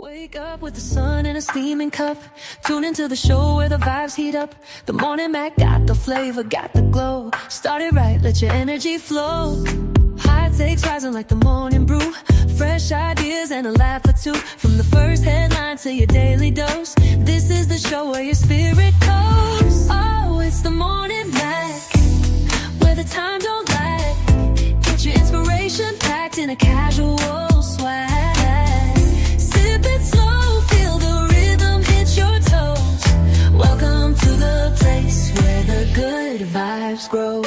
Wake up with the sun in a steaming cup. Tune into the show where the vibes heat up. The Morning Mac got the flavor, got the glow. Start it right, let your energy flow. High takes rising like the morning brew. Fresh ideas and a laugh or two. From the first headline to your daily dose. This is the show where your spirit goes. Oh, it's the Morning Mac, where the time don't lag. Get your inspiration packed in a casual swag. Sip it slow, feel the rhythm hit your toes. Welcome to the place where the good vibes grow.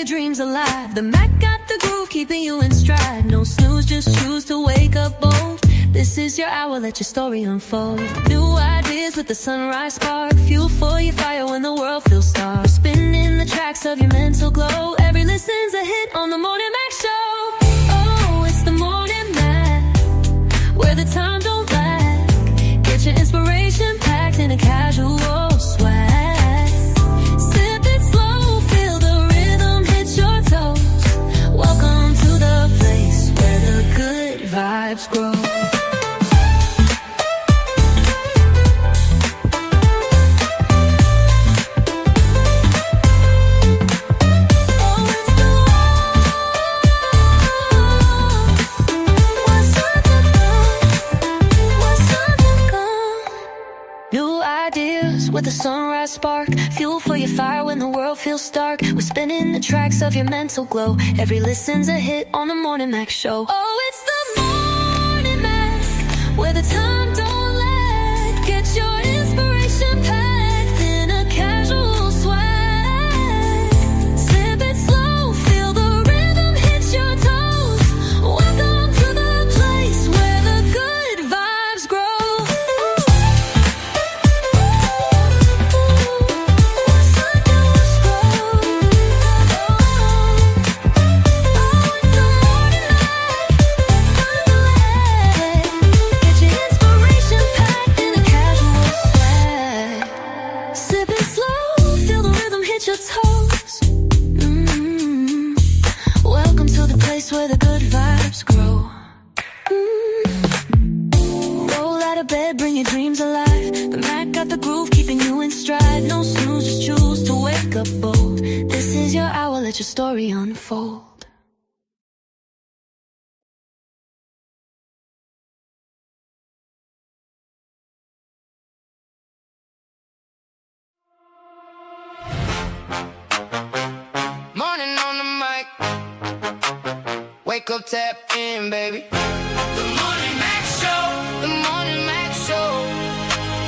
Dreams alive. The Mac got the groove, keeping you in stride. No snooze, just choose to wake up bold. This is your hour, let your story unfold. New ideas with the sunrise spark. Fuel for your fire when the world feels stark. Spinning the tracks of your mental glow. Every listen's a hit on the Morning Mac Show. Oh, it's the Morning Mac, where the time don't lag. Get your inspiration packed in a casual swag. Welcome to the place where the good vibes grow. With a sunrise spark, fuel for your fire when the world feels stark. We're spinning the tracks of your mental glow. Every listen's a hit on the Morning Mac Show. Oh, it's the Morning Mac, where the time don't lag. Get your inspiration packed in a casual swag. Sip it slow, feel the rhythm hit your toes. Welcome to the place where the good vibes grow. Welcome to the place where the good vibes grow. Roll out of bed, bring your dreams alive. The Mac got the groove, keeping you in stride. No snooze, just choose to wake up bold. This is your hour, let your story unfold. Wake up, tap in, baby. The Morning Mac Show. The Morning Mac Show.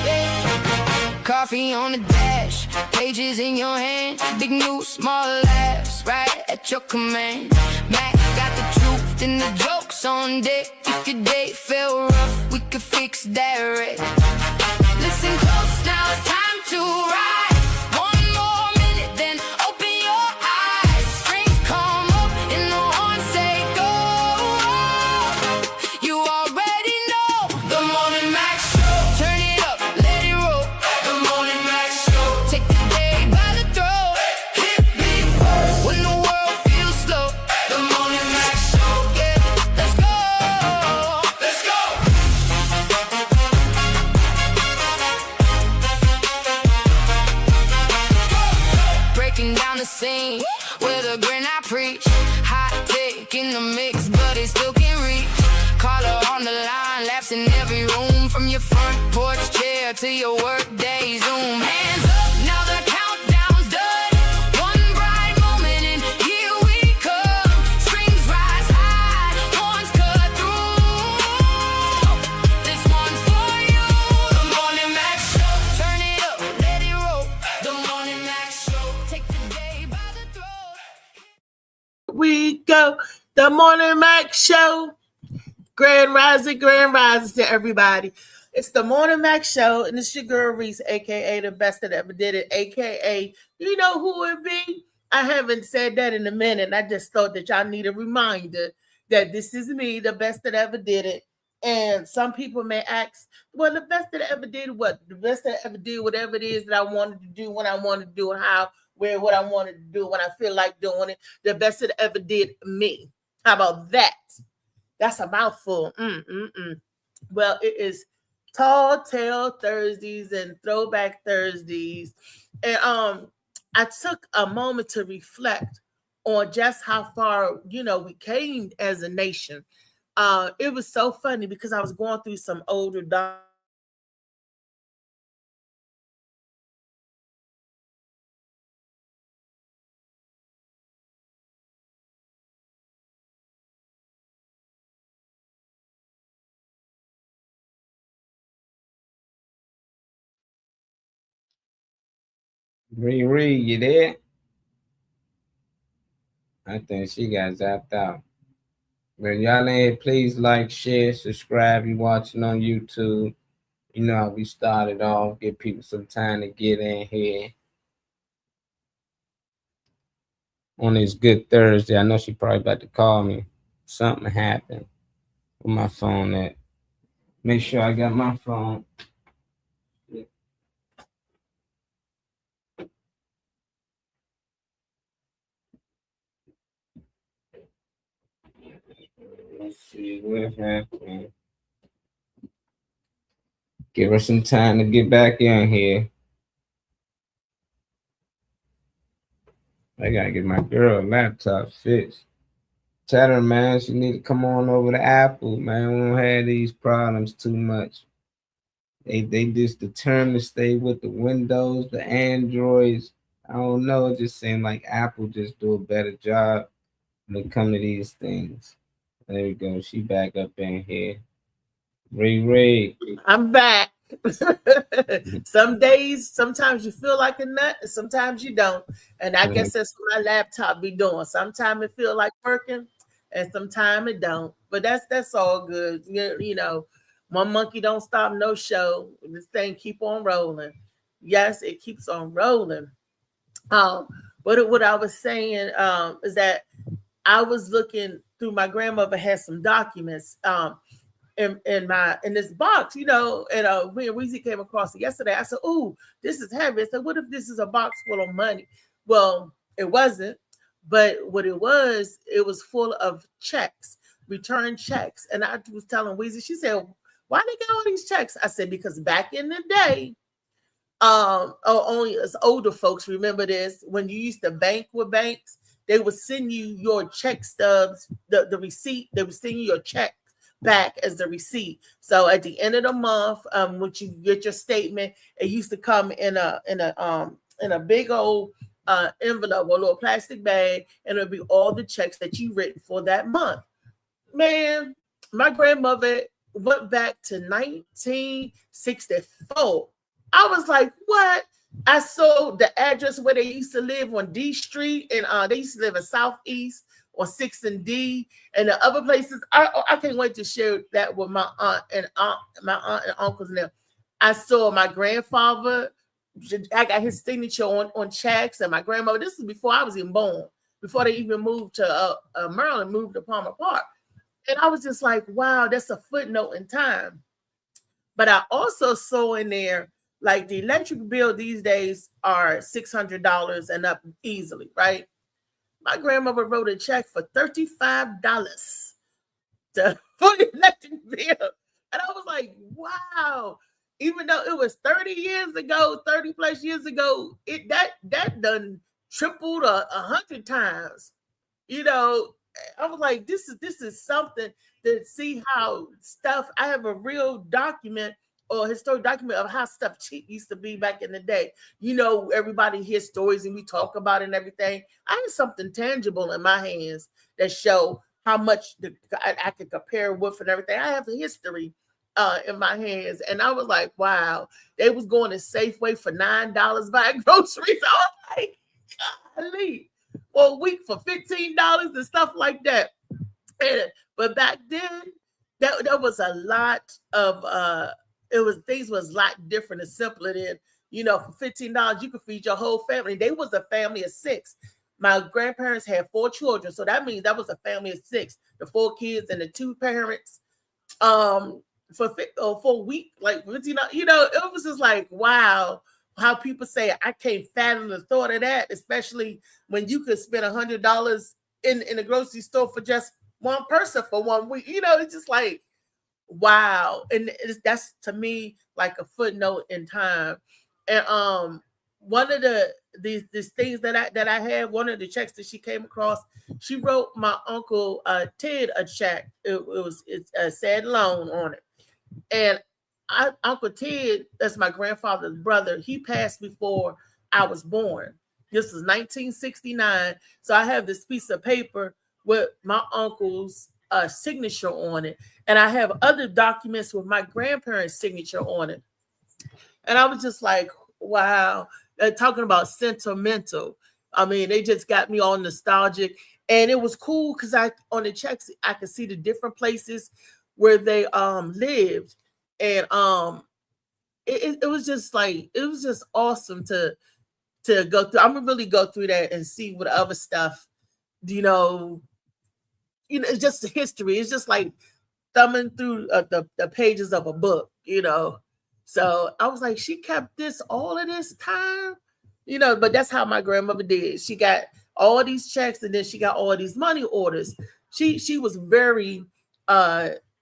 Yeah. Coffee on the dash, pages in your hand. Big news, small laughs, right at your command. Mac got the truth and the jokes on deck. If your day felt rough, we could fix that right. Listen close, now it's time to ride. Scene with a grin I preach. Hot take in the mix, but it still can't reach. Caller on the line, laughs in every room. From your front porch chair to your work day Zoom. Hands up, now the countdown's done. One bright moment and here we come. Strings rise high, horns cut through. This one's for you. The Morning Mac Show. Turn it up, let it roll. The Morning Mac Show. Take the day by the throat. We go. The Morning Mac Show. Grand rising to everybody. It's the Morning Mac Show, and it's your girl Reese, aka the best that ever did it, aka you know who it be. I haven't said that in a minute. I just thought that y'all need a reminder that this is me, the best that ever did it, And some people may ask, well, the best that I ever did what? The best that I ever did whatever it is that I wanted to do when I wanted to do it, how, where, what I wanted to do when I feel like doing it. The best that I ever did me. How about that? That's a mouthful. Well, it is Tall Tale Thursdays and Throwback Thursdays. And I took a moment to reflect on just how far, we came as a nation. It was so funny because I was going through some older Riri, you there? I think she got zapped out. But y'all in here, please like, share, subscribe. You watching on YouTube. You know how we started off. Give people some time to get in here on this good Thursday. I know she probably about to call me. Something happened with my phone at. Make sure I got my phone. Let's see what happened. Give her some time to get back in here. I gotta get my girl a laptop fixed. Tell her, man, she need to come on over to Apple, man. We don't have these problems too much. They just determined to stay with the Windows, the Androids. I don't know. It just seemed like Apple just do a better job when it come to these things. There we go. She back up in here. Ray. I'm back. Some days, sometimes you feel like a nut, and sometimes you don't. And I guess that's what my laptop be doing. Sometimes it feel like working, and sometimes it don't. But that's all good. One monkey don't stop no show. This thing keep on rolling. Yes, it keeps on rolling. But what I was saying is that I was looking through. My grandmother had some documents in this box, and me and Weezy came across it yesterday. I said, "Ooh, this is heavy." I said, "What if this is a box full of money?" Well, it wasn't, but what it was full of checks, return checks. And I was telling Weezy, she said, "Why they got all these checks?" I said, "Because back in the day, only as older folks remember this. When you used to bank with banks, they would send you your check stubs, the receipt. They would send you your check back as the receipt. So at the end of the month, when you get your statement, it used to come in a big old envelope or a little plastic bag, and it'll be all the checks that you written for that month." Man, my grandmother went back to 1964. I was like, what? I saw the address where they used to live on D Street, and they used to live in Southeast on 6th and D, and the other places. I can't wait to share that with my aunt and uncles and them. I saw my grandfather. I got his signature on checks, and my grandmother. This is before I was even born, before they even moved to Maryland, moved to Palmer Park. And I was just like, wow, that's a footnote in time. But I also saw in there, like, the electric bill these days are $600 and up easily, right? My grandmother wrote a check for $35 for the electric bill. And I was like, wow. Even though it was 30 plus years ago, that done tripled 100 times. I was like, this is something to see how stuff. I have a real document or historic document of how stuff cheap used to be back in the day. Everybody hears stories and we talk about it and everything. I have something tangible in my hands that show how much I could compare with and everything. I have a history in my hands, and I was like, wow. They was going to Safeway for $9 buying groceries. I was like, golly. For a week for $15 and stuff like that. But back then, there was a lot of things was a lot different and simpler than, for $15 you could feed your whole family. They was a family of 6. My grandparents had 4 children, so that means that was a family of 6. The 4 kids and the 2 parents. For a week, like, it was just like, wow, how people say I can't fathom the thought of that, especially when you could spend $100 in a grocery store for just one person for 1 week. It's just like, wow. And that's to me like a footnote in time. And one of these things that I had, one of the checks that she came across, she wrote my uncle Ted a check. It's a said loan on it. And Uncle Ted, that's my grandfather's brother, he passed before I was born. This is 1969. So I have this piece of paper with my uncle's signature on it. And I have other documents with my grandparents' signature on it. And I was just like, wow. Talking about sentimental. I mean, they just got me all nostalgic. And it was cool because on the checks, I could see the different places where they lived. And it was just like, it was just awesome to go through. I'm gonna really go through that and see what other stuff, it's just the history. It's just like thumbing through the pages of a book, So I was like, she kept this all of this time, but that's how my grandmother did. She got all these checks and then she got all these money orders. She was very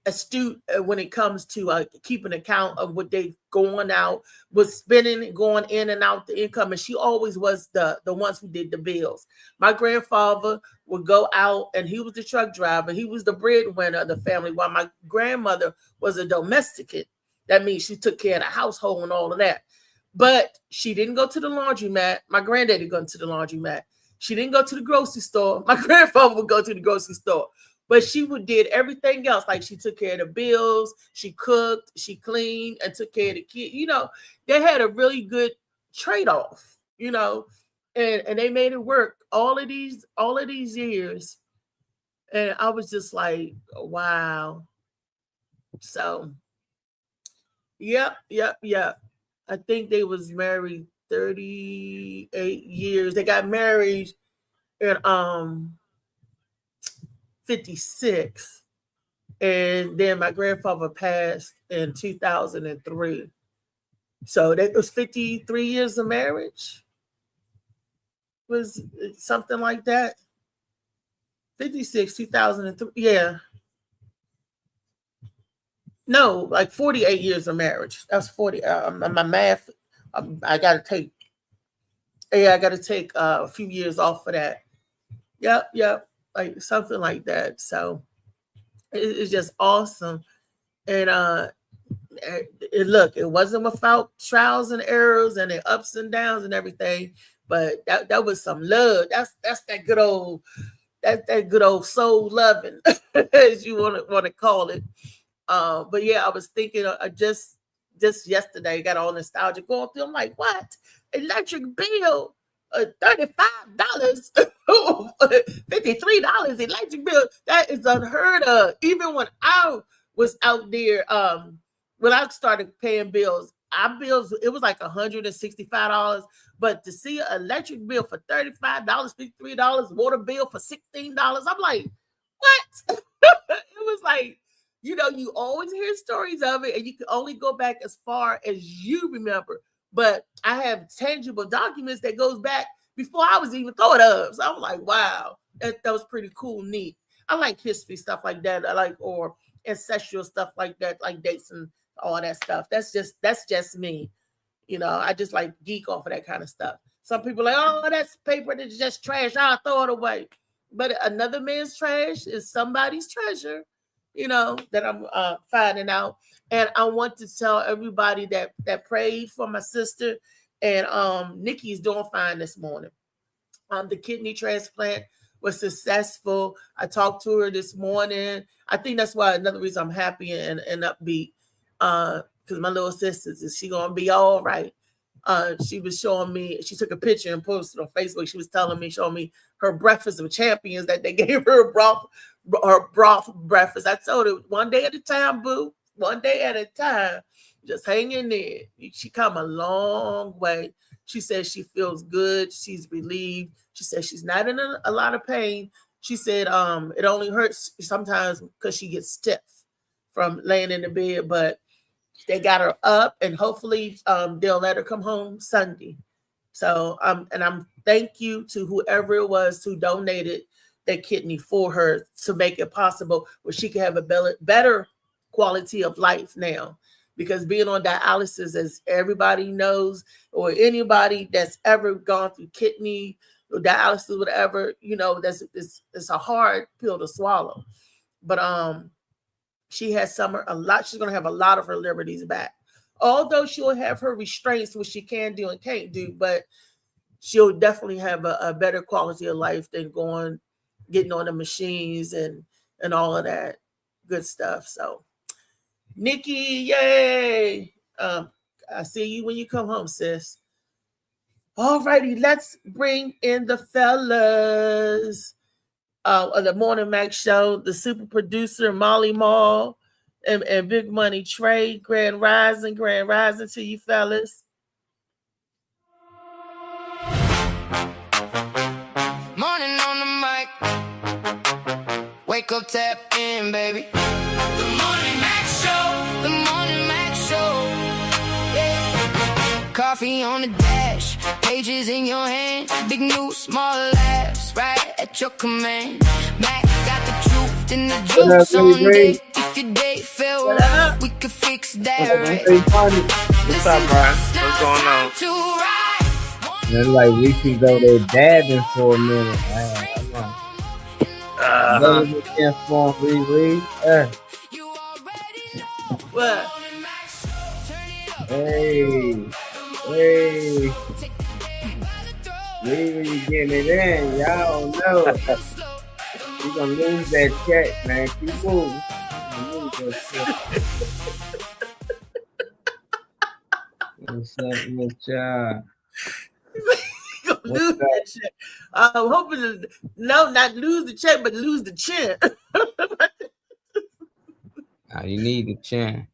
astute when it comes to keeping account of what they going out, was spending, going in and out the income. And she always was the ones who did the bills. My grandfather would go out and he was the truck driver. He was the breadwinner of the family, while my grandmother was a domesticate. That means she took care of the household and all of that. But she didn't go to the laundromat. My granddaddy go to the laundromat. She didn't go to the grocery store. My grandfather would go to the grocery store. But she did everything else. Like, she took care of the bills, she cooked, she cleaned, and took care of the kids. They had a really good trade-off, and they made it work all of these years. And I was just like, wow. So, yep. I think they was married 38 years. They got married in 56, and then my grandfather passed in 2003. So that was 53 years of marriage. Was something like that? 56, 2003. Yeah. No, like 48 years of marriage. That's 40. My math, I got to take. Yeah, I got to take a few years off for that. Yep. Like something like that. So it's just awesome. And look, it wasn't without trials and errors and the ups and downs and everything, but that was some love. That's that good old soul loving, as you want to call it. But yeah, I was thinking just yesterday, got all nostalgic going through. I'm like, what? Electric bill, $35, $53 electric bill. That is unheard of. Even when I was out there, when I started paying bills, our bills, it was like $165. But to see an electric bill for $35, $53, water bill for $16, I'm like, what? It was like, you always hear stories of it, and you can only go back as far as you remember. But I have tangible documents that goes back before I was even thought of. So I'm like, wow, that was pretty cool, neat. I like history stuff like that. I like, or ancestral stuff like that, like dates and all that stuff. That's just me. I just like geek off of that kind of stuff. Some people are like, oh, that's paper that's just trash. I'll throw it away. But another man's trash is somebody's treasure, that I'm finding out. And I want to tell everybody that prayed for my sister. And Nikki's doing fine this morning. The kidney transplant was successful. I talked to her this morning. I think that's why another reason I'm happy and upbeat. Because my little sister, is she gonna be all right? She was showing me, she took a picture and posted on Facebook. She was showing me her breakfast of champions that they gave her broth breakfast. I told her, one day at a time, boo. One day at a time. Just hang in there. She come a long way. She says she feels good. She's relieved. She says she's not in a lot of pain. She said it only hurts sometimes because she gets stiff from laying in the bed, but they got her up, and hopefully they'll let her come home Sunday. So I'm thank you to whoever it was who donated that kidney for her to make it possible where she can have a better quality of life now. Because being on dialysis, as everybody knows, or anybody that's ever gone through kidney or dialysis, whatever, it's a hard pill to swallow. But she has she's gonna have a lot of her liberties back. Although she'll have her restraints, which she can do and can't do, but she'll definitely have a better quality of life than getting on the machines and all of that good stuff. So, Nikki, yay! I see you when you come home, sis. All righty, let's bring in the fellas of the Morning Max Show, the super producer Molly Mall and Big Money Trey. Grand Rising to you fellas. Morning on the mic. Wake up, tap in, baby. The Morning Max Show. The Morning Max Show. Yeah. Coffee on the dash. Pages in your hand. Big news, small laughs. Right at your command. Mac got the truth in the juice on deck. If your day fell rough, we could fix that. What's up, Brian? What's going on? To ride. It's like we can go there dabbing for a minute. I'm on. You already know. What? Hey. We getting it in. Y'all know. We gonna lose that check, man. Keep moving. What's up with y'all? Lose that check. I'm hoping to not lose the check, but lose the chin. You need the chin.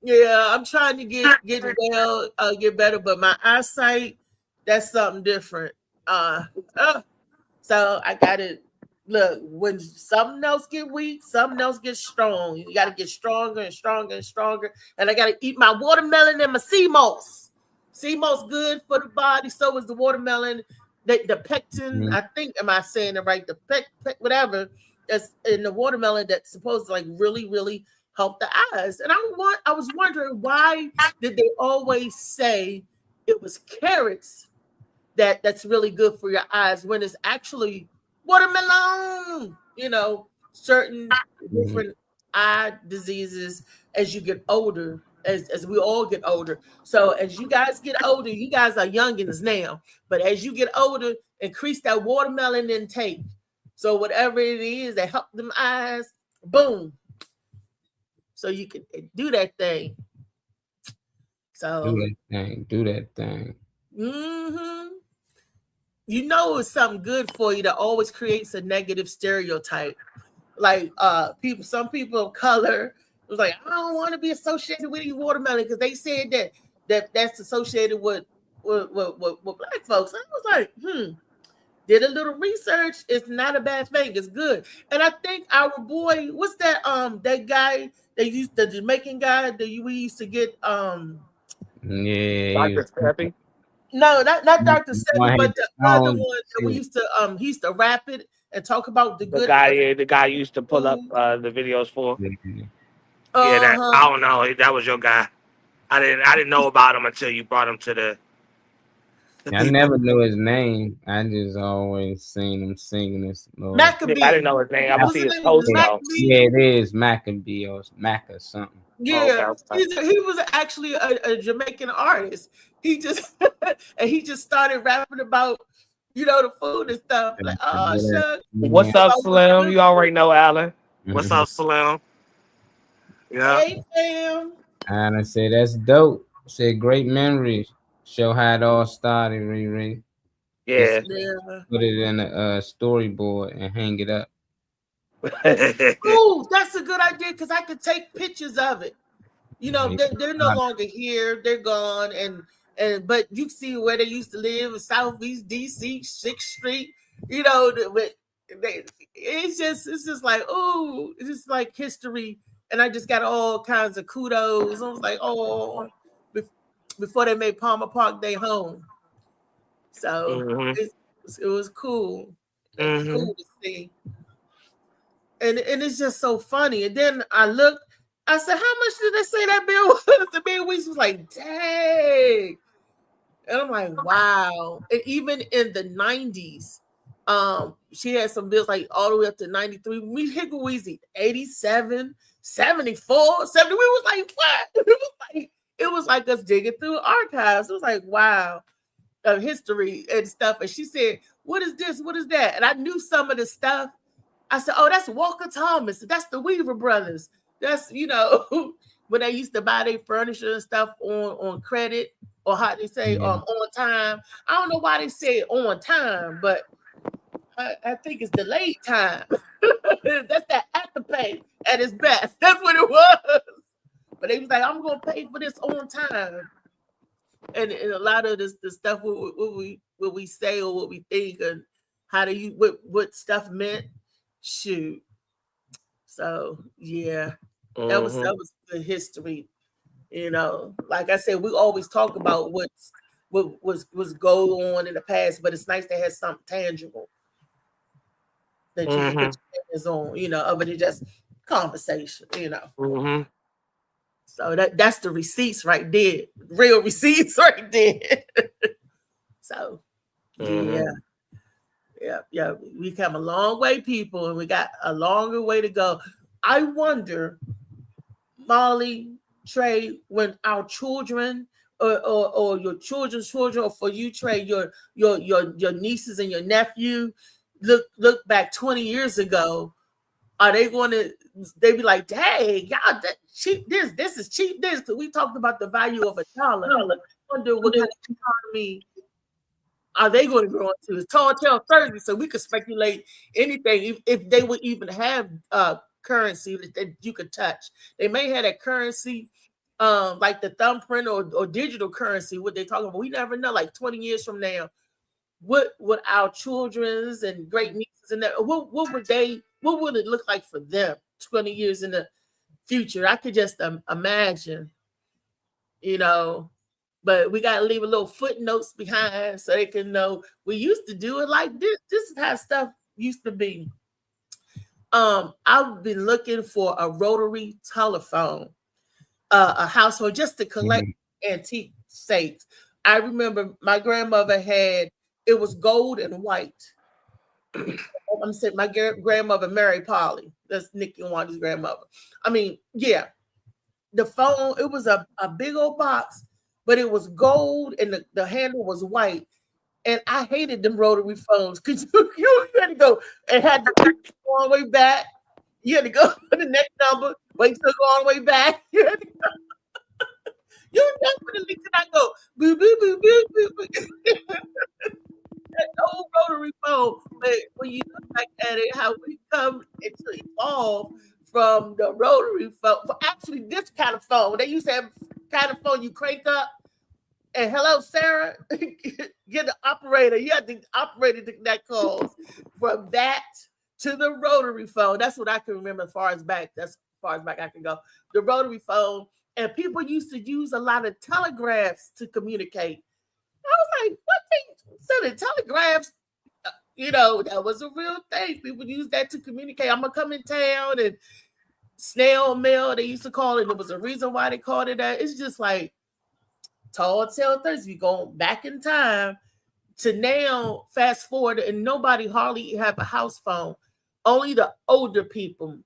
Yeah, I'm trying to get well, get better, but my eyesight, that's something different. So I gotta look, when something else get weak, something else gets strong. You gotta get stronger and stronger and stronger. And I gotta eat my watermelon and my sea moss. Sea moss good for the body, so is the watermelon. The pectin, I think, am I saying it right? The whatever that's in the watermelon that's supposed to like really, really help the eyes. And I was wondering, why did they always say it was carrots that's really good for your eyes when it's actually watermelon? Certain different eye diseases as you get older, as we all get older. So as you guys get older, you guys are youngins now, but as you get older, increase that watermelon intake. So whatever it is that help them eyes, boom. So you can do that thing. So do that thing. It's something good for you that always creates a negative stereotype. Like some people of color was like, I don't want to be associated with you watermelon because they said that's associated with black folks. And I was like, did a little research. It's not a bad thing. It's good. And I think our boy, what's that that guy the Jamaican guy that we used to get Dr. Sebi? No, not Dr. Sebi, but the other one that we used to he used to rap it and talk about the guy used to pull up the videos for. I don't know. That was your guy. I didn't know about him until you brought him to the. I never knew his name. I just always seen him singing this. Maccabee. I didn't know his name. I would see his post though. Yeah, it is Maccabee or Mac or something. Yeah, he was actually a Jamaican artist. He just started rapping about the food and stuff. Like, shucks. What's up, Slim? You already know Alan. What's up, Slim? Yeah. Hey, fam. And I said that's dope. I said great memories. Show how it all started, Riri. Yeah. Put it in a storyboard and hang it up. Ooh, that's a good idea because I could take pictures of it. They're no longer here; they're gone, but you see where they used to live in Southeast DC, 6th Street. It's just like, ooh, it's just like history and I just got all kinds of kudos. I was like, oh, before they made Palmer Park their home. So it was cool. It was cool to see. And it's just so funny. And then I looked, I said, how much did they say that bill was? The bill was like, dang. And I'm like, wow. And even in the 90s, she had some bills like all the way up to 93. We hit Weezy 87, 74, 70. We was like, what? It was like us digging through archives. It was like, wow, of history and stuff. And she said, what is this? What is that? And I knew some of the stuff. I said, oh, that's Walker Thomas. That's the Weaver brothers. That's, when they used to buy their furniture and stuff on credit, or how they say on time. I don't know why they say on time, but I think it's delayed time. That's that Afterpay at its best. That's what it was. But they was like, I'm gonna pay for this on time. And a lot of the stuff what we say or what we think and how do you what stuff meant. Shoot. So yeah, that was the history. Like I said, we always talk about what was going on in the past, but it's nice to have something tangible that you can put your hands on, other than just conversation, So that's the receipts right there, real receipts right there. So yeah, we come a long way, people, and we got a longer way to go. I wonder, Molly, Trey, when our children or your children's children, or for you, Trey, your nieces and your nephew look back 20 years ago, are they going to? They be like, "Dang, y'all, cheap this. This is cheap this." Because we talked about the value of $1. I wonder what kind of economy are they going to grow into? It's Tall Tale Thursday, so we could speculate anything if they would even have currency that you could touch. They may have that currency, like the thumbprint or digital currency. What they talking about? We never know. Like 20 years from now, what would our children's and great nieces and that? What would it look like for them 20 years in the future? I could just imagine, But we got to leave a little footnotes behind so they can know we used to do it like this. This is how stuff used to be. I've been looking for a rotary telephone, a household just to collect antique stakes. I remember my grandmother had, it was gold and white. I'm saying my grandmother, Mary Polly. That's Nicky and Wanda's grandmother. I mean, yeah. The phone, it was a big old box, but it was gold and the handle was white. And I hated them rotary phones because you had to go and had to go all the way back. You had to go to the next number, wait till go all the way back. You had to go. You definitely could not go boo boo boo boo boo boo. That old rotary phone, but when you look back at it, how we come into evolve from the rotary phone, for actually this kind of phone. They used to have kind of phone you crank up. And hello, Sarah, get the operator. You had the operator to that calls. From that to the rotary phone. That's what I can remember as far as back. That's as far as back I can go. The rotary phone. And people used to use a lot of telegraphs to communicate. I was like, what thing? So the telegraphs, that was a real thing. People used that to communicate. I'm going to come in town, and snail mail, they used to call it. There was a reason why they called it that. It's just like Tall Tale Thursday. You go back in time to now, fast forward, and nobody hardly have a house phone. Only the older people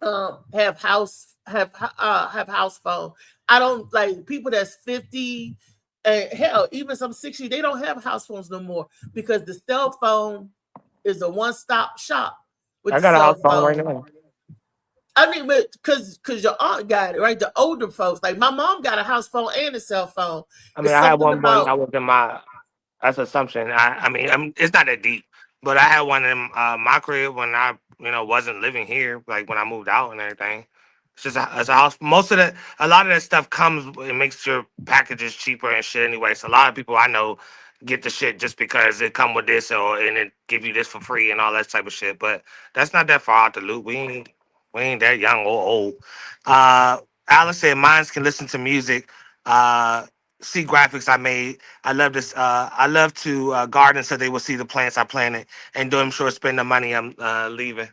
have house phone. I don't like people that's 50. Hell, even some 60, they don't have house phones no more because the cell phone is a one-stop shop. I got a house phone right now. I mean, because your aunt got it, right? The older folks, like my mom got a house phone and a cell phone. I mean, I had one when I was in my. That's assumption. I mean, it's not that deep, but I had one in my crib when I, wasn't living here, like when I moved out and everything. It's just it's a house. A lot of that stuff comes. It makes your packages cheaper and shit anyway. So a lot of people I know get the shit just because it come with this and it give you this for free and all that type of shit. But that's not that far out the loop. We We ain't that young or old. Alice said mines can listen to music. See graphics I made. I love this. I love to garden so they will see the plants I planted and do. I'm sure spend the money. I'm leaving.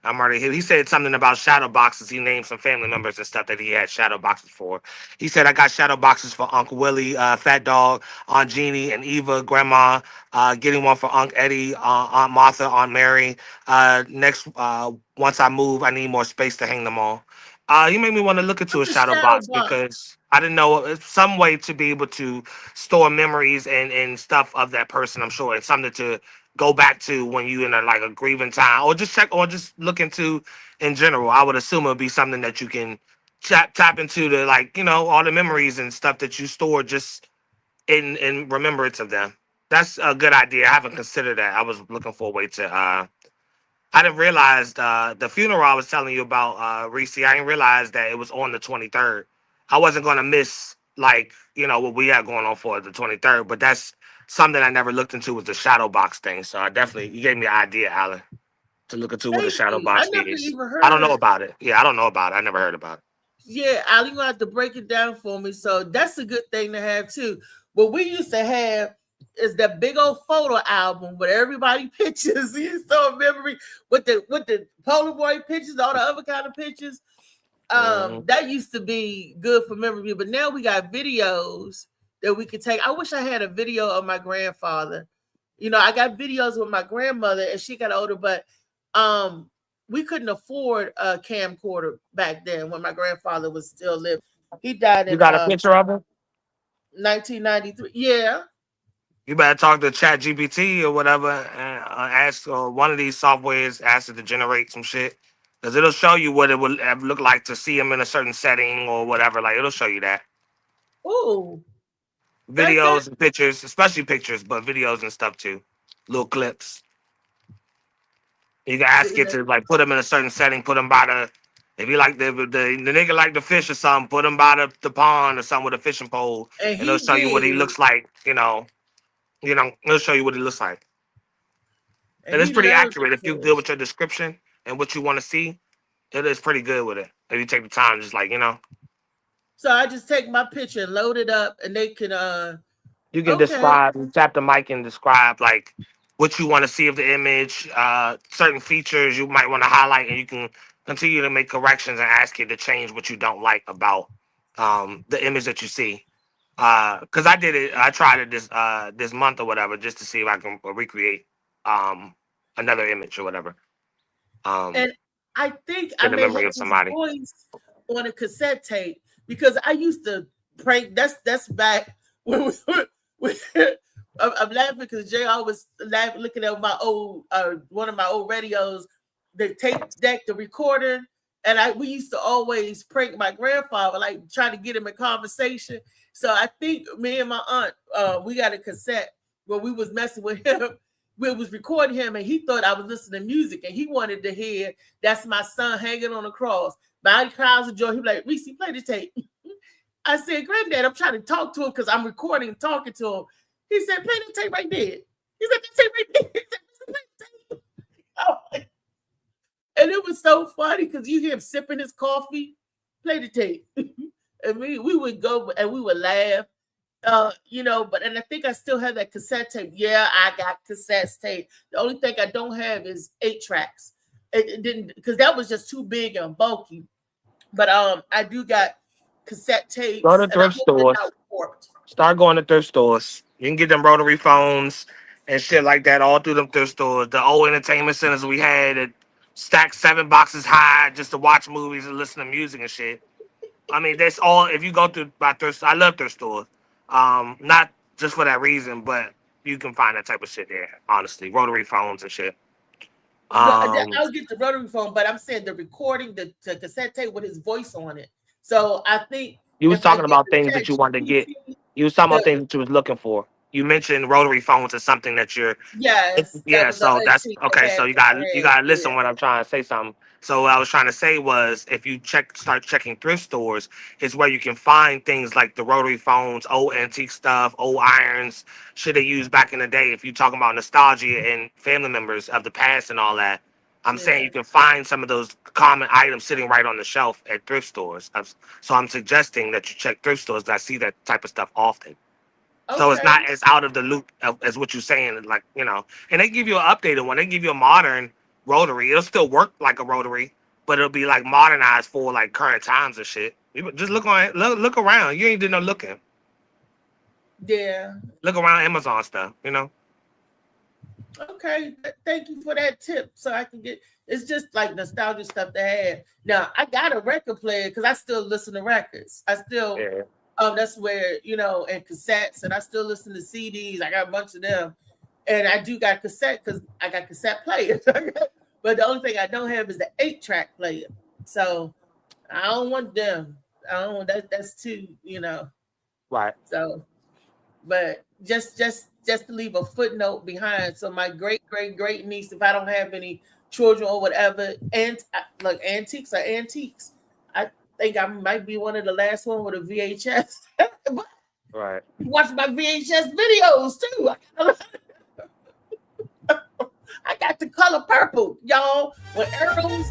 I'm already here. He said something about shadow boxes. He named some family members and stuff that he had shadow boxes for. He said I got shadow boxes for Uncle Willie, Fat Dog, Aunt Jeannie, and Eva, Grandma. Getting one for Uncle Eddie, Aunt Martha, Aunt Mary. Next, once I move, I need more space to hang them all. You made me want to look into a What's a shadow shadow box box? because I didn't know it's some way to be able to store memories and stuff of that person. I'm sure it's something to go back to when you in a like a grieving time, or just check, or just look into in general. I would assume it would be something that you can tap into the like all the memories and stuff that you store just in remembrance of them. That's a good idea. I haven't considered that. I was looking for a way to I didn't realize the funeral I was telling you about, Reese. I didn't realize that it was on the 23rd. I wasn't gonna miss like what we had going on for the 23rd, but that's something I never looked into was the shadow box thing. So I definitely you gave me an idea, Alan, to look into what a Thank shadow you. I box never is. even I don't know heard. about it. Yeah, I don't know about it. I never heard about it. Yeah, Ali, you gonna have to break it down for me. So that's a good thing to have too. What we used to have is that big old photo album with everybody pictures. You saw memory with the Polaroid pictures, all the other kind of pictures. Mhm. That used to be good for memory, but now we got videos that we could take. I wish I had a video of my grandfather. I got videos with my grandmother, and she got older, but um, we couldn't afford a camcorder back then when my grandfather was still living. He died You in got a picture of it? 1993. Yeah. You better talk to Chat GPT or whatever and ask one of these softwares, ask it to generate some shit. Because it'll show you what it would have looked like to see him in a certain setting or whatever. Like, it'll show you that. Ooh, that Videos and pictures, especially pictures, but videos and stuff too. Little clips. You can ask see it that, to, like, put him in a certain setting, put him by the, if you like the nigga like the fish or something, put him by the pond or something with a fishing pole. and And it'll he show you what he did, looks like, it'll show you what he looks like. and And it's he pretty loved the accurate. If you're good fish. with your description and what you want to see, it is pretty good with it. If you take the time, just like, So I just take my picture and load it up, and they can you can okay. describe, you tap the mic and describe like what you want to see of the image, certain features you might want to highlight, and you can continue to make corrections and ask it to change what you don't like about the image that you see. Because I tried it this month or whatever, just to see if I can recreate another image or whatever. And I think I In the may memory have of his somebody. voice on a cassette tape because I used to prank. That's back when I'm laughing because Jay always laughing looking at my old one of my old radios, the tape deck, the recorder, and we used to always prank my grandfather, like trying to get him in conversation. So I think me and my aunt, we got a cassette where we was messing with him. We was recording him, and he thought I was listening to music, and he wanted to hear "That's My Son Hanging on the Cross" by Crowds of Joy. He was like, "Reese, play the tape." I said, "Granddad, I'm trying to talk to him because I'm recording and talking to him." He said, "Play the tape right there." He said, "The tape right there." He said, "Play the tape." Oh, and it was so funny because you hear him sipping his coffee. Play the tape, and we would go and we would laugh. But and I think I still have that cassette tape. Yeah, I got cassette tape. The only thing I don't have is 8 tracks. It didn't because that was just too big and bulky. But I do got cassette Go tapes, to and I thrift hope they're stores. not warped. Start going to thrift stores. You can get them rotary phones and shit like that all through them thrift stores. The old entertainment centers we had that stacked 7 boxes high just to watch movies and listen to music and shit. I mean, that's all. If you go through my thrift, I love thrift stores. Not just for that reason, but you can find that type of shit there. Honestly, rotary phones and shit. Um, I'll get the rotary phone, but I'm saying the recording, the cassette tape with his voice on it. So I think you was if I talking get about the things chat that you wanted to get. GPT, You was talking about the things that you was looking for. You mentioned rotary phones as something that you're. yes, that Yeah, was the so that's antique okay. that So had you that had, got to listen yeah. when I'm trying to say something. So what I was trying to say was, if you start checking thrift stores, it's where you can find things like the rotary phones, old antique stuff, old irons, shit they used back in the day. If you talking about nostalgia and family members of the past and all that, I'm saying you can find some of those common items sitting right on the shelf at thrift stores. So I'm suggesting that you check thrift stores. I see that type of stuff often. So it's not as out of the loop as what you're saying, like, you know. And they give you an updated one. They give you a modern rotary. It'll still work like a rotary, but it'll be like modernized for like current times and shit. You just look on it, look around. You ain't did no looking. Yeah. Look around Amazon stuff, you know. Okay, thank you for that tip. So I can get. It's just like nostalgia stuff to have. Now I got a record player because I still listen to records. I still. Yeah. That's where, you know, and cassettes, and I still listen to CDs. I got a bunch of them, and I do got cassette because I got cassette players. But the only thing I don't have is the 8-track player. So I don't want them. I don't. That's too, you know. Right. So, but just to leave a footnote behind. So my great niece, if I don't have any children or whatever, and look, antiques are antiques. I think I might be one of the last one with a VHS. Right. Watch my VHS videos too. I got the color purple, y'all. With arrows.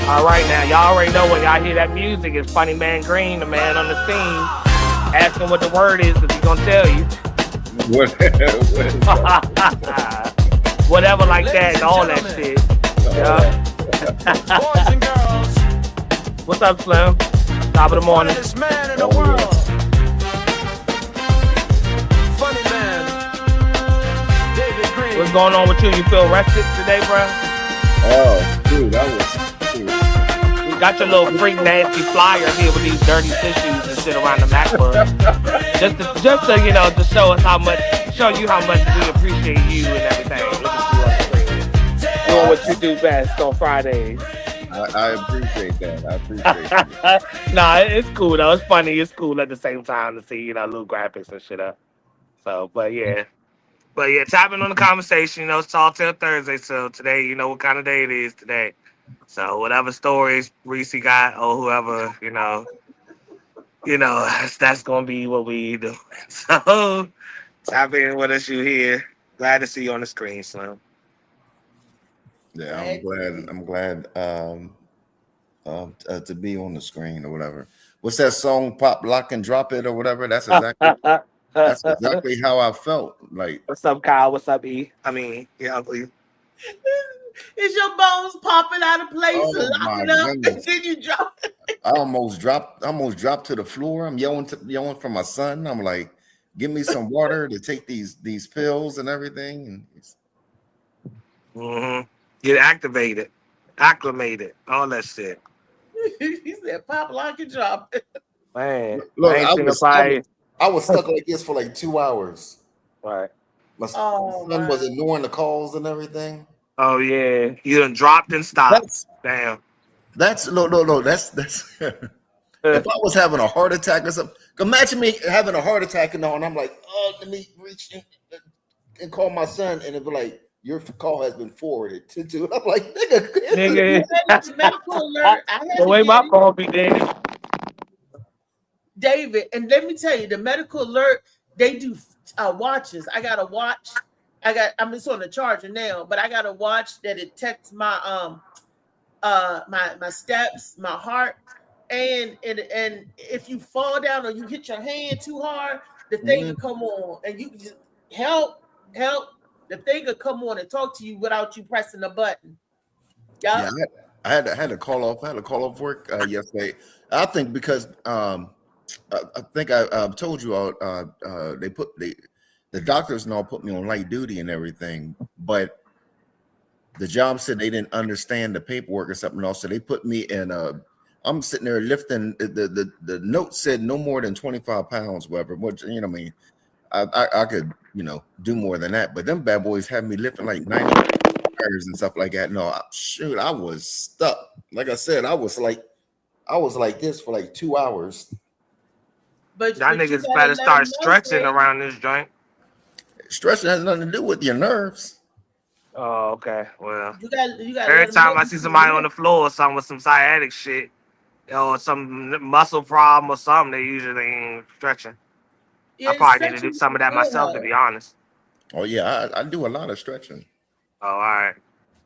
All right, now y'all already know when y'all hear that music. It's Funny Man Green, the man on the scene. Ask him what the word is, because he's gonna tell you. Whatever like that and all that shit. Yeah. Boys and girls. What's up, Slim? Top of the morning. Funniest man in the world. Funny man. David Green. What's going on with you? You feel rested today, bro? Oh, dude, that was cool. You got your little freak nasty flyer here with these dirty tissues and shit around the MacBook. just to you know, to show you how much we appreciate you and everything. Doing what you do best on Fridays. I appreciate that. I appreciate it. Nah, it's cool though. It's funny. It's cool at the same time to see, you know, little graphics and shit up. So, but yeah, tapping on the conversation. You know, it's Tall Tale Thursday. So today, you know what kind of day it is today. So whatever stories Reese got or whoever, you know, that's gonna be what we do. So tap in with us, you here. Glad to see you on the screen, Slim. Yeah, I'm glad to be on the screen or whatever. What's that song? Pop, Lock, and Drop It or whatever. That's exactly how I felt. Like, what's up, Kyle? What's up, E? I mean, yeah, Uncle. Is your bones popping out of place? Oh, locking up, and then you drop it? I almost dropped to the floor. I'm yelling for my son. I'm like, give me some water to take these pills and everything. And get activated, acclimated, all that shit. He said, "Pop, lock, and drop it." Man, look, I was stuck like this for like 2 hours. Right. My son was ignoring the calls and everything. Oh yeah, you done dropped and stopped. Damn. That's no. That's if I was having a heart attack or something. Imagine me having a heart attack and I'm like, oh, let me reach and call my son, and it'd be like, your call has been forwarded to. I'm like, nigga. Medical alert. The way my phone be dead. David, and let me tell you, the medical alert, they do watches. I got a watch. I'm just on the charger now, but I got a watch that it detects my my steps, my heart, and if you fall down or you hit your hand too hard, the thing will come on, and you can just help. The thing will come on and talk to you without you pressing the button. Yeah, I had to call off. I had to call off work yesterday. I think because I think I told you all the doctors and all put me on light duty and everything, but the job said they didn't understand the paperwork or something else, so they put me in I'm sitting there lifting. The note said no more than 25 pounds, whatever. Which, you know, I mean, I could, you know, do more than that, but them bad boys had me lifting like 90 tires and stuff like that. No, shoot, I was stuck. Like I said, I was like this for like 2 hours. But y'all niggas better start stretching around this joint. Stretching has nothing to do with your nerves. Oh, okay. Well, you got every time I see somebody on the floor or something with some sciatic shit or some muscle problem or something, they usually ain't stretching. I Yeah, probably need to stretching do is some of that myself, to good. be honest. Oh yeah, I do a lot of stretching. Oh, all right.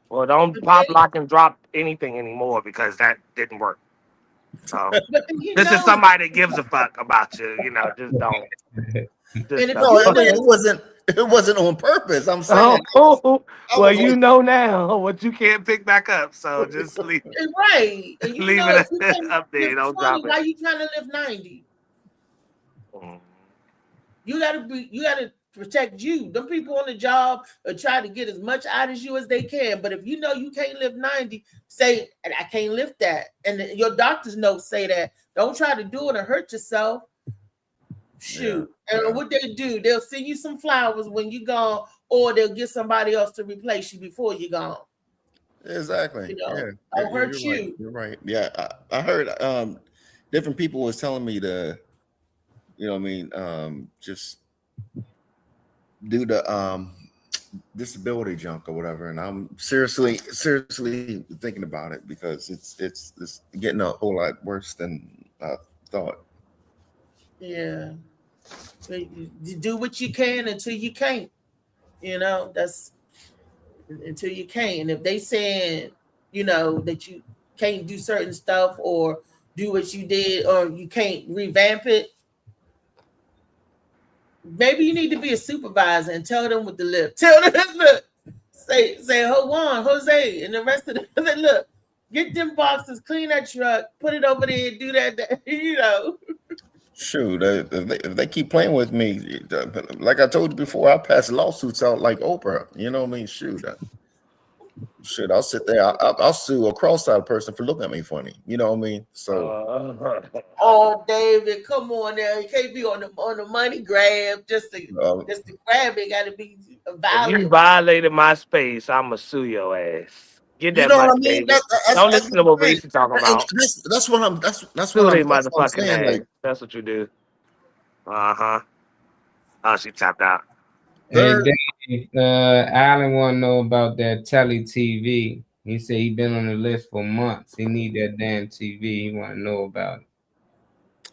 Well, don't But pop, then, lock, and drop anything anymore because that didn't work. So but then you this is know, somebody that gives a fuck about you. You know, just don't. Just and if don't. No, you live, it wasn't on purpose. I'm saying Oh, I well, was you like, know now what you can't pick back up. So just leave, right, and you leave know, if it you can up there. live Don't 20, drop it. why you trying to live 90? Mm. You gotta protect you. Them people on the job are trying to get as much out of you as they can. But if you know you can't live 90, say, and I can't lift that. And your doctor's notes say that. Don't try to do it and hurt yourself. Shoot. yeah. And what they do, they'll send you some flowers when you gone, or they'll get somebody else to replace you before you're gone. Exactly. You know, Yeah, don't hurt you're right. you. You're right. Yeah, I heard different people was telling me to, you know, what I mean, just do the disability junk or whatever, and I'm seriously thinking about it because it's getting a whole lot worse than I thought. Yeah. You do what you can until you can't. You know, that's until you can't. And if they saying, you know, that you can't do certain stuff or do what you did or you can't revamp it, maybe you need to be a supervisor and tell them with the lip. Tell them, look, say, hold on, Jose, and the rest of them, look, get them boxes, clean that truck, put it over there, do that you know. Shoot, if they keep playing with me, like I told you before, I pass lawsuits out like Oprah. You know what I mean? Shoot, I'll sit there. I'll sue a cross-eyed person for looking at me funny. You know what I mean? So, Oh, David, come on now. You can't be on the money grab just to grab it. Got to be if you violent. violated my space, I'ma sue your ass. Get you that know what I money, mean? David. Don't listen to what Reese talking about. That's what I'm. That's Sue they what I'm motherfucking saying. ass. Like, That's what you do. Uh-huh. Oh, she tapped out. Hey, third, Dave, Alan want to know about that Telly TV. He said he been on the list for months. He need that damn TV. He want to know about it.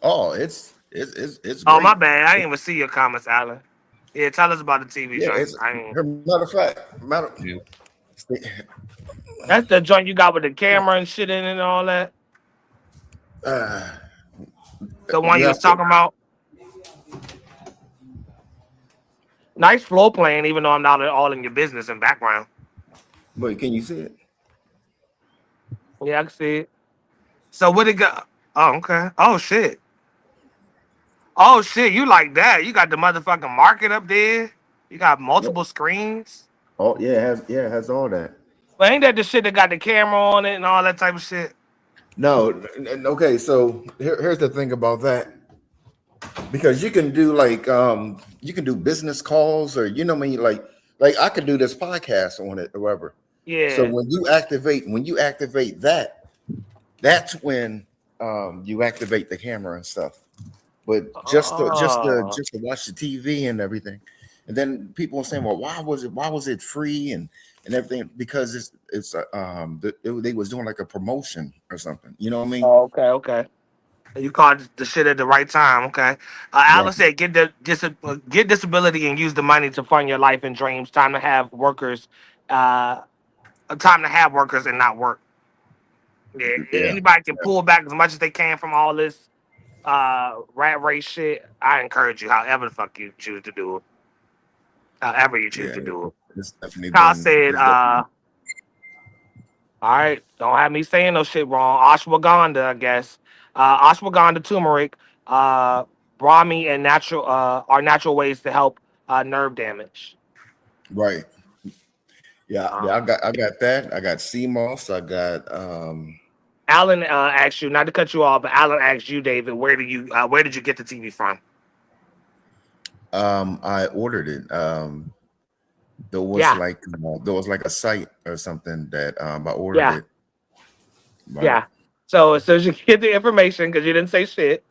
oh, it's Oh, great. my bad. I didn't even see your comments, Alan. Yeah, tell us about the TV Yeah, joint. it's I ain't... matter of fact, Yeah. That's the joint you got with the camera and shit in it and all that. The one you yeah. was talking about. Nice floor plan, even though I'm not all in your business and background. Wait, can you see it? Yeah, I can see it. So what it got? Oh, okay. Oh shit. Oh shit, you like that? You got the motherfucking market up there. You got multiple screens. Oh yeah, it has all that. But ain't that the shit that got the camera on it and all that type of shit? No, okay. So here's the thing about that, because you can do like you can do business calls, or you know what I mean, like I could do this podcast on it or whatever. Yeah. So when you activate that, that's when you activate the camera and stuff. But just to watch the TV and everything, and then people were saying, well, why was it free and everything? Because they was doing like a promotion or something. You know what I mean? Oh, okay. You caught the shit at the right time. Okay. Alan said, get disability and use the money to fund your life and dreams. Time to have workers. Time to have workers and not work. Yeah. Anybody can pull back as much as they can from all this rat race shit. I encourage you, however the fuck you choose to do it. However you choose to do it. It's definitely Kyle said, all right, don't have me saying no shit wrong. Ashwagandha, I guess. Ashwagandha, turmeric, Brahmi, and natural are natural ways to help nerve damage. right. Yeah, I got that. I got CMOS. I got Alan asked you, not to cut you off, but Alan asked you, David, where did you get the TV from? I ordered it. There was like a site or something that I ordered it. Right. Yeah. So as soon as you get the information, because you didn't say shit,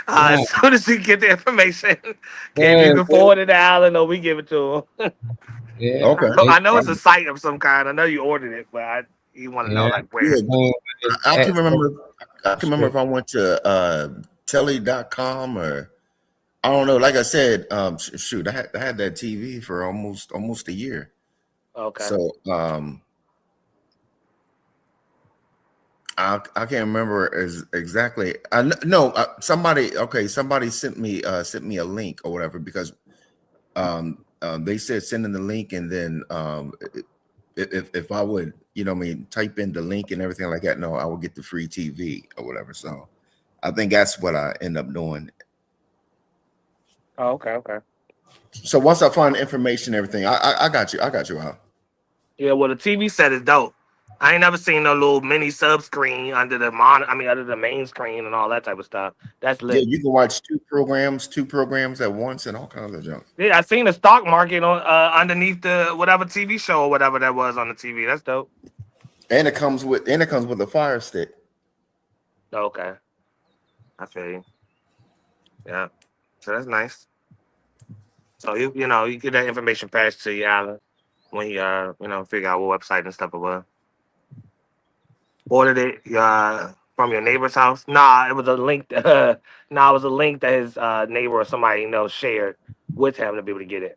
as soon as you get the information, you can forward it to Alan or we give it to him. Yeah. Okay. I know it's a site of some kind. I know you ordered it, but you want to know like where. Yeah. I can remember if I went to telly.com or I don't know. Like I said, shoot, I had that TV for almost a year. Okay. So I can't remember exactly. No, somebody sent me a link or whatever because they said send in the link, and then if I would, type in the link and everything like that, no, I would get the free TV or whatever. So I think that's what I end up doing. Oh, okay. So once I find information, everything, I got you out. Yeah, well, the TV set is dope. I ain't never seen no little mini sub screen under the under the main screen and all that type of stuff. That's Yeah, lit. you can watch two programs at once and all kinds of junk. Yeah, I seen the stock market on underneath the whatever TV show or whatever that was on the TV. That's dope. And it comes with a Fire Stick. Okay, I feel you. Yeah, so that's nice. So you get that information passed to you, Alan, when you figure out what website and stuff it was. Ordered it from your neighbor's house? Nah, it was a link. It was a link that his neighbor or somebody shared with him to be able to get it.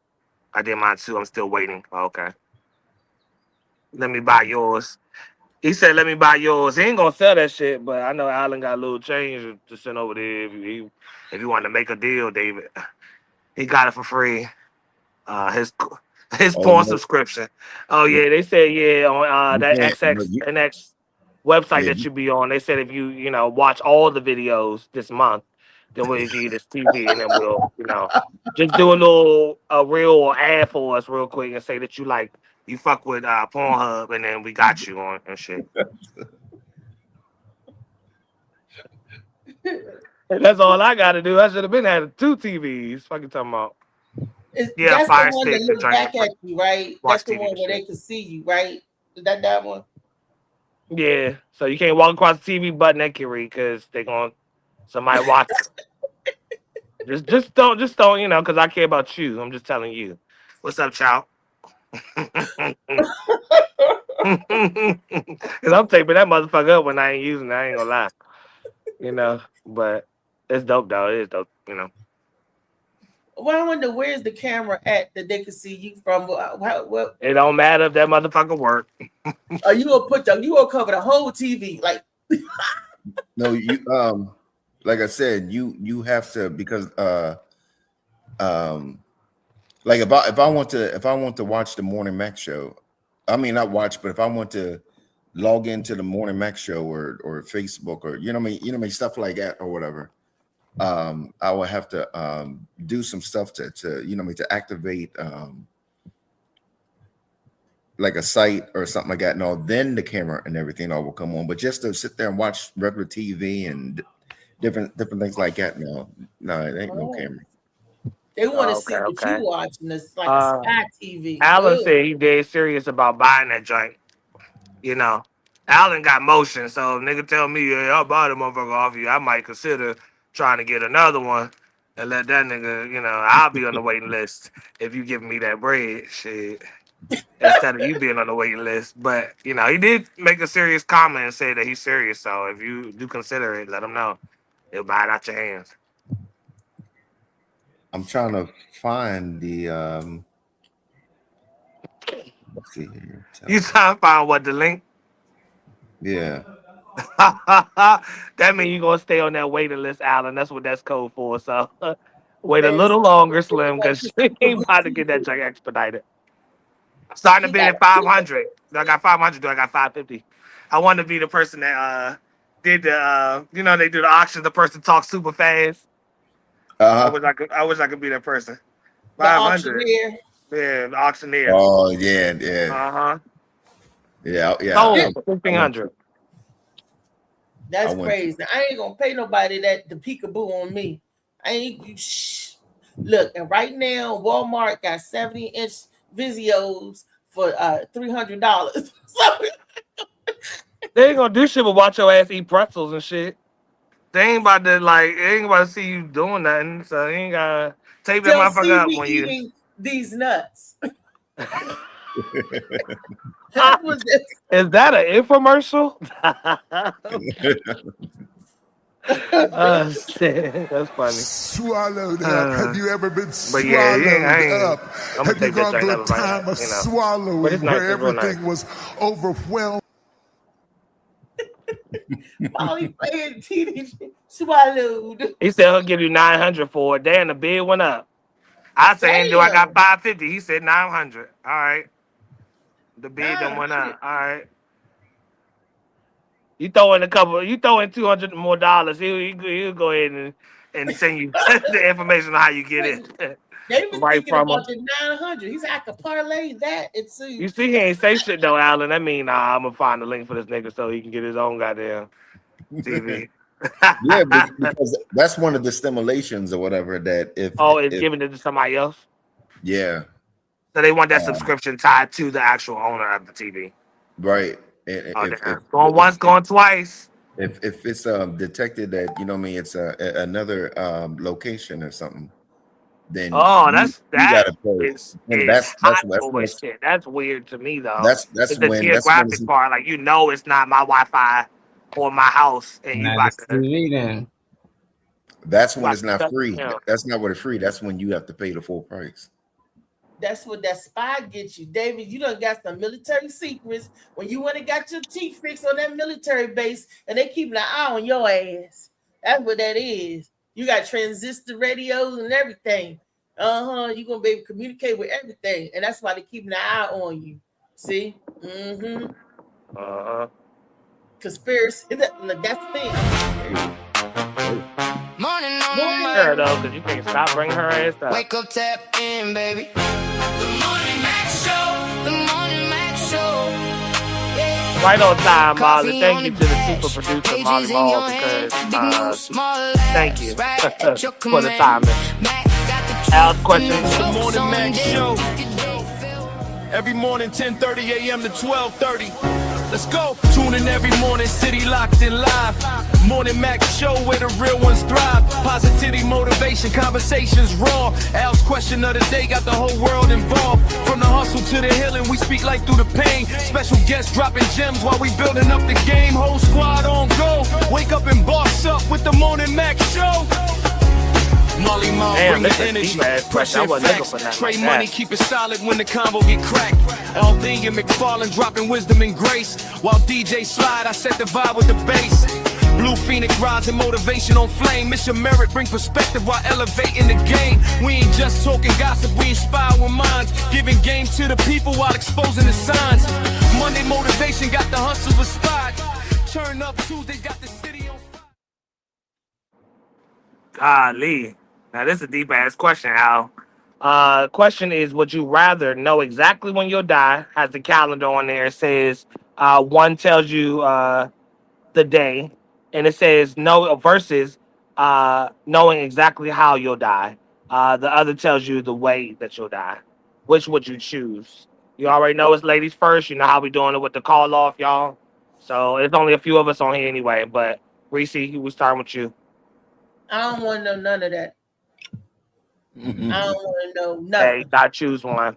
I did mine too. I'm still waiting. Oh, okay. Let me buy yours. He said, "Let me buy yours." He ain't gonna sell that shit, but I know Alan got a little change to send over there if you want to make a deal, David. He got it for free. His porn subscription. Oh yeah, they said on that XXNX website that you be on. They said if you watch all the videos this month, then we'll give you this TV, and then we'll just do a real ad for us real quick and say that you fuck with Pornhub, and then we got you on and shit. And that's all I got to do. I should have been having 2 TVs. Fucking talking about. That's Fire the one that Stick. looks back at you, right? That's the TV one where they shit. can see you, right? Is that one? Yeah. So you can't walk across the TV butt naked, because somebody watch it. just don't, because I care about you. I'm just telling you. What's up, child? Because I'm taping that motherfucker up when I ain't using it. I ain't gonna lie. But it's dope, though. It is dope, Well, I wonder where's the camera at that they can see you from. What? It don't matter if that motherfucker work. Are you gonna cover the whole TV? Like, no, you like I said, you have to, because like if I want to watch the Morning Mac show, I mean not watch, but if I want to log into the Morning Mac show or Facebook or stuff like that or whatever, I will have to do some stuff to activate like a site or something like that. No, then the camera and everything all will come on. But just to sit there and watch regular TV and different things like that, no, it ain't no camera. they want to see what you watching. It's like a spy TV. Alan said he dead serious about buying that joint. Alan got motion, so nigga tell me, hey, I'll buy the motherfucker off you. I might consider trying to get another one and let that nigga, I'll be on the waiting list if you give me that bread, shit. Instead of you being on the waiting list. But, he did make a serious comment and say that he's serious. So if you do consider it, let him know. He'll buy it out your hands. I'm trying to find the let's see here. You trying to find what, the link? Yeah. That means you're going to stay on that waiting list, Alan. That's what that's code for. So wait a little longer, Slim, because she ain't about to get that junk expedited. Starting to be at 500. Do I got 500? Do I got 550? I want to be the person that did the they do the auction. The person talks super fast. I wish I could be that person. 500. Yeah, the auctioneer. Oh yeah. Yeah. Oh, 1,500. That's crazy. I ain't gonna pay nobody the peekaboo on me. I ain't. Look, and right now Walmart got 70-inch Vizios for $300. They ain't gonna do shit but watch your ass eat pretzels and shit. They ain't about to see you doing nothing. So they ain't gotta tape that motherfucker up when you eating these nuts. Is that an infomercial? Oh shit, that's funny. Swallowed up. Have you ever been But yeah, swallowed up? I'm gonna Have you take that gone joint through up a if I, time of But it's swallowing nice. where It's real nice. everything was overwhelmed? Molly playing teenage swallowed. He said he'll give you 900 for it. Damn, the bid went up. I said, do I got 550? He said 900. All right. The bid done went up. All right. You throw in $200 more. He'll go ahead and send you the information on how you get it. They was Right thinking from about the 900. He said I could parlay that into. You see, he ain't say shit though, Alan. That mean, I'm gonna find the link for this nigga so he can get his own goddamn TV. Yeah, because that's one of the stimulations or whatever that if it's giving it to somebody else. Yeah. So they want that subscription tied to the actual owner of the TV. Right. Going once, going twice. If it's detected that it's another location or something, then that's shit. That's weird to me though. That's the geographic part. Like it's not my Wi-Fi or my house, and you got the TV then. That's when it's not free. That's not what it's free. That's when you have to pay the full price. That's what that spy gets you, David. You done got some military secrets when you went and got your teeth fixed on that military base, and they keeping an eye on your ass. That's what that is. You got transistor radios and everything. You're gonna be able to communicate with everything, and that's why they keeping an eye on you. See? Conspiracy. That's the thing. Morning on her though, because you can't stop bringing her ass up. Wake up, tap in, baby. The Morning Max Show. The Morning Max Show. Yeah. Right on time, Molly. Thank you to the super producer, Molly Ball, because thank you for the timing. Al's question. The Morning Max Show. Every morning, 10:30 a.m. to 12:30. Let's go. Tune in every morning, city locked in live. Morning Max Show where the real ones thrive. Positivity, motivation, conversations raw. Al's question of the day got the whole world involved. From the hustle to the healing, we speak like through the pain. Special guests dropping gems while we building up the game. Whole squad on go. Wake up and boss up with the Morning Max Show. Molly Mall, bring the energy, pressure and facts. Trade money, keep it solid when the combo get cracked. LD and McFarlane dropping wisdom and grace. While DJ slide, I set the vibe with the bass. Blue Phoenix rides in motivation on flame. Mission Merit bring perspective while elevating the game. We ain't just talking gossip, we inspire with minds. Giving game to the people while exposing the signs. Monday motivation got the hustle spot. Turn up Tuesday, got the city on fire. Golly. Now, this is a deep-ass question, Al. Question is, would you rather know exactly when you'll die, has the calendar on there, it says, one tells you the day, and it says no versus knowing exactly how you'll die. The other tells you the way that you'll die. Which would you choose? You already know it's ladies first. You know how we doing it with the call-off, y'all. So, it's only a few of us on here anyway, but Reese, we starting with you. I don't want to know none of that. I don't want to know nothing. Hey, gotta choose one.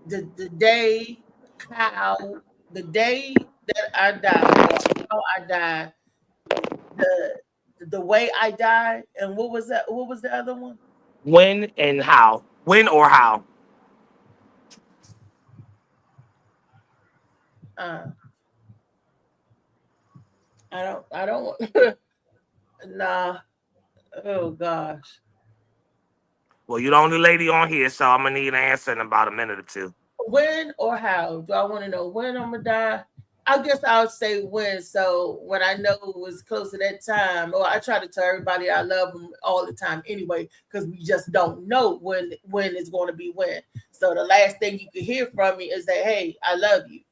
The day that I died, how I died, the way I died, and what was that? What was the other one? When and how? When or how? I don't. Nah. Oh gosh. Well, you're the only lady on here, so I'm gonna need an answer in about a minute or two. When or how? Do I want to know when I'm gonna die? I guess I would say when. So when I know it was close to that time, or I try to tell everybody I love them all the time anyway, because we just don't know when it's going to be when. So the last thing you can hear from me is that, hey, I love you.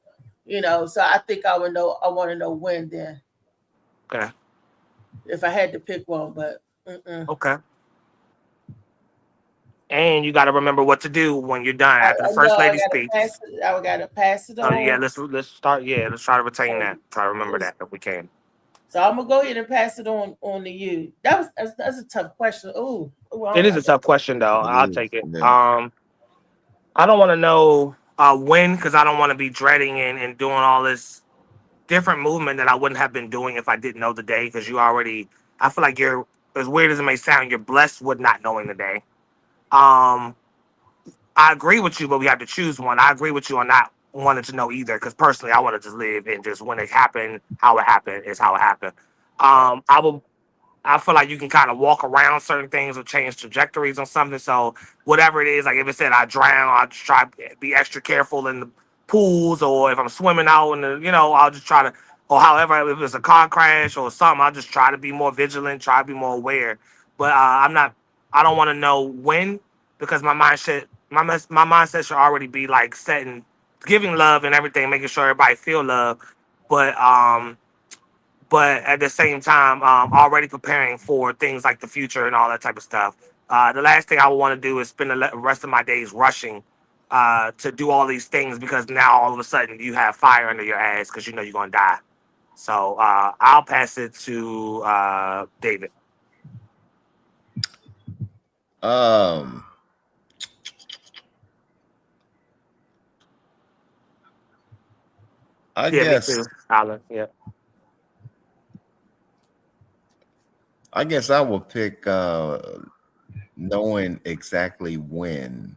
So I think I would know. I want to know when then. Okay. If I had to pick one, but. Okay. And you got to remember what to do when you're done after the first lady speech. I got to pass it on. Yeah, let's start. Yeah, let's try to retain that. Try to remember that if we can. So I'm gonna go ahead and pass it on to you. That's a tough question. Ooh, it is a tough question though. I'll take it. I don't want to know when, because I don't want to be dreading and doing all this different movement that I wouldn't have been doing if I didn't know the day. Because you already, I feel like you're, as weird as it may sound, you're blessed with not knowing the day. I agree with you, but we have to choose one. I agree with you on not wanting to know either, because personally, I want to just live and just when it happened, how it happened is how it happened. I feel like you can kind of walk around certain things or change trajectories on something. So whatever it is, like if it said I drown, I'll just try to be extra careful in the pools, or if I'm swimming out in the, I'll just try to, or however, if it's a car crash or something, I'll just try to be more vigilant, try to be more aware. But I don't want to know when, because my mindset should already be like setting, giving love and everything, making sure everybody feel love. But at the same time, already preparing for things like the future and all that type of stuff. The last thing I would want to do is spend the rest of my days rushing to do all these things, because now all of a sudden you have fire under your ass because you know you're going to die. So I'll pass it to David. I guess. Me too, Alan. Yeah. I guess I will pick knowing exactly when,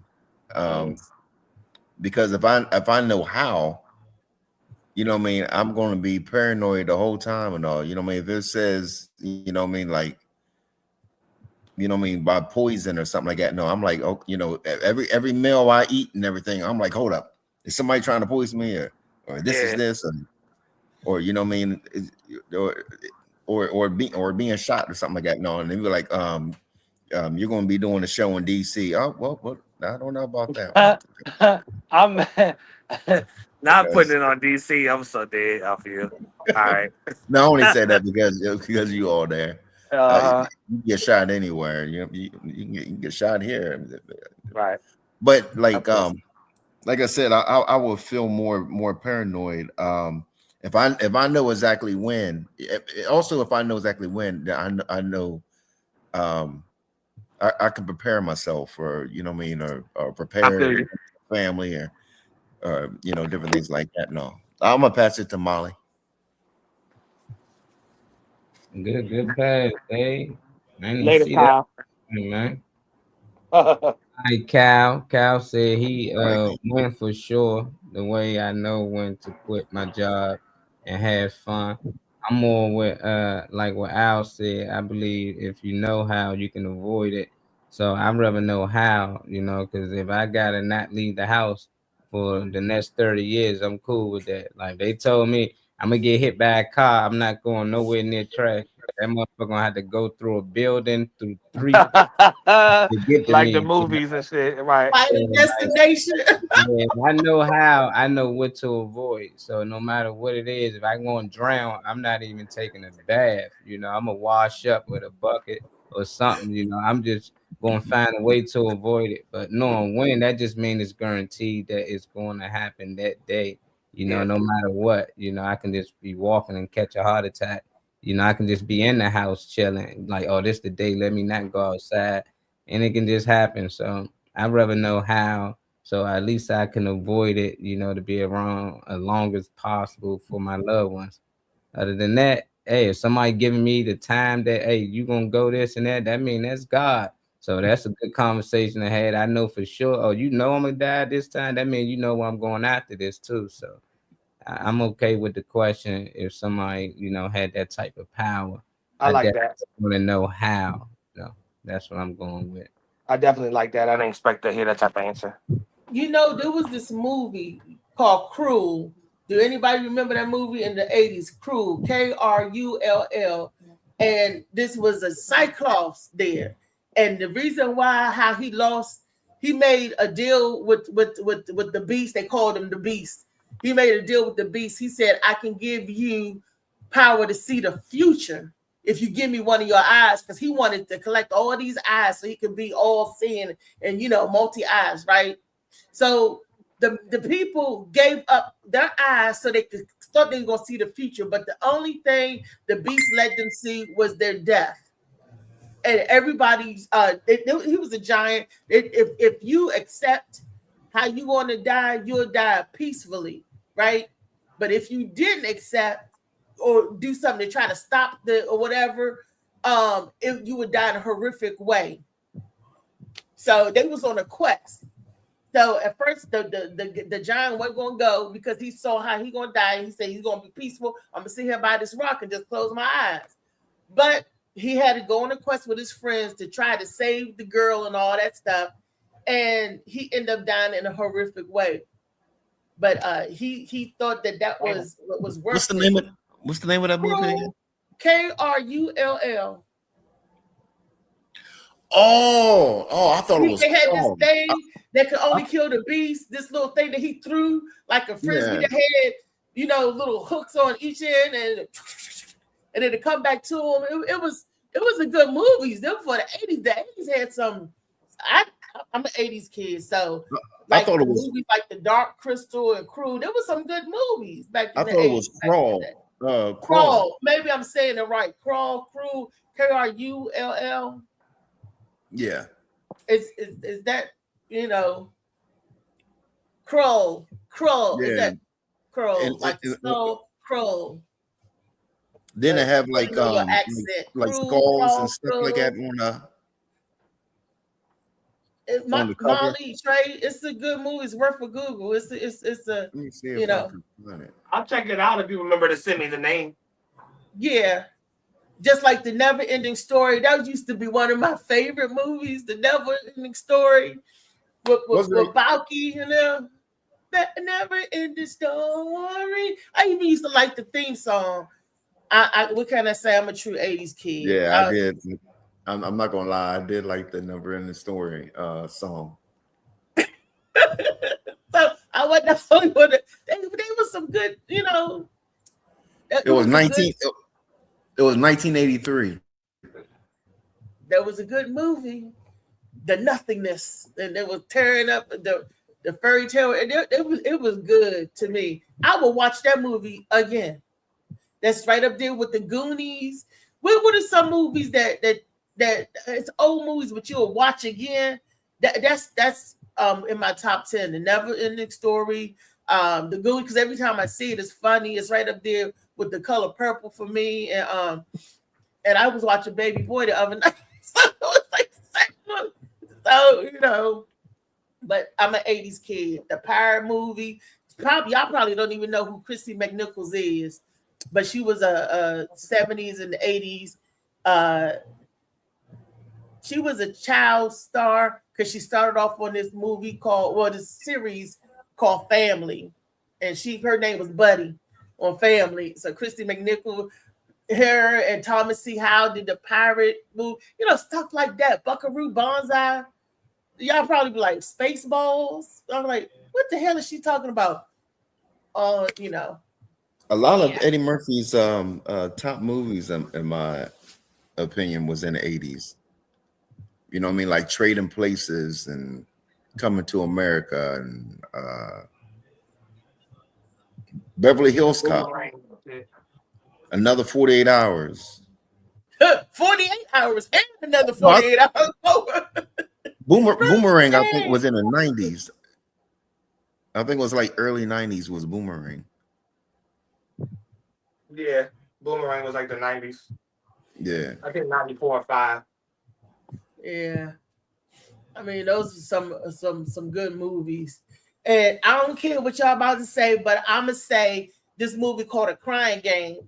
because if I know how, you know what I mean, I'm going to be paranoid the whole time and all. You know what I mean? If it says, you know what I mean, like, you know what I mean, by poison or something like that. No, I'm like, oh, you know, every meal I eat and everything, I'm like, hold up, is somebody trying to poison me, or this is this, or you know what I mean, or being shot or something like that. No, and they be like, you're going to be doing a show in DC. Oh, well, I don't know about that. I'm not putting it on DC. I'm so dead. I feel. All right. No, I only say that because you all there. You get shot anywhere. You can get shot here. Right. But like I said, I will feel more paranoid. If I know exactly when, also if I know exactly when, I know, I can prepare myself for, you know what I mean, or prepare family or you know, different things like that. No, I'm gonna pass it to Molly. Good pass, Dave. I didn't Later, see Kyle. that, man. Hi, Cal. Cal said he went for sure. The way I know when to quit my job and have fun. I'm more with like what Al said. I believe if you know how, you can avoid it. So I'd rather know how, because if I gotta not leave the house for the next 30 years, I'm cool with that. Like they told me I'm gonna get hit by a car, I'm not going nowhere near trash. That motherfucker gonna have to go through a building, through 3 to get to like me. the movies and shit, right? Final destination. Yeah, I know how, I know what to avoid. So no matter what it is, if I'm going to drown, I'm not even taking a bath. I'm gonna wash up with a bucket or something. I'm just going to find a way to avoid it. But knowing when, that just means it's guaranteed that it's going to happen that day. No matter what. I can just be walking and catch a heart attack. I can just be in the house chilling, like, oh, this the day, let me not go outside, and it can just happen. So I'd rather know how, so at least I can avoid it, to be around as long as possible for my loved ones. Other than that, hey, if somebody giving me the time that, hey, you gonna go this and that means that's God. So that's a good conversation I had. I know for sure, oh, I'm gonna die this time, that means where I'm going after this too. So I'm okay with the question if somebody, had that type of power. I like that. Want to know how. That's what I'm going with. I definitely like that. I didn't expect to hear that type of answer. There was this movie called Cruel. Do anybody remember that movie in the 80s? Cruel, Krull. And this was a Cyclops there. And the reason why, how he lost, he made a deal with the Beast. They called him the Beast. He made a deal with the Beast. He said, I can give you power to see the future if you give me one of your eyes, because he wanted to collect all these eyes so he could be all seeing and, multi-eyes, right? So the people gave up their eyes so they could thought they were going to see the future, but the only thing the Beast let them see was their death. And everybody's, he was a giant. If you accept how you want to die, you'll die peacefully, right? But if you didn't accept or do something to try to stop the or whatever, you would die in a horrific way. So they was on a quest. So at first the giant wasn't gonna go because he saw how he gonna die. He said he's gonna be peaceful. I'm gonna sit here by this rock and just close my eyes. But he had to go on a quest with his friends to try to save the girl and all that stuff. And he ended up dying in a horrific way. But he thought that was what was worth. What's the name of that movie again? Krull. Oh, I thought it was. They had this thing that could only kill the beast. This little thing that he threw like a frisbee that had, little hooks on each end, and then to come back to him. It was a good movie. Then for the 80s, the 80s had some. I'm an 80s kid, so like I thought it was movies like The Dark Crystal and Crew. There was some good movies back in the 80s. I thought it was Crawl. Crawl. Maybe I'm saying it right. Crawl, Crew, Krull. Yeah. Is that Crawl? Yeah. Is that Crawl? Like Snow Crawl. Then they have like like skulls and stuff like that on the cover. Molly Trey, it's a good movie. It's worth a Google. It's a Let me see if I can find it. I'll check it out if you remember to send me the name. Yeah. Just like The Never Ending Story. That used to be one of my favorite movies, The Never Ending Story. With Balky, The Never Ending Story. I even used to like the theme song. What can I say? I'm a true 80s kid. Yeah, I did. I'm not gonna lie, I did like The Never Ending Story song. So I wasn't the only one. They was some good, It was 1983. There was a good movie, The Nothingness, and they was tearing up the fairy tale. And it was good to me. I will watch that movie again. That's right up there with the Goonies. What are some movies that it's old movies, but you'll watch again? That's in my top 10. The Never Ending Story, the Goonies, because every time I see it, it's funny. It's right up there with The Color Purple for me. And I was watching Baby Boy the other night. So it was like so, but I'm an 80s kid. The pirate movie. Y'all probably don't even know who Christy McNichols is, but she was a 70s and the 80s. She was a child star because she started off on this this series called Family, and her name was Buddy on Family. So Christy McNichol, her and Thomas C. Howell did the pirate movie, stuff like that. Buckaroo Banzai. Y'all probably be like Spaceballs. I'm like, what the hell is she talking about? A lot of Eddie Murphy's top movies, in my opinion, was in the 80s. You know what I mean? Like Trading Places and Coming to America and Beverly Hills Cop. Another 48 Hours. 48 Hours and another 48 hours. Boomerang, I think, was in the 90s. I think it was like early 90s was Boomerang. Yeah, Boomerang was like the 90s. Yeah. I think 94 or 5. Yeah. I mean, those are some good movies. And I don't care what y'all about to say, but I'm going to say this movie called A Crying Game.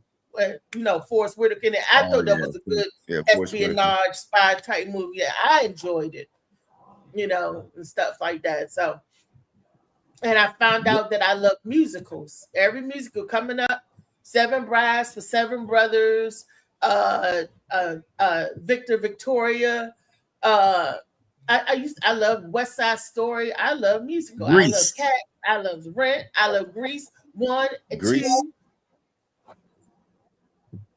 Forrest Whitaker. And I thought that was a good espionage spy type movie. Yeah, I enjoyed it, and stuff like that. So, and I found out that I love musicals. Every musical coming up, Seven Brides for Seven Brothers, Victor Victoria. I love West Side Story. I love musical. Grease. I love Cat. I love Rent. I love Grease 1 and 2.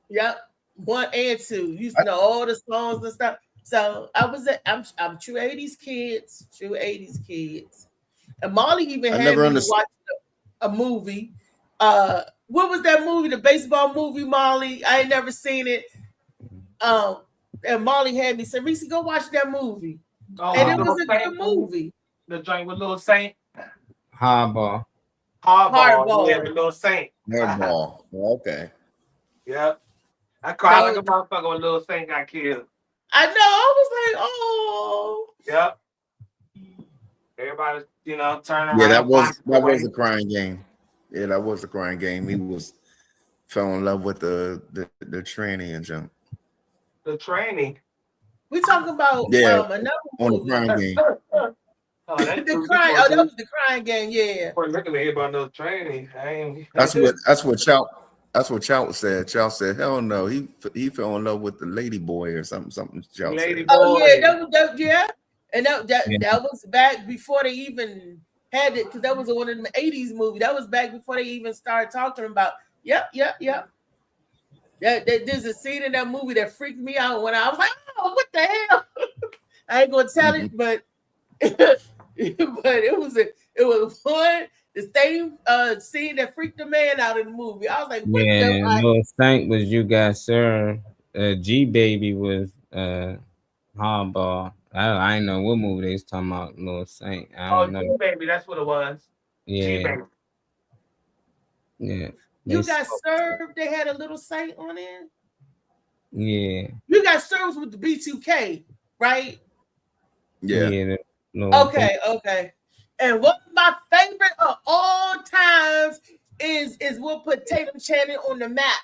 Yep, 1 and 2. Used to know all the songs and stuff. So I'm true 80s kids. And Molly even had me watch a movie. What was that movie? The baseball movie, Molly? I ain't never seen it. And Molly had me say, Reese, go watch that movie. And it was a good movie. The joint with Little Saint. Hardball. Yeah, with Little Saint. Hairball. Okay. Yep. I cried like So- a motherfucker when Lil Saint got killed. I know. I was like, oh. Yep. Everybody, turning around. Yeah, that was away. a crying game. Yeah, that was a crying game. He fell in love with the tranny and jump. The training. We talking about Yeah, another on the movie. crying game. Oh, that's The crying. Oh, that was the crying game. Yeah. We're looking at about no training. I ain't. That's what Chow said. Chow said, "Hell no, he fell in love with the lady boy or something." Chow Lady said. boy. Oh yeah, that yeah. And that was back before they even had it, because that was one of them 80s movies. That was back before they even started talking about. Yep. There's a scene in that movie that freaked me out when I was like, oh, what the hell? I ain't gonna tell it, but it was one the same scene that freaked the man out in the movie. I was like, what the Lil Stank was You Got Served. G Baby was Hardball. I ain't know what movie they was talking about. Lil Saint. I don't know. Baby, that's what it was. Yeah, G-Baby. yeah. You Got Served. They had a little saint on it. Yeah. You Got Served with the B2K, right? Yeah. Okay. And one of my favorite of all times is what put Tatum Channing on the map.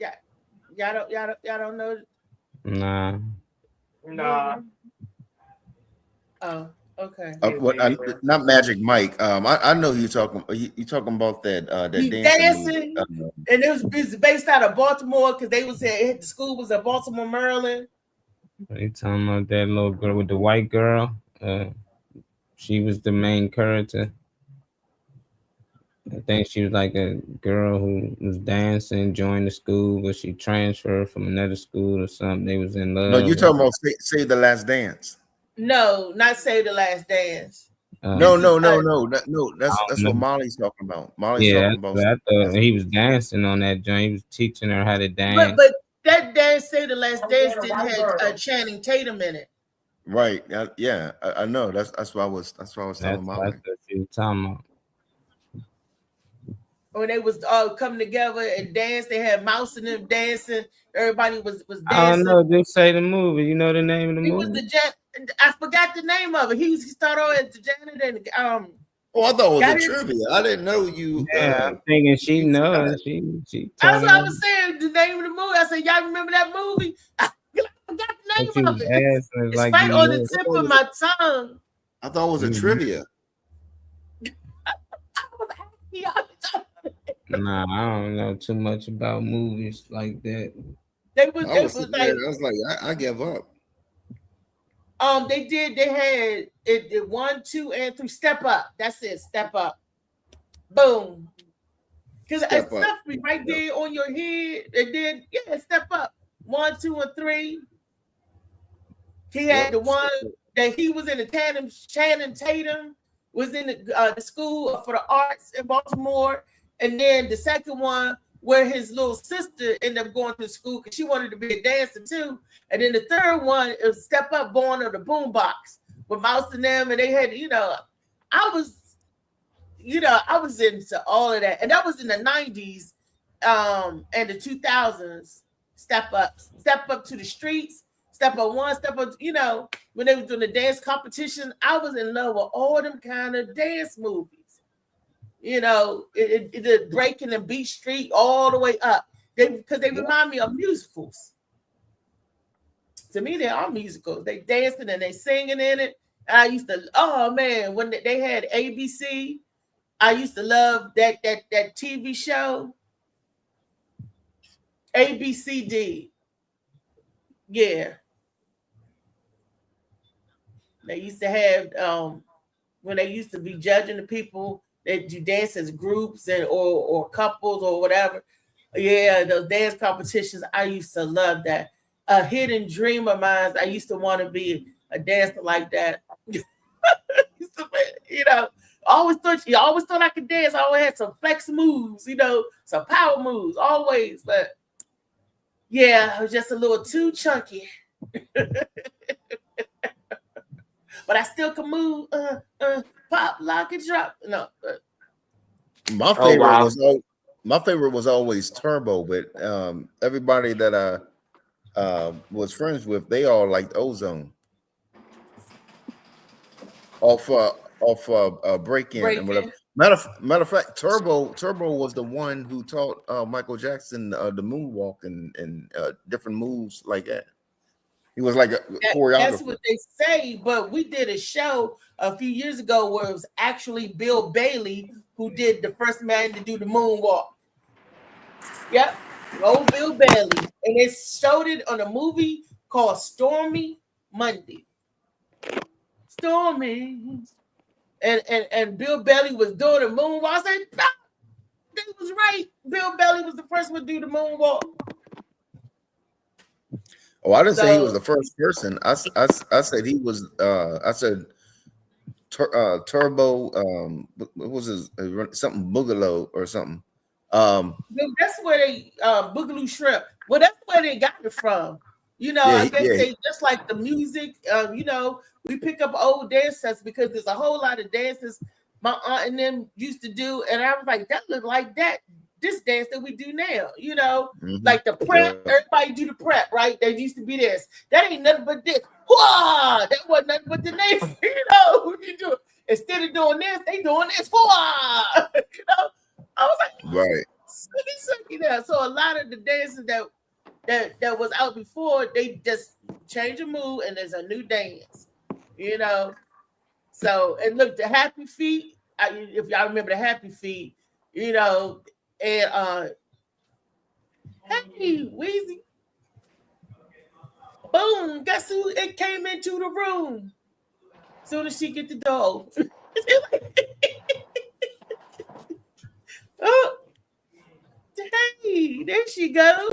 Yeah, y'all don't know. Nah. Oh, okay. Not Magic Mike. I know you talking about that He dancing, and it was based out of Baltimore, because they was the school was in Baltimore, Maryland. They talking about that little girl with the white girl. She was the main character. I think she was like a girl who was dancing, joined the school, but she transferred from another school or something. They was in love. No, you talking about Save the Last Dance? No, not Save the Last Dance. No. That's what Molly's talking about. Molly's talking about. I thought he was dancing on that joint. He was teaching her how to dance. But that dance, Save the Last Dance, didn't have Channing Tatum in it. Right. Yeah, I know. That's what I was telling Molly. That's what she was talking about. When they was all coming together and dance, they had Mouse and them dancing. Everybody was dancing. I don't know. Just say the movie. You know the name of the He movie? was I forgot the name of it. He started off as the janitor and Oh, I thought it was a trivia. I didn't know you. Yeah, I'm thinking she knows. She That's what I was saying. The name of the movie. I said, y'all remember that movie? I forgot the name of it. It's like right on the tip of my tongue. I thought it was a trivia. Nah, I don't know too much about movies like that. I was like, I give up. They had it 1, 2, and 3. Step Up. That's it. Step Up. Boom. Because it's stuff be right there on your head. It did, Step Up. 1, 2, and 3. He had the one that he was in the Channing Tatum was in the school for the arts in Baltimore. And then the second one where his little sister ended up going to school because she wanted to be a dancer too. And then the third one is Step Up, Born of the Boombox with Mouse and them. And they had, I was into all of that. And that was in the 90s and the 2000s. Step Up to the Streets, Step Up 1, Step Up, when they were doing the dance competition, I was in love with all them kind of dance movies. It Breaking and Beat Street all the way up. Because they remind me of musicals. To me, they are musicals. They dancing and they singing in it. I used to, when they had ABC, I used to love that TV show. ABCD. Yeah. They used to have when they used to be judging the people that do dance as groups or couples or whatever. Yeah, those dance competitions. I used to love that. A hidden dream of mine. I used to want to be a dancer like that. Always thought I could dance. I always had some flex moves, some power moves, always. But yeah, I was just a little too chunky. but I still can move. Pop, lock, and drop. No, My Oh, favorite wow. was always Turbo, but everybody that I was friends with, they all liked Ozone off Break In and whatever. breaking. Matter of fact, Turbo was the one who taught Michael Jackson the moonwalk and different moves like that. He was like a That's choreographer. what they say, but we did a show a few years ago where it was actually Bill Bailey who did the first man to do the moonwalk. Yep, old Bill Bailey, and they showed it on a movie called Stormy Monday. Stormy, and Bill Bailey was doing the moonwalk. I said, "No, they was right. Bill Bailey was the first one to do the moonwalk." Oh, I didn't say he was So the first person. I said he was. I said Turbo. What was his something Boogaloo or something? that's where they Boogaloo Shrimp. Well, that's where they got it from. You know, Yeah, I guess yeah. they just like the music. You know, we pick up old dances because there's a whole lot of dances my aunt and them used to do, and I was like, that look like this dance that we do now. You know, like the prep. Yeah. Everybody do the prep, right? They used to be this. That ain't nothing but this. Whoa! That wasn't nothing but the name. You know, what you do instead of doing this, they doing this. Whoa! You know, I was like, Right. sucky there. So a lot of the dances that was out before, they just change a move and there's a new dance, you know. So and look, the Happy Feet. If y'all remember the Happy Feet, you know, and hey, Weezy, boom, guess who? It came into the room. Soon as she get the door. Oh, hey, there she go.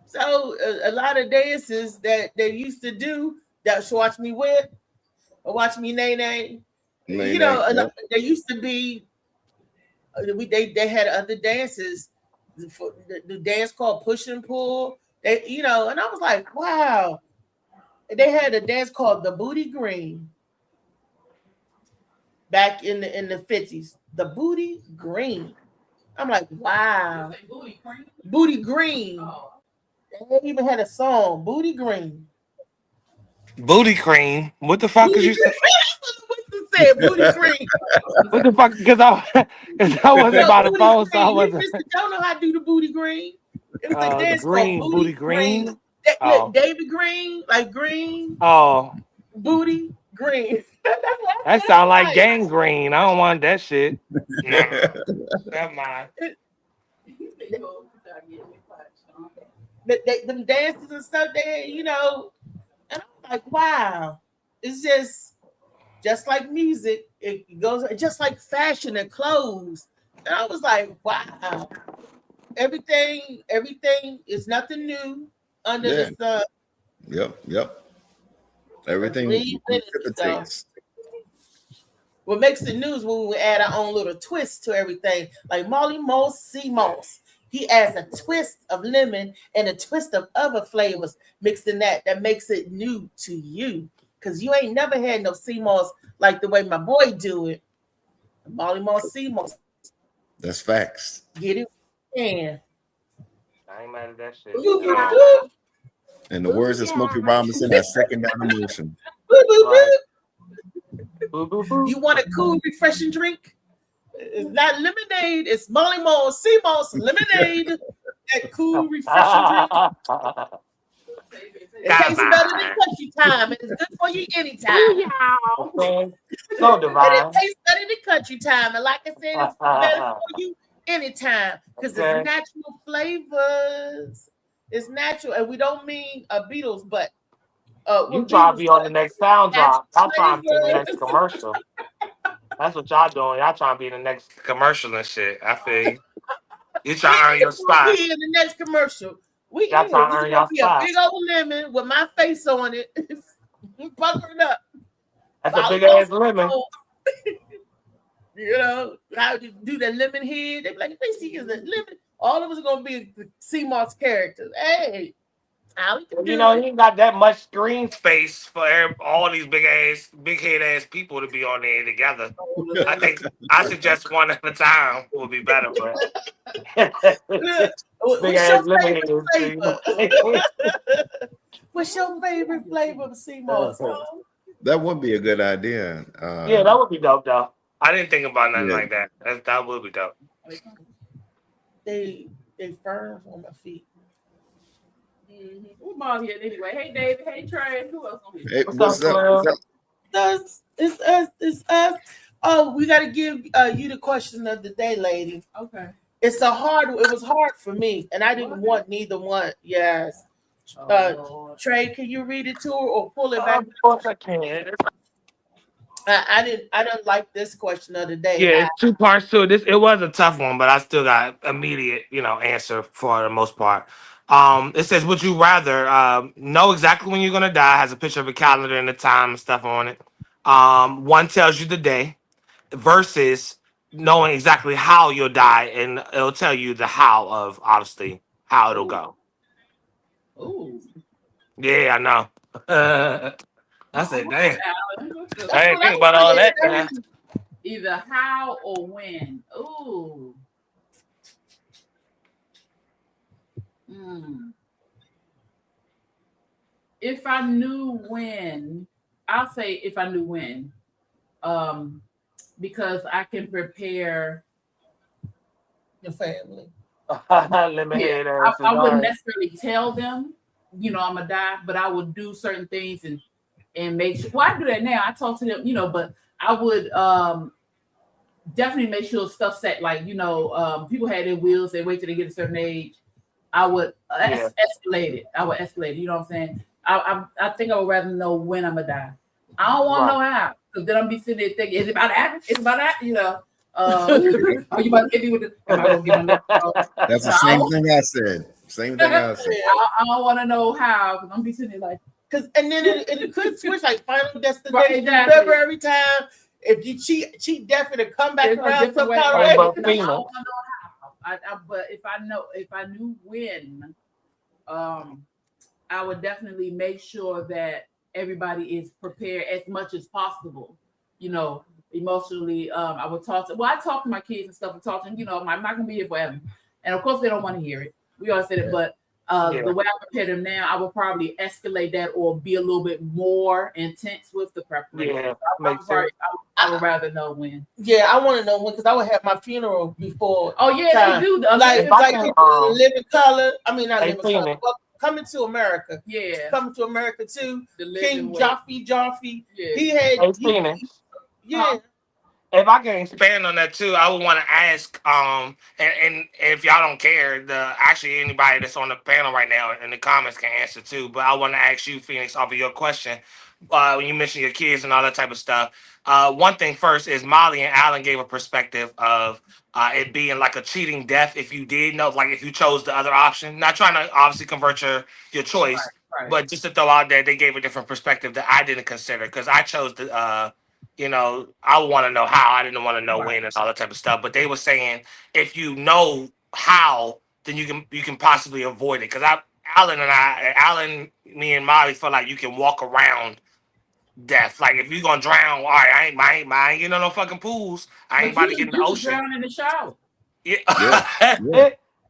So a lot of dances that they used to do that Watch Me Whip or Watch Me Nay Nay, you know, they used to be. They had other dances, the dance called Push and Pull. They, you know, and I was like, wow. They had a dance called the Booty Green back in the 50s. The Booty Green. I'm like, wow. Booty Green. They even had a song, Booty Green. Booty cream. What the fuck is you saying? What you said, Booty Green? What the fuck? Because I wasn't by the phone, so I wasn't. Mr. Joe know how to do the Booty Green. It was a dance Green, called Booty Green. Look, David Green, like green. Oh, Booty Green. that sound like gangrene. I don't want that shit. Never mind. Them dances and stuff there, you know, and I'm like, wow, it's just like music. It goes just like fashion and clothes. And I was like, wow, everything is nothing new under the sun. Yep. Everything. What makes the news when we add our own little twist to everything, like Molly Moss, Sea Moss. He adds a twist of lemon and a twist of other flavors mixed in that makes it new to you. Because you ain't never had no sea moss like the way my boy do it. Molly Moss, sea moss. That's facts. Get it? Yeah. I ain't mad at that shit. In the words of Smokey Robinson, I second that emotion. You want a cool, refreshing drink? It's not lemonade. It's Molly Moss, sea moss, lemonade. That cool, refreshing drink. It tastes better than country time. It's good for you anytime. So divine. It tastes better than country time. And like I said, it's better for you anytime. Because it's natural flavors. It's natural. And we don't mean Beatles, but you try to be on the next sound drop. I'm trying to be in the next commercial. That's what y'all doing. Y'all trying to be in the next commercial and shit. I feel you. You trying to earn your spot. Be in the next commercial. Y'all trying to earn your spot. A big old lemon with my face on it. Puckering up. That's a big ass lemon. You know, how to do the lemon head. They be like, they see is a lemon. All of us are gonna be the sea moss characters. Hey, You know, he ain't got that much screen space for all these big head ass people to be on there together. I suggest one at a time would be better, but big ass living flavor? What's your favorite flavor of sea moss? That would be a good idea. Yeah, that would be dope though. I didn't think about nothing like that. That would be dope. They firm on my feet. Who's mom here anyway? Hey David, hey Trey, who else on here? Hey, what's up? It's us. Oh, we got to give you the question of the day, lady. Okay. It was hard for me, and I didn't want neither one. Yes. Trey, can you read it to her or pull it back? Of course I can. I didn't like this question of the day. Yeah, 2 parts to it. It was a tough one, but I still got immediate, answer for the most part. It says, would you rather know exactly when you're gonna die? Has a picture of a calendar and the time and stuff on it. One tells you the day, versus knowing exactly how you'll die, and it'll tell you the how of obviously how it'll go. Ooh. Yeah, I know. I said, damn. I didn't think about all that. Man. Either how or when. Ooh. If I knew when, I'll say if I knew when. Because I can prepare your family. I wouldn't necessarily tell them, I'm gonna die, but I would do certain things and make sure. Well, I do that now. I talk to them, but I would definitely make sure stuff set, like, people had their wills, they wait till they get a certain age. I would escalate it. I would escalate it. You know what I'm saying? I think I would rather know when I'm gonna die. I don't want to know how, because then I'm be sitting there thinking, is it about to happen? It's about to happen, Are you about to hit me with the? That's the same thing I said. Same thing I said. I don't want to know how, because I'm be sitting there like, and then it could switch like Final Destination. Right, exactly. Remember, every time if you cheat death, it'll come back around some kind of way. I don't want to know how. But if I knew when, I would definitely make sure that everybody is prepared as much as possible. Emotionally, I would talk to my kids and stuff and talk to them. I'm not gonna be here forever, and of course they don't want to hear it. We all said it, but the way I prepare them now, I would probably escalate that or be a little bit more intense with the preparation. Yeah, I would rather know when. Yeah, I want to know when, because I would have my funeral before. Oh yeah, time. They do. Like Living Color. I mean, not Living Color. But Coming to America. Yeah. Coming to America too. King Joffrey. Yeah. He had. Yeah. If I can expand on that too, I would want to ask, and if y'all don't care, actually anybody that's on the panel right now in the comments can answer too. But I want to ask you, Phoenix, off of your question, when you mentioned your kids and all that type of stuff. One thing first is Molly and Alan gave a perspective of it being like a cheating death if you did know, like if you chose the other option. Not trying to obviously convert your choice, but just to throw out there, they gave a different perspective that I didn't consider, because I chose the. I want to know how. I didn't want to know when and all that type of stuff. But they were saying if you know how, then you can possibly avoid it. Because Alan, me and Molly feel like you can walk around death. Like if you're gonna drown, all right, I ain't getting no fucking pools. I ain't about to get in the ocean. Drown in the shower. Yeah.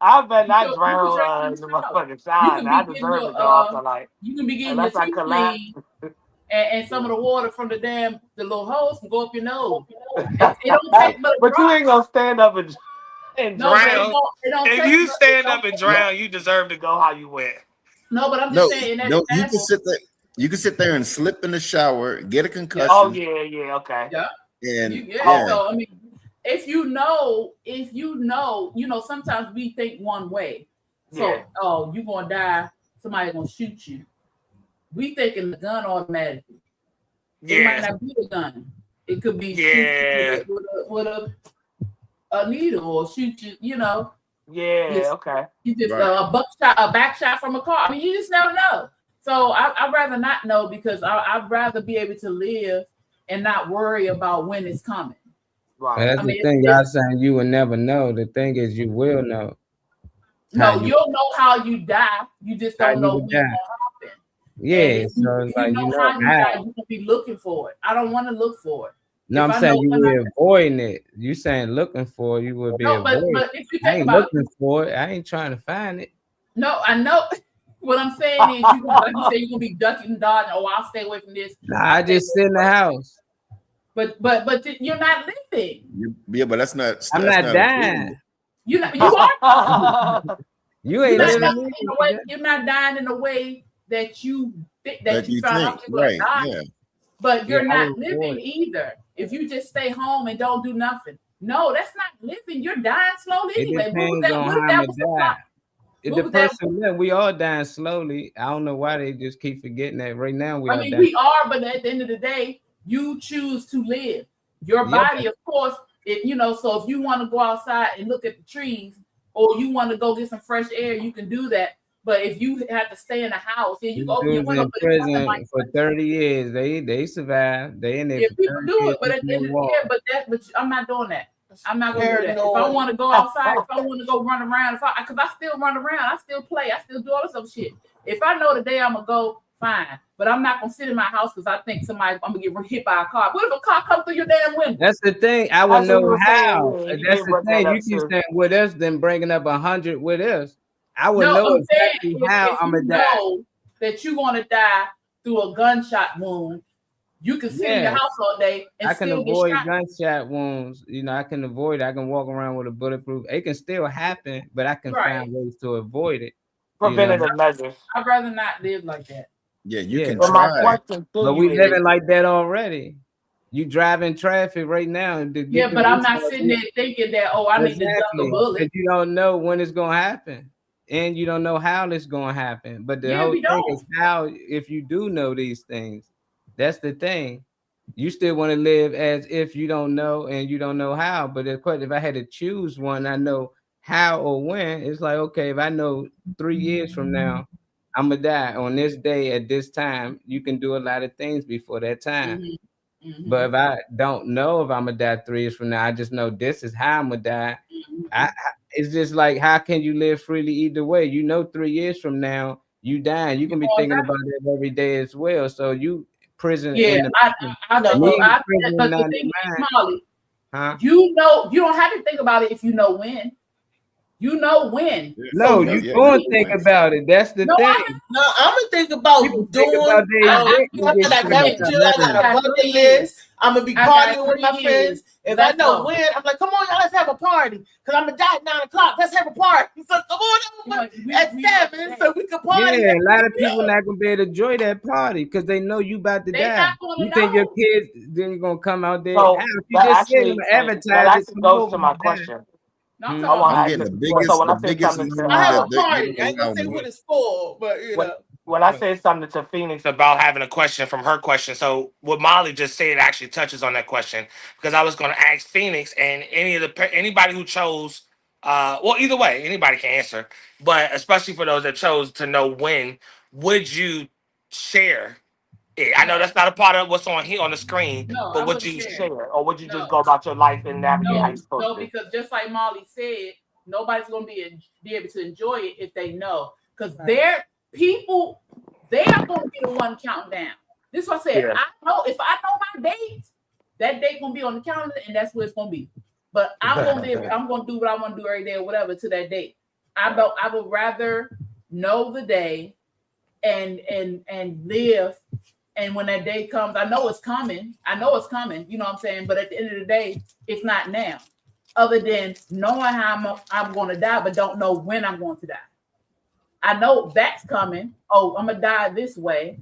I bet not drown in my fucking shower. I deserve to go off like. You can be getting your teeth clean. And some of the water from the little hose can go up your nose. It don't take much. But you ain't gonna stand up and drown. If you stand up and drown, you deserve to go how you went. No, but I'm just saying that. No, you can sit there. You can sit there and slip in the shower, get a concussion. Oh yeah, okay. Yeah. And So I mean, if you know, sometimes we think one way. So you're gonna die. Somebody's gonna shoot you. We thinking the gun automatically. It might not be the gun. It could be shoot you with a needle, or shoot you. Yeah. Okay. You just a back shot from a car. I mean, you just never know. So I'd rather not know, because I'd rather be able to live and not worry about when it's coming. Right. That's the thing. Y'all saying you will never know. The thing is, you will know. No, you'll know how you die. You just don't know when it's die. gonna happen. Yeah, so it's like, how you die, you're gonna be looking for it. I don't want to look for it. No, If I'm I saying know you when were avoiding it. You saying looking for it, you would be avoiding but if you I think ain't about looking for it. I ain't trying to find it. No, I know. What I'm saying is, like you say, you're gonna be ducking and dodging. Oh, I'll stay away from this. Nah, I just sit in the house. But you're not living. Yeah, but that's not. I'm that's not dying. You are. You ain't living. You're not dying in a way that you found out you're right? die. Yeah. But you're not living either. If you just stay home and don't do nothing, no, that's not living. You're dying slowly anyway. If the person live, we all dying slowly. I don't know why they just keep forgetting that. Right now, we we are, but at the end of the day, you choose to live. Your body, of course, so if you want to go outside and look at the trees, or you want to go get some fresh air, you can do that. But if you have to stay in the house, you go in prison for 30 years. They survive. They in there. Yeah, people do it, but at the end of the day, but I'm not doing that. I'm not gonna do that. If I want to go outside, if I want to go run around, because I still run around, I still play, I still do all this other shit. If I know the day I'm gonna go, fine. But I'm not gonna sit in my house because I think I'm gonna get hit by a car. What if a car comes through your damn window? That's the thing. I would know how. That's the thing. You keep saying with us, then bringing up 100 with us. I would know exactly how I'm gonna die. Know that you're gonna die through a gunshot wound. You can sit in your house all day and I can still avoid get shot. gunshot wounds. I can avoid it. I can walk around with a bulletproof. It can still happen, but I can find ways to avoid it. Preventative measures. I'd rather not live like that. Yeah, you can but try. But we living like that already. You driving traffic right now. But I'm not sitting there thinking that, I need to duck a bullet. Because you don't know when it's gonna happen. And you don't know how it's gonna happen. But the whole thing is how, if you do know these things, that's the thing. You still want to live as if you don't know and you don't know how. But if I had to choose one, I know how or when. It's like, okay, if I know 3 years from now, I'm gonna die on this day at this time, you can do a lot of things before that time. Mm-hmm. But if I don't know if I'm gonna die 3 years from now, I just know this is how I'm gonna die. It's just like, how can you live freely either way? 3 years from now, you dying. You can be thinking about that every day as well. So you prison. Yeah, I know. But the thing is, Molly, you don't have to think about it if you know when. You know when. No, you going to think about it. That's the thing. I'm gonna think about I got a bucket list. I'm gonna be partying with my friends. If I know when, I'm like, come on, y'all, let's have a party. Because I'm gonna die at 9 o'clock. Let's have a party. So come on at 7 so we can party. Yeah, a lot of people not gonna be able to enjoy that party because they know you about to die. You think your kids then gonna come out there? So you just sit and advertise. That actually goes to my question. I'm getting the biggest. I have a party. I ain't gonna say what it's for, but when I said something to Phoenix about having a question from her question, so what Molly just said actually touches on that question, because I was going to ask Phoenix and anybody who chose, either way, anybody can answer, but especially for those that chose to know when, would you share it? I know that's not a part of what's on here on the screen, but would you share, or would you just go about your life and navigate how you're supposed to? No, because just like Molly said, nobody's going to be able to enjoy it if they know, because people, they are going to be the one counting down. This is what I said. Yeah. I know if I know my date, that date going to be on the calendar, and that's what it's going to be. But I'm going to do what I want to do every day or whatever to that date. I would rather know the day and live. And when that day comes, I know it's coming. You know what I'm saying? But at the end of the day, it's not now. Other than knowing how I'm going to die, but don't know when I'm going to die. I know that's coming. Oh, I'm gonna die this way,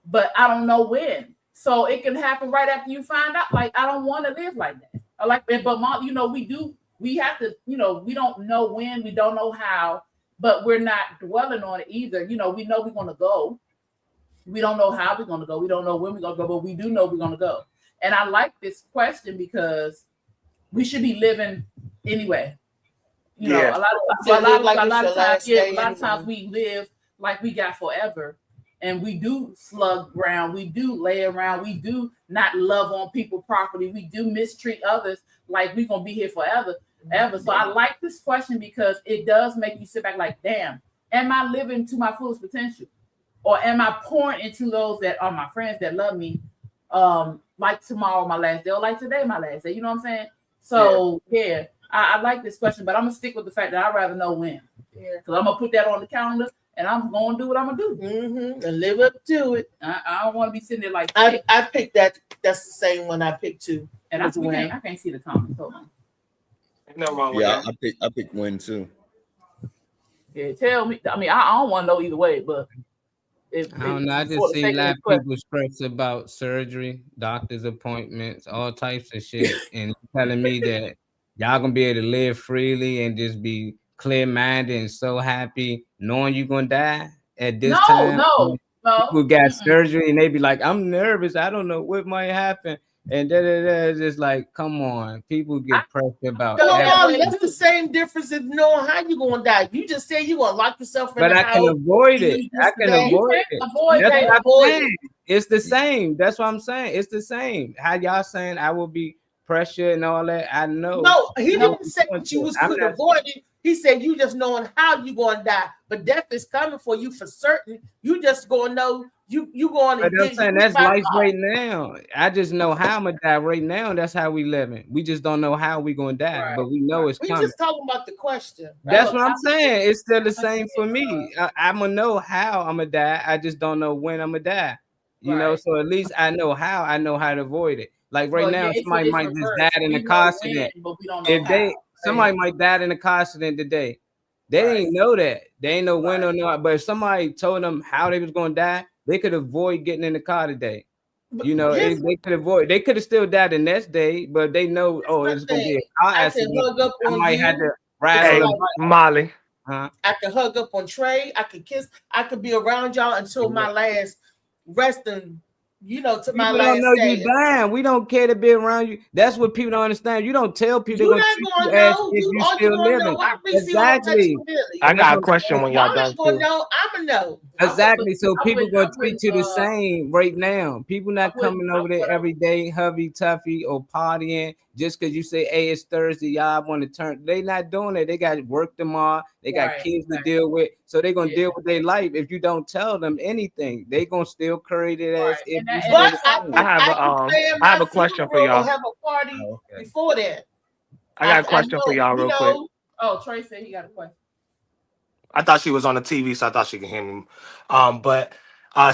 but I don't know when. So it can happen right after you find out. Like, I don't want to live like that. But Mom, we have to, we don't know when, we don't know how, but we're not dwelling on it either. We know we're gonna go. We don't know how we're gonna go. We don't know when we're gonna go, but we do know we're gonna go. And I like this question because we should be living anyway. A lot of times we live like we got forever, and we do slug around, we do lay around, we do not love on people properly, we do mistreat others like we're gonna be here forever. ever. So I like this question because it does make you sit back like, damn, am I living to my fullest potential? Or am I pouring into those that are my friends that love me? Like tomorrow, my last day, or like today, my last day. You know what I'm saying? So yeah, I like this question, but I'm gonna stick with the fact that I'd rather know when. Yeah, because I'm gonna put that on the calendar and I'm gonna do what I'm gonna do. And live up to it. I don't want to be sitting there like I picked that. That's the same one I picked too. And I can't see the comments. Hold on. No wrong with Yeah, that. I picked win too. Yeah, tell me. I mean, I don't want to know either way, but I don't know. I just see a lot of people stress about surgery, doctor's appointments, all types of shit, and telling me that y'all gonna be able to live freely and just be clear-minded and so happy knowing you're gonna die at this time. No. People got surgery and they be like, I'm nervous. I don't know what might happen. And it's just like, come on. People get pressed about that. That's the same difference as knowing how you're going to die. You just say you're going to lock yourself in the house. But I can avoid it. I can avoid it. That's what I'm saying. It's the same. That's what I'm saying. It's the same. How y'all saying I will be pressured and all that? I know. No, he didn't say that you was could avoid it. He said you just knowing how you're going to die. But death is coming for you for certain. You just going to know you going to. But I'm saying that's life right now. I just know how I'm gonna die right now. That's how we living. We just don't know how we gonna die, but we know it's coming. We just talking about the question. That's what I'm saying. It's still the same for me. I'm gonna know how I'm gonna die. I just don't know when I'm gonna die. You know, so at least I know how. I know how to avoid it. Like right now, somebody might just die in a car accident. If somebody might die in a car accident today, they didn't know that. They ain't know when or not. But if somebody told them how they was gonna die, they could avoid getting in the car today. You know, they could avoid. They could have still died the next day, but they know, it's gonna be a car accident. I might have to ride on Molly. I could hug up on Trey. I could kiss. I could be around y'all until my last resting. You know, to my last. We don't know you dying. We don't care to be around you. That's what people don't understand. You don't tell people they're gonna treat you as if you still living. Exactly. I got a question when y'all done. I'm gonna know. Exactly. So people gonna treat you the same right now. People not coming over there every day, hubby tuffy or partying just because you say, hey, it's Thursday, y'all want to turn. They not doing it. They got work tomorrow. They got kids to deal with. So they're gonna deal with their life. If you don't tell them anything, they gonna still curry their ass. I have a question for y'all. Have a party before that. I got a question for y'all real quick. Oh, Trey said he got a question. I thought she was on the TV, so I thought she could hear me.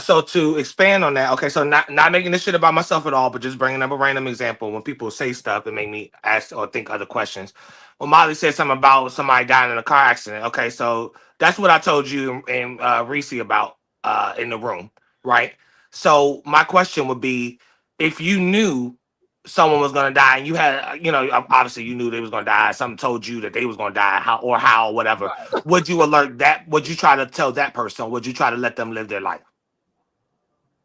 So to expand on that, okay, so not making this shit about myself at all, but just bringing up a random example. When people say stuff, it make me ask or think other questions. Well, Molly said something about somebody dying in a car accident. Okay, so that's what I told you and Reese about in the room, right? So my question would be, if you knew someone was going to die and you had, obviously you knew they was going to die, something told you that they was going to die, how or whatever, would you alert that? Would you try to tell that person? Would you try to let them live their life?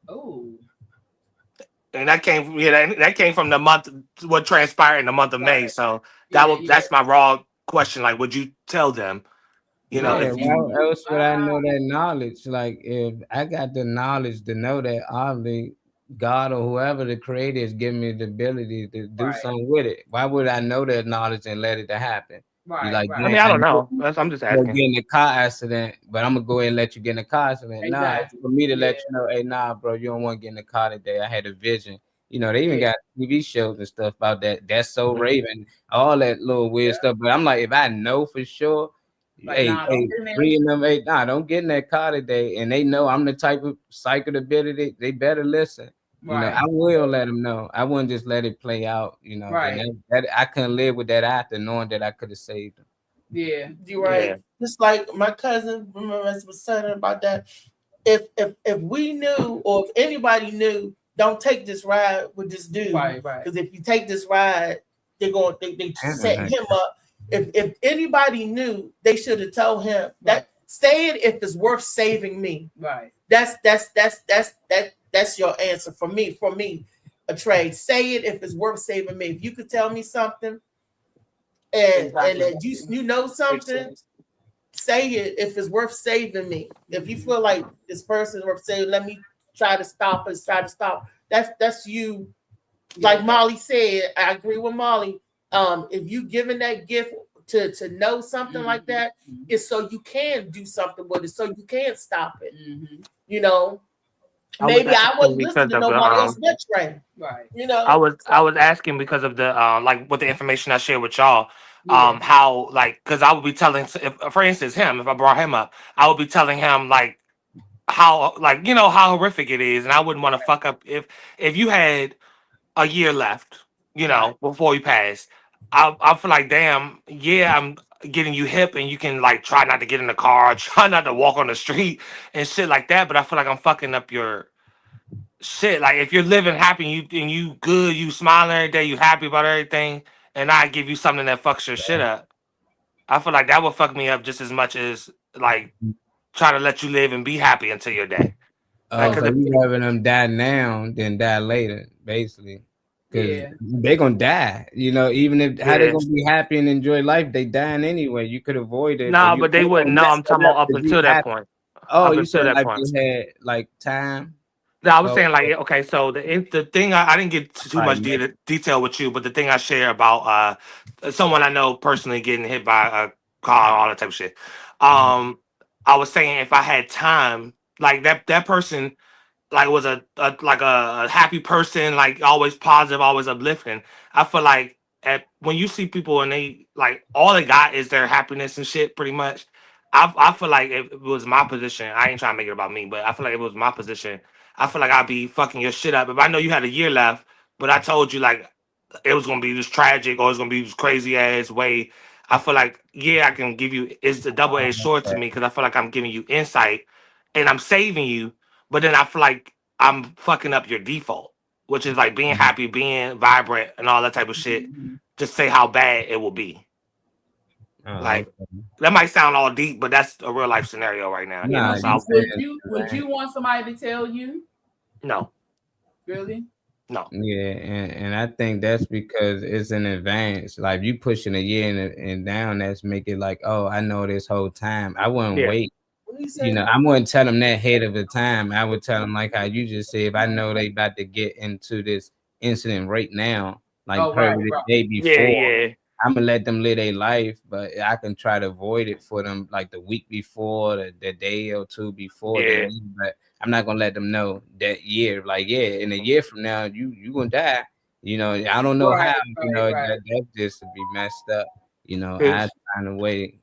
Oh. And that came from the month, what transpired in the month of May. So that's my raw question. Like, would you tell them? If else would I know that knowledge? Like, if I got the knowledge to know that, obviously God or whoever the creator is giving me the ability to do something with it. Why would I know that knowledge and let it happen? I mean, I don't know. I'm just asking. Get in a car accident, but I'm gonna go ahead and let you get in a car accident. Exactly. For me to let you know, hey, bro, you don't want to get in the car today. I had a vision. They even got TV shows and stuff about that. That's so Raven, all that little weird stuff. But I'm like, if I know for sure, bringing them, don't get in that car today. And they know I'm the type of psychic ability. They better listen. I will let them know. I wouldn't just let it play out. And that I couldn't live with that after knowing that I could have saved them. Yeah, you're right. Yeah. Just like my cousin, remember I was saying about that. If we knew, or if anybody knew, don't take this ride with this dude. Right. Because if you take this ride, they set him up. If anybody knew, they should have told him that stay it if it's worth saving me. Right. That's your answer for me. For me, a trade. Say it if it's worth saving me. If you could tell me something, and you know something, say it if it's worth saving me. If you feel like this person is worth saving, let me try to stop. That's you. Like Molly said, I agree with Molly. if you giving that gift to know something like that, it's so you can do something with it, so you can't stop it. You know, maybe I wasn't listening to nobody else but Trey. Right. You know, I was asking because of the like with the information I shared with y'all. How like because I would be telling, if, for instance, him, if I brought him up, I would be telling him like how, like, you know, how horrific it is, and I wouldn't want to fuck up if you had a year left, you know, before you pass. I feel like, damn, yeah, I'm getting you hip, and you can like try not to get in the car, try not to walk on the street and shit like that. But I feel like I'm fucking up your shit. Like if you're living happy and you good, you smiling every day, you happy about everything, and I give you something that fucks your shit up, I feel like that would fuck me up just as much as like try to let you live and be happy until your day. So you having them die now, then die later, basically. Because they're gonna die, you know. Even if how they gonna be happy and enjoy life, they dying anyway. You could avoid it. No, but they wouldn't know. I'm talking about up until that point. Oh, you said like they had like time. No, I was saying like, okay, so the thing I didn't get too much detail with you, but the thing I share about someone I know personally getting hit by a car, all that type of shit. I was saying if I had time, like that person like was a happy person, like always positive, always uplifting. I feel like when you see people and they like all they got is their happiness and shit, pretty much. I feel like if it was my position, I ain't trying to make it about me, but I feel like if it was my position, I feel like I'd be fucking your shit up. If I know you had a year left, but I told you like it was gonna be this tragic or it's gonna be this crazy ass way, I feel like, yeah, I can give you, it's a double-edged sword to me, because I feel like I'm giving you insight and I'm saving you, but then I feel like I'm fucking up your default, which is like being happy, being vibrant, and all that type of shit. Just say how bad it will be. Like that might sound all deep, but that's a real life scenario right now. Would you want somebody to tell you? No. Really? No. Yeah, and I think that's because it's in advance. Like you pushing a year and down, that's make it like, oh, I know this whole time. I wouldn't wait. You know, I wouldn't tell them that ahead of the time. I would tell them like how you just said, if I know they about to get into this incident right now, like the day before, I'm gonna let them live their life, but I can try to avoid it for them like the week before, the day or two before. But I'm not gonna let them know that year. Like, in a year from now, you gonna die. You know, I don't know how. You know, that just to be messed up. You know, I find a way.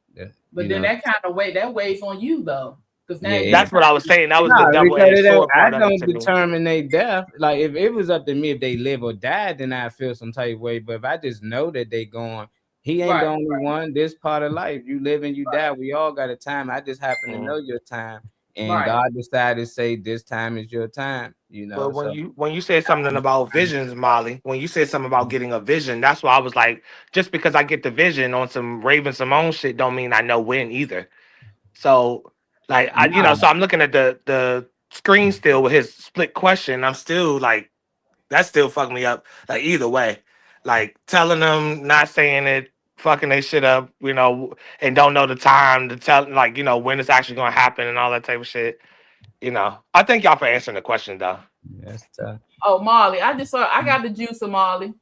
But then that kind of that weighs on you though. That's what I was saying. That was the double-edged sword. I don't determine their death. Like if it was up to me, if they live or die, then I feel some type of way. But if I just know that they going, he ain't the only one. This part of life, you live and you die. We all got a time. I just happen to know your time, and God decided to say this time is your time. You know. But when you said something about visions, Molly, when you said something about getting a vision, that's why I was like, just because I get the vision on some Raven Simone shit, don't mean I know when either. So. Like so I'm looking at the screen still with his split question. I'm still like, that still fucked me up. Like either way, like telling them, not saying it, fucking they shit up, you know, and don't know the time to tell, like, you know, when it's actually gonna happen and all that type of shit. You know, I thank y'all for answering the question though. That's tough. Oh, Molly, I got the juice of Molly.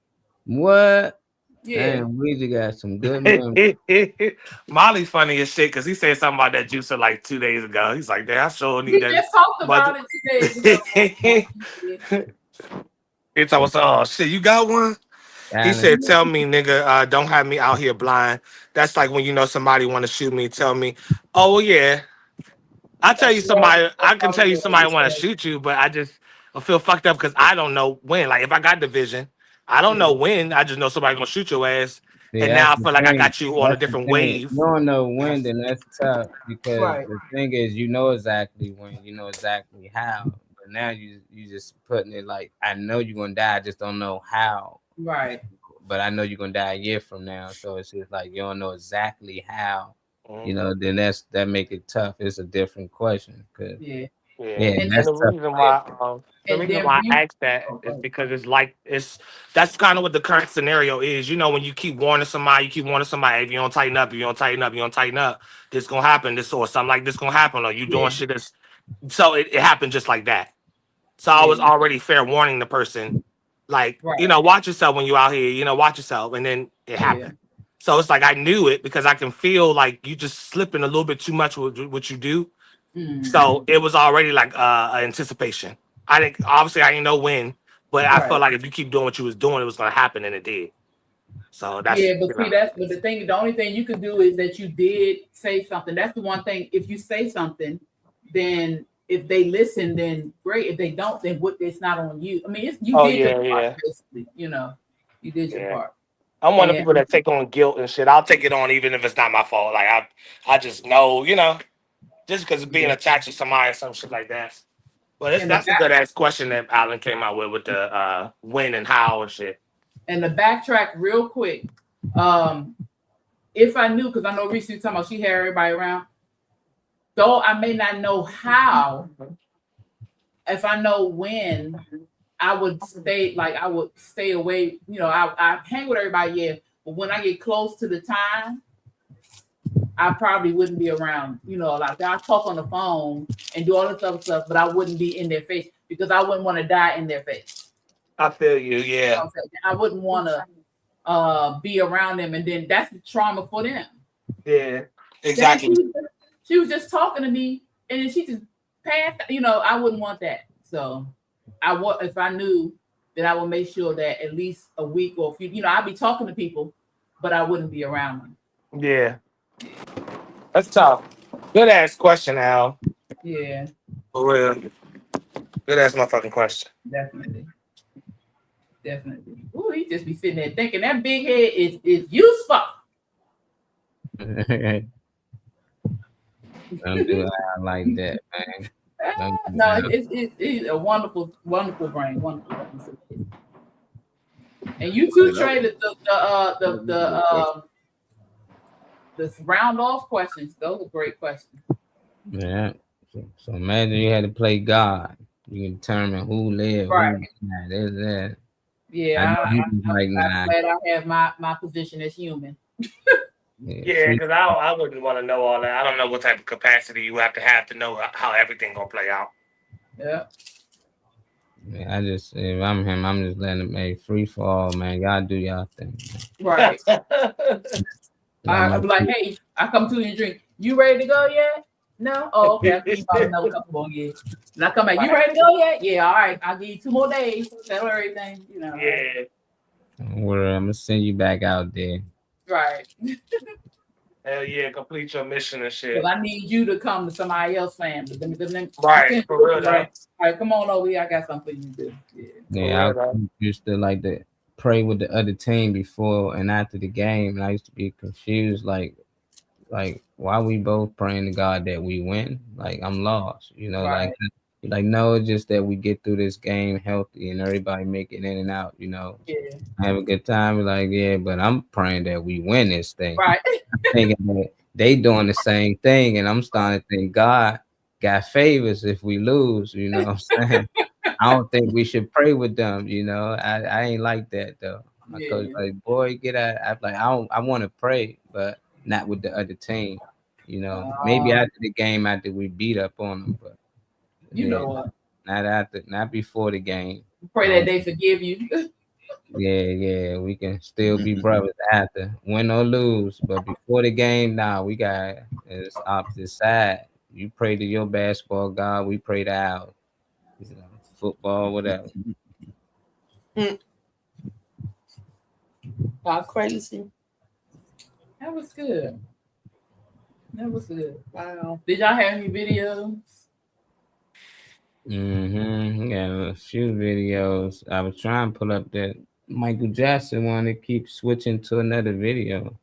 What? Yeah, damn, Weezy got some good memories. Molly's funny as shit because he said something about that juicer like 2 days ago. He's like, "Damn, I sure need that." We just talked about it 2 days ago. It's almost, oh shit, you got one? He said, "Tell me, nigga, don't have me out here blind." That's like when you know somebody want to shoot me. Tell me, oh well, yeah. I tell you somebody, I can tell you somebody want to shoot you, but I feel fucked up because I don't know when. Like if I got the vision. I don't know when. I just know somebody's gonna shoot your ass, and now I feel like I got you on a different wave. You don't know when, then that's tough because the thing is, you know exactly when, you know exactly how. But now you just putting it like, I know you're gonna die, I just don't know how. Right. But I know you're gonna die a year from now, so it's just like you don't know exactly how. You know, then that make it tough. It's a different question. And the reason why I asked that is because that's kind of what the current scenario is. You know, when you keep warning somebody, if you don't tighten up, this gonna happen, this or something like this gonna happen, or you doing shit so it happened just like that. So I was already fair warning the person, Like, watch yourself when you're out here, watch yourself. And then it happened. So it's like I knew it because I can feel like you just slipping a little bit too much with what you do. So it was already like anticipation. I think obviously I didn't know when, but I felt like if you keep doing what you was doing, it was gonna happen, and it did. So that's but the only thing you could do is that you did say something. That's the one thing. If you say something, then if they listen, then great. If they don't, then it's not on you. I mean, you did your part, basically. You did your part. I'm one of the people that take on guilt and shit. I'll take it on even if it's not my fault. Like I just know, just because of being attached to somebody or some shit like that. But that's a good ass question that Alan came out with the when and how and shit. And to backtrack real quick, if I knew, because I know Reese was talking about she had everybody around, though I may not know how, if I know when, I would stay away. I hang with everybody, but when I get close to the time, I probably wouldn't be around. Like I talk on the phone and do all this other stuff, but I wouldn't be in their face because I wouldn't want to die in their face. I feel you, yeah. I wouldn't want to be around them, and then that's the trauma for them. Yeah, exactly. She was just talking to me, and then she just passed. I wouldn't want that. So if I knew that, I would make sure that at least a week or a few. I'd be talking to people, but I wouldn't be around them. Yeah, that's tough. Good ass question, Al. Yeah. For real. Good ass motherfucking question. Definitely. Ooh, he just be sitting there thinking that big head is useful. Don't do it like that, man. No, it's a wonderful, wonderful brain. Wonderful. And you too, Trey, the round off questions. Those are great questions. Yeah. So imagine you had to play God. You can determine who lived. Right. There's that. Yeah, I'm glad I have my position as human. Yeah, because I wouldn't want to know all that. I don't know what type of capacity you have to know how everything gonna play out. Yeah. Yeah, if I'm him, I'm just letting him free fall, man. Y'all do y'all thing. Man. Right. I'm like, hey, I come to you and drink. You ready to go yet? No? Oh, okay. I'll give you probably another couple more years. And I come back, you ready to go yet? Yeah, all right. I'll give you 2 more days. Settle everything, Yeah. Don't worry, I'm gonna send you back out there. Right. Hell yeah, complete your mission and shit. Because I need you to come to somebody else's family. Right, for real. Right. All right, come on over here. I got something for you to do. Yeah, I used to like to pray with the other team before and after the game, and I used to be confused, like why we both praying to God that we win? Like I'm lost, right. like no, it's just that we get through this game healthy and everybody make it in and out, Yeah. have a good time. Like, yeah, but I'm praying that we win this thing. Right. I'm thinking that they doing the same thing, and I'm starting to think God got favors if we lose, you know what I'm saying? I don't think we should pray with them, I ain't like that though. My coach like, boy, get out. I'm like, I want to pray, but not with the other team, maybe after the game, after we beat up on them, but what? Not before the game. Pray that they forgive you. Yeah, we can still be brothers after, win or lose, but before the game, we got it's opposite side. You pray to your basketball God, we pray to ours. Football, whatever. How crazy. That was good. Wow. Did y'all have any videos? Got a few videos. I was trying to pull up that Michael Jackson one to keep switching to another video.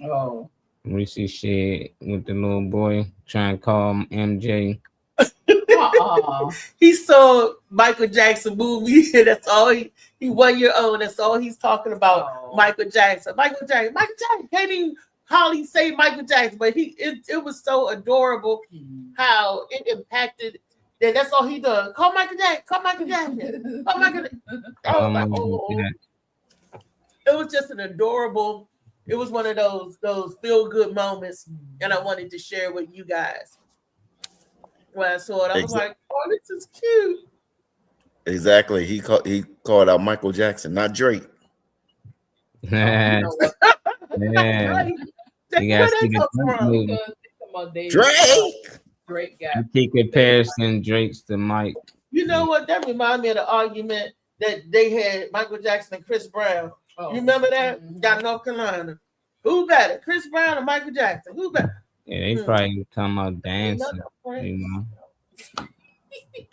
Oh. We see shit with the little boy trying to call him MJ. He saw Michael Jackson movie, and that's all he 1 year old. That's all he's talking about. Michael Jackson can't even hardly say Michael Jackson, but it was so adorable how it impacted. That's all he does. Call Michael Jackson. Call Michael Jackson. Call Michael. It was just an adorable. It was one of those feel good moments, and I wanted to share with you guys. When I saw it, I was like, "Oh, this is cute." Exactly. He called out Michael Jackson, not Drake. Yeah. Right. You Where gotta see they the come Drake from? movie. Drake. Drake got You keep comparison Drake's to Mike. You know what? That reminds me of the argument that they had Michael Jackson and Chris Brown. Oh. You remember that? Down in North Carolina. Who better, Chris Brown or Michael Jackson? Who better? Yeah, they probably talking about dancing, Another you know.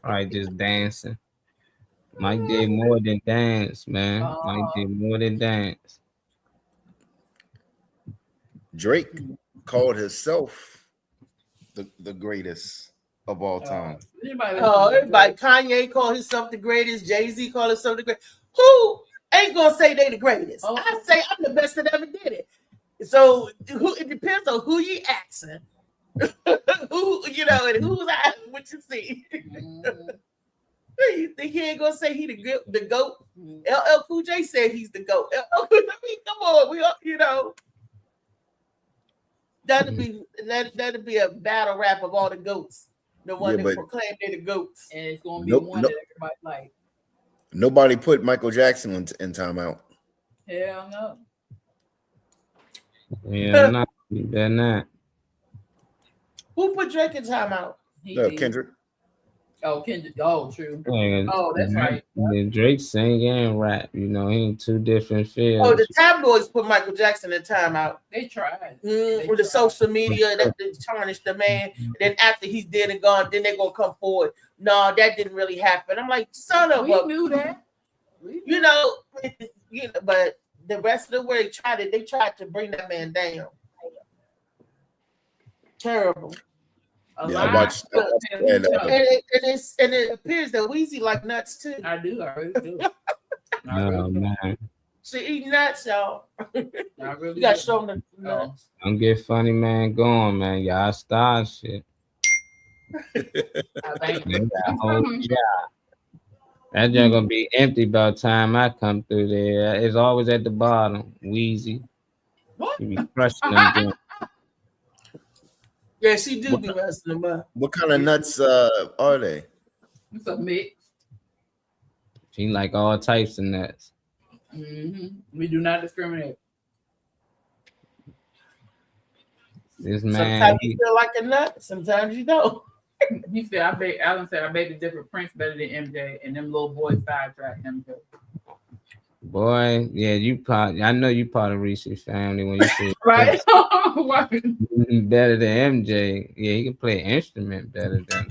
Probably just dancing. Mike did more than dance, man. Mike did more than dance. Drake called himself the greatest of all time. Everybody, Kanye called himself the greatest. Jay-Z called himself the greatest. Who ain't gonna say they the greatest? I say I'm the best that ever did it. So it depends on who you asking. Who, you know, and who's asking what you see. You think he ain't gonna say he the GOAT? LL Cool J said he's the GOAT. I mean, come on, we all, you know. That'd be a battle rap of all the GOATs. The one that proclaim they're the GOATs. And it's gonna be one that everybody like. Nobody put Michael Jackson in timeout. Hell no. Yeah, no, they're not. Who put Drake in timeout? Kendrick. Oh, Kendrick. Oh, true. Yeah, oh, that's right. Drake sing and rap. You know, he in two different fields. Oh, the tabloids put Michael Jackson in timeout. They tried. With the social media that tarnished the man. And then after he's dead and gone, then they're gonna come forward. No, that didn't really happen. I'm like, son of a. We knew that. You know, but the rest of the world they tried to bring that man down. Terrible. Yeah, I watched and it appears that Weezy like nuts too. I really do. Oh man. She eat nuts, y'all. Really you gotta show them the nuts. Don't get funny man going, man. Y'all start shit. That joint gonna be empty by the time I come through there. It's always at the bottom. Weezy. What? You be crushing them. Yeah, she do be messing them up. What kind of nuts are they? It's a mix. She like all types of nuts. We do not discriminate. This man. Sometimes you feel like a nut, sometimes you don't. He said, Alan said, I made the different Prince better than MJ, and them little boys sidetracked MJ. Boy, yeah, I know you part of Reese's family when you say right. Better than MJ. Yeah, he can play an instrument better than.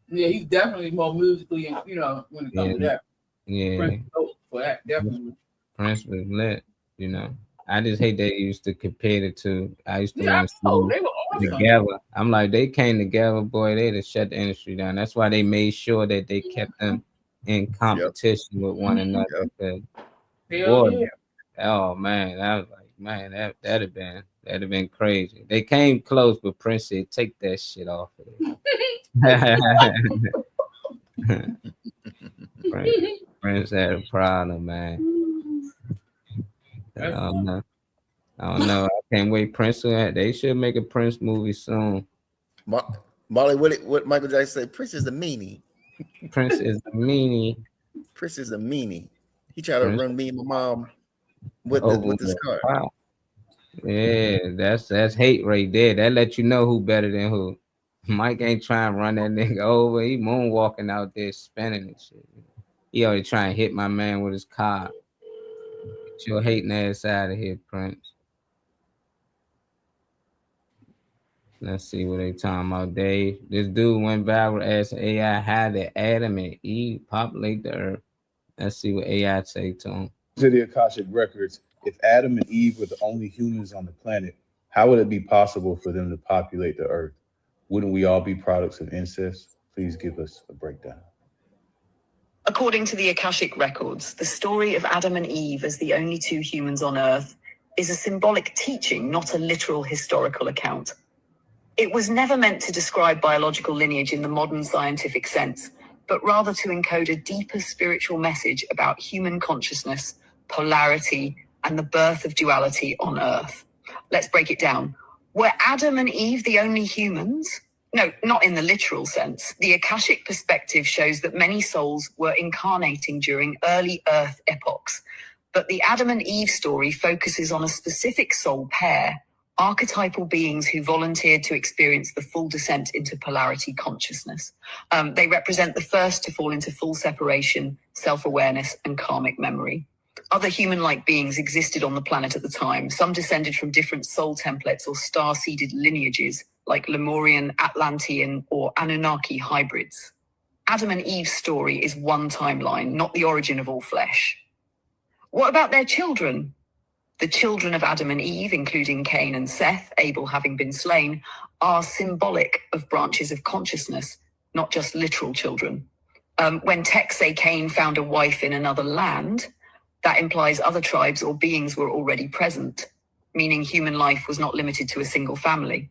Yeah, he's definitely more musically, you know, when it comes to that. Yeah. Prince for that, definitely. Prince was lit, you know. I just hate they used to compare the two. I used to want to see they were awesome. Together. I'm like, they came together, boy, they'd have shut the industry down. That's why they made sure that they kept them in competition with one another. Boy, oh man, I was like, man, that'd have been crazy. They came close, but Prince said, take that shit off of it. Prince had a problem, man. I don't know. I can't wait. Prince, they should make a Prince movie soon. Molly, what Michael Jackson said? Prince is a meanie. Prince is a meanie. Prince is a meanie. He tried to run me and my mom with this car. Wow. Yeah, that's hate right there. That let you know who better than who. Mike ain't trying to run that nigga over. He moonwalking out there spinning and shit. He already trying to hit my man with his car. Get your hating ass out of here, Prince. Let's see what they talking about, Dave. This dude went viral asking AI how did Adam and Eve populate the earth. Let's see what AI say to him. To the Akashic Records, if Adam and Eve were the only humans on the planet, how would it be possible for them to populate the earth? Wouldn't we all be products of incest? Please give us a breakdown. According to the Akashic Records, the story of Adam and Eve as the only two humans on Earth is a symbolic teaching, not a literal historical account. It was never meant to describe biological lineage in the modern scientific sense, but rather to encode a deeper spiritual message about human consciousness, polarity, and the birth of duality on Earth. Let's break it down. Were Adam and Eve the only humans? No, not in the literal sense. The Akashic perspective shows that many souls were incarnating during early Earth epochs, but the Adam and Eve story focuses on a specific soul pair, archetypal beings who volunteered to experience the full descent into polarity consciousness. They represent the first to fall into full separation, self-awareness, and karmic memory. Other human-like beings existed on the planet at the time. Some descended from different soul templates or star-seeded lineages, like Lemurian, Atlantean, or Anunnaki hybrids. Adam and Eve's story is one timeline, not the origin of all flesh. What about their children? The children of Adam and Eve, including Cain and Seth, Abel having been slain, are symbolic of branches of consciousness, not just literal children. When texts say Cain found a wife in another land, that implies other tribes or beings were already present, meaning human life was not limited to a single family.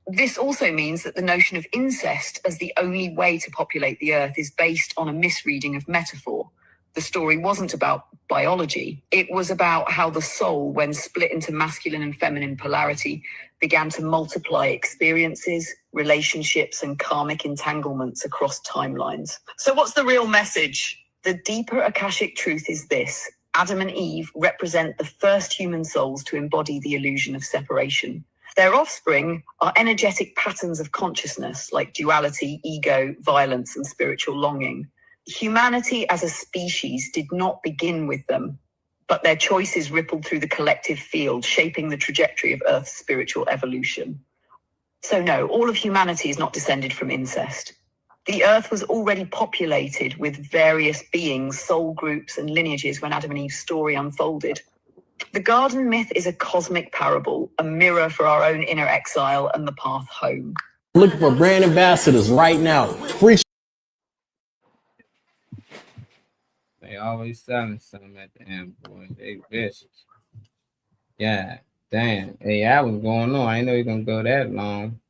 This also means that the notion of incest as the only way to populate the earth is based on a misreading of metaphor. The story wasn't about biology. It was about how the soul, when split into masculine and feminine polarity, began to multiply experiences, relationships, and karmic entanglements across timelines. So what's the real message? The deeper Akashic truth is this: Adam and Eve represent the first human souls to embody the illusion of separation. Their offspring are energetic patterns of consciousness like duality, ego, violence, and spiritual longing. Humanity as a species did not begin with them, but their choices rippled through the collective field, shaping the trajectory of Earth's spiritual evolution. So no, all of humanity is not descended from incest. The Earth was already populated with various beings, soul groups, and lineages when Adam and Eve's story unfolded. The garden myth is a cosmic parable, a mirror for our own inner exile and the path home. Looking for brand ambassadors right now. Free. They always selling something at the end, boy. They vicious. Yeah, damn. Hey, I was going on. I didn't know you gonna go that long.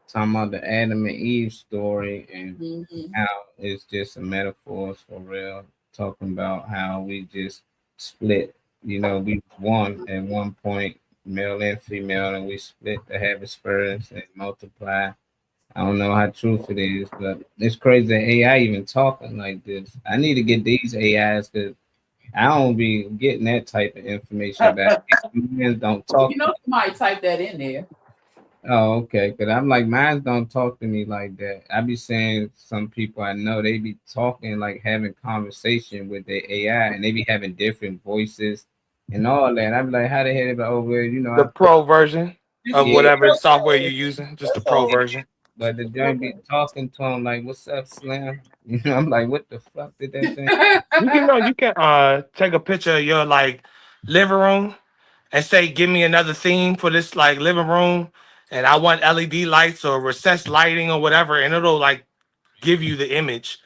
Talking about the Adam and Eve story and how it's just a metaphor for real. Talking about how we just split. You know, we one at one point, male and female, and we split to have experience and multiply. I don't know how truth it is, but it's crazy that AI even talking like this. I need to get these AIs because I don't be getting that type of information back. Humans don't talk. You know, you might type that in there. Oh, okay. Because I'm like, mine don't talk to me like that. I be saying some people I know, they be talking like having conversation with their AI and they be having different voices and all that. I'm like, how the hell about over, you know, the pro version of whatever software you're using, just the pro version. But the joint be talking to him like, "What's up, Slim?" You know, I'm like, "What the fuck did that thing?" You can take a picture of your like living room and say, "Give me another theme for this like living room," and I want LED lights or recessed lighting or whatever, and it'll like give you the image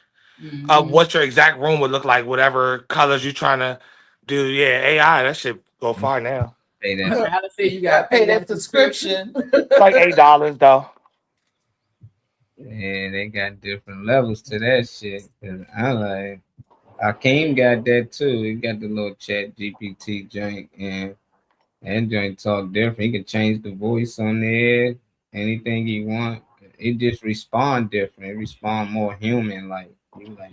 of what your exact room would look like, whatever colors you're trying to do. Yeah, AI, that shit go far now. Pay that. You got to pay that subscription. It's like $8 though. Yeah, they got different levels to that shit. And I like, Akeem got that too. He got the little chat GPT joint, and that joint talk different. He can change the voice on there, anything he want. It just respond different. It respond more human, like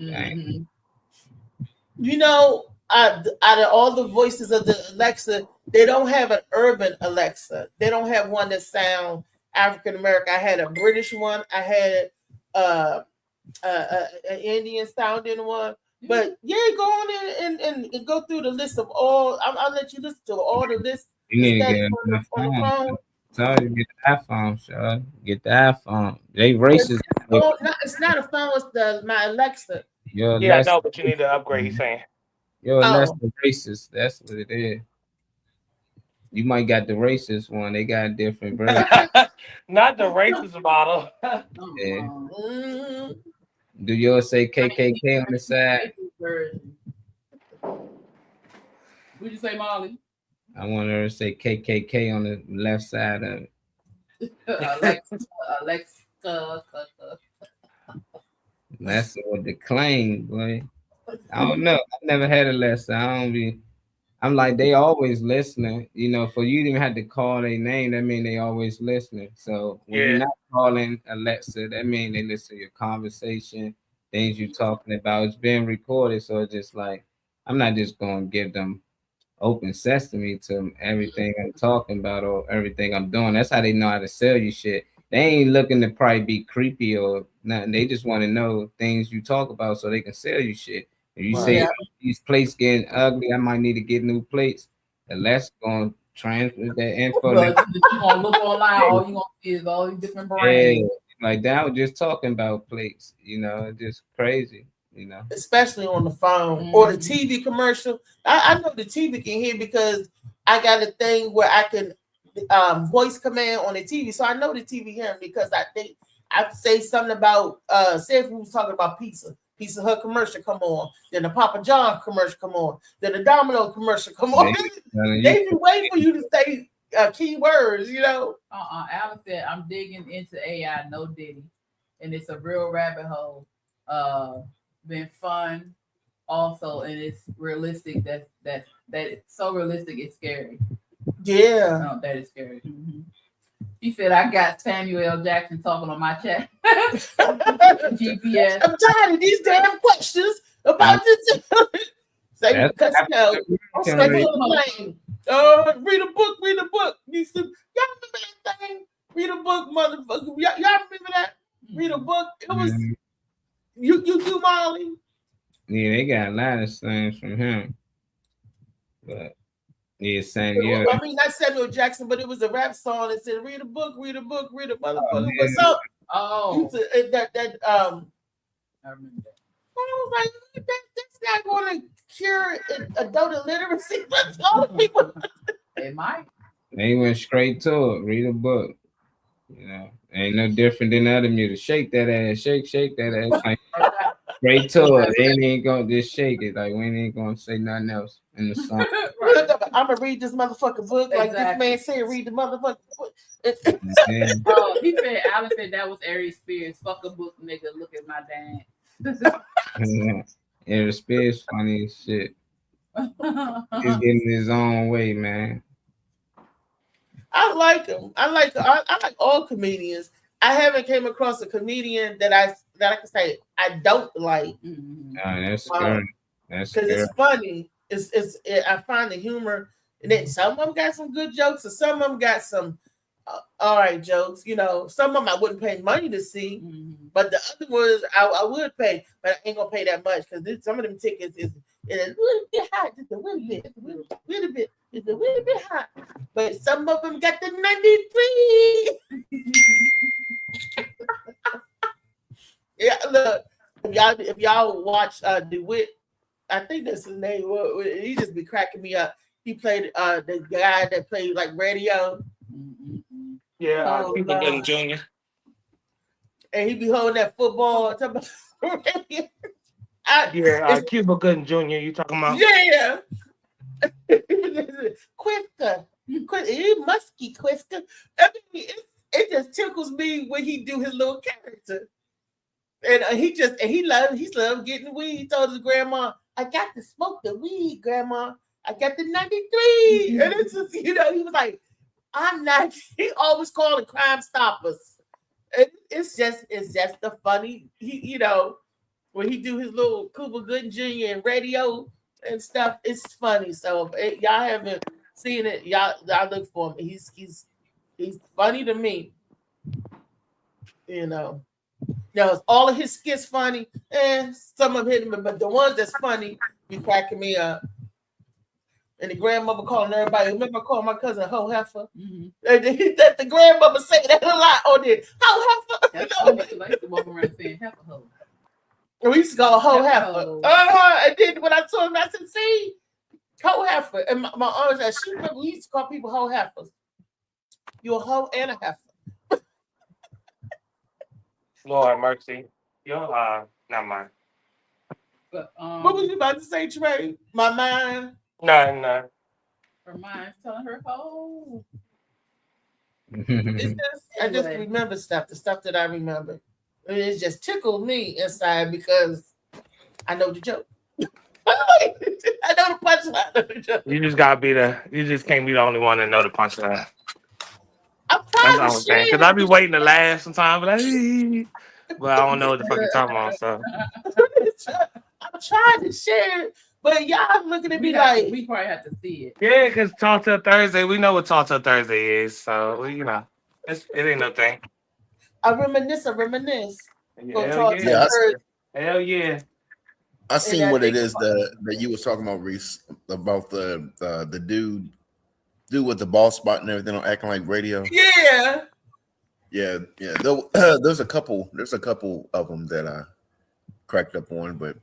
dang. You know, out of all the voices of the Alexa, they don't have an urban Alexa. They don't have one that sound African American. I had a British one. I had an Indian sounding one. But yeah, go on and go through the list of all. I'll let you listen to all the list. You need to get an iPhone. Tell you get the iPhone, sure. Get the iPhone. They racist. It's not a phone. It's my Alexa. Yeah, I know, but you need to upgrade. He's saying. Yo, Alexa racist. That's what it is. You might got the racist one. They got different versions. Not the racist model. Yeah. Do yours say KKK on the side? What'd you say, Molly? I want her to say KKK on the left side of it. Alexa. That's what the claim, boy. I don't know. I never had a Alexa. I don't be. I'm like, they always listening. You know, for you to even have to call their name, that mean they always listening. So when you're not calling Alexa, that mean they listen to your conversation, things you're talking about. It's being recorded, so it's just like I'm not just gonna give them open sesame to everything I'm talking about or everything I'm doing. That's how they know how to sell you shit. They ain't looking to probably be creepy or nothing. They just want to know things you talk about so they can sell you shit. If you say these plates getting ugly, I might need to get new plates. And that's going to transfer that info. But you gonna look online, all you gonna see is all these different brands. Like that, I was just talking about plates. You know, just crazy. You know, especially on the phone or the TV commercial. I know the TV can hear because I got a thing where I can voice command on the TV, so I know the TV hearing because I say something about say if we was talking about Pizza Hut commercial come on, then the Papa John commercial come on, then the Domino commercial come on. They just wait for you to say keywords, you know. Alan said I'm digging into AI, no Diddy, and it's a real rabbit hole. Been fun also, and it's realistic. That it's so realistic it's scary. Yeah, that is scary. He said I got Samuel L. Jackson talking on my chat. GPS. I'm tired of these damn questions about this. Say cuss out. Read a book. Y'all remember that thing? Read a book, motherfucker. Y'all remember that? Read a book. It was you do Molly. Yeah, they got a lot of things from him. But yeah, Samuel. I mean, not Samuel Jackson, but it was a rap song that said, "Read a book, read a motherfucker." What's up? I remember that. I was like, that's not going to cure adult illiteracy. Let's all the people. It might. They went straight to it. Read a book. You know, ain't no different than other music. Shake that ass, shake that ass. Like, straight to it. They ain't gonna just shake it. Like we ain't gonna say nothing else in the song. I'm gonna read this motherfucking book like this man said. Read the motherfucking book. He said, Alan said that was Aries Spears. Fuck a book, nigga. Look at my dad. Aries Spears funny as shit. He's getting his own way, man. I like him. I like all comedians. I haven't came across a comedian that I can say I don't like. That's scary. That's because it's funny. I find the humor, and then some of them got some good jokes, and some of them got some all right jokes. You know, some of them I wouldn't pay money to see, but the other ones I would pay, but I ain't gonna pay that much because some of them tickets is a little bit hot, just a little bit. It's a little bit hot, but some of them got the 93. Yeah, look, if y'all watch DeWitt, I think that's his name. He just be cracking me up. He played the guy that played like radio. Yeah, Cuba Gooding Jr. And he be holding that football. Cuba Gooding Jr. You talking about? Yeah. Quisca. He musky Quisca. I mean, it just tickles me when he do his little character. And he's loved getting weed. He told his grandma, I got to smoke the weed, grandma. I got the 93. And it's just, he was like, I'm not, he always calling Crime Stoppers. It's just the funny, when he do his little Cuba Gooding Jr. and radio and stuff, it's funny. So if y'all haven't seen it, y'all look for him. He's funny to me. Now, all of his skits funny, and some of him, but the ones that's funny be cracking me up. And the grandmother calling everybody. Remember calling my cousin Ho Heifer? And the grandmother say that a lot on there. Ho Heifer. I used to walk around saying Heifer Ho. We used to go Ho Heifer. And then when I told him, I said, see, Ho Heifer. And my aunt said, she remember we used to call people Ho Heifers. You're a hoe and a heifer. Lord mercy. Not mine. But, what was you about to say, Trey? My mind? No. Her mind's telling her, oh. I just remember the stuff that I remember. It just tickled me inside because I know the joke. I know the punchline. You just gotta be you just can't be the only one that know the punchline. I'm That's the trying only to thing. share. Cause I be waiting to laugh sometimes, like, but I don't know what the fuck you talking about. So I'm trying to share it, but y'all looking at me like we probably have to see it. yeah, cause Talk Till Thursday, we know what Talk Till Thursday is. So you know, it ain't no thing. I reminisce. Hell yeah. I seen what it is that you was talking about, Reese, about the dude with the ball spot and everything on Acting Like Radio. Yeah. Yeah. There's a couple of them that I cracked up on, but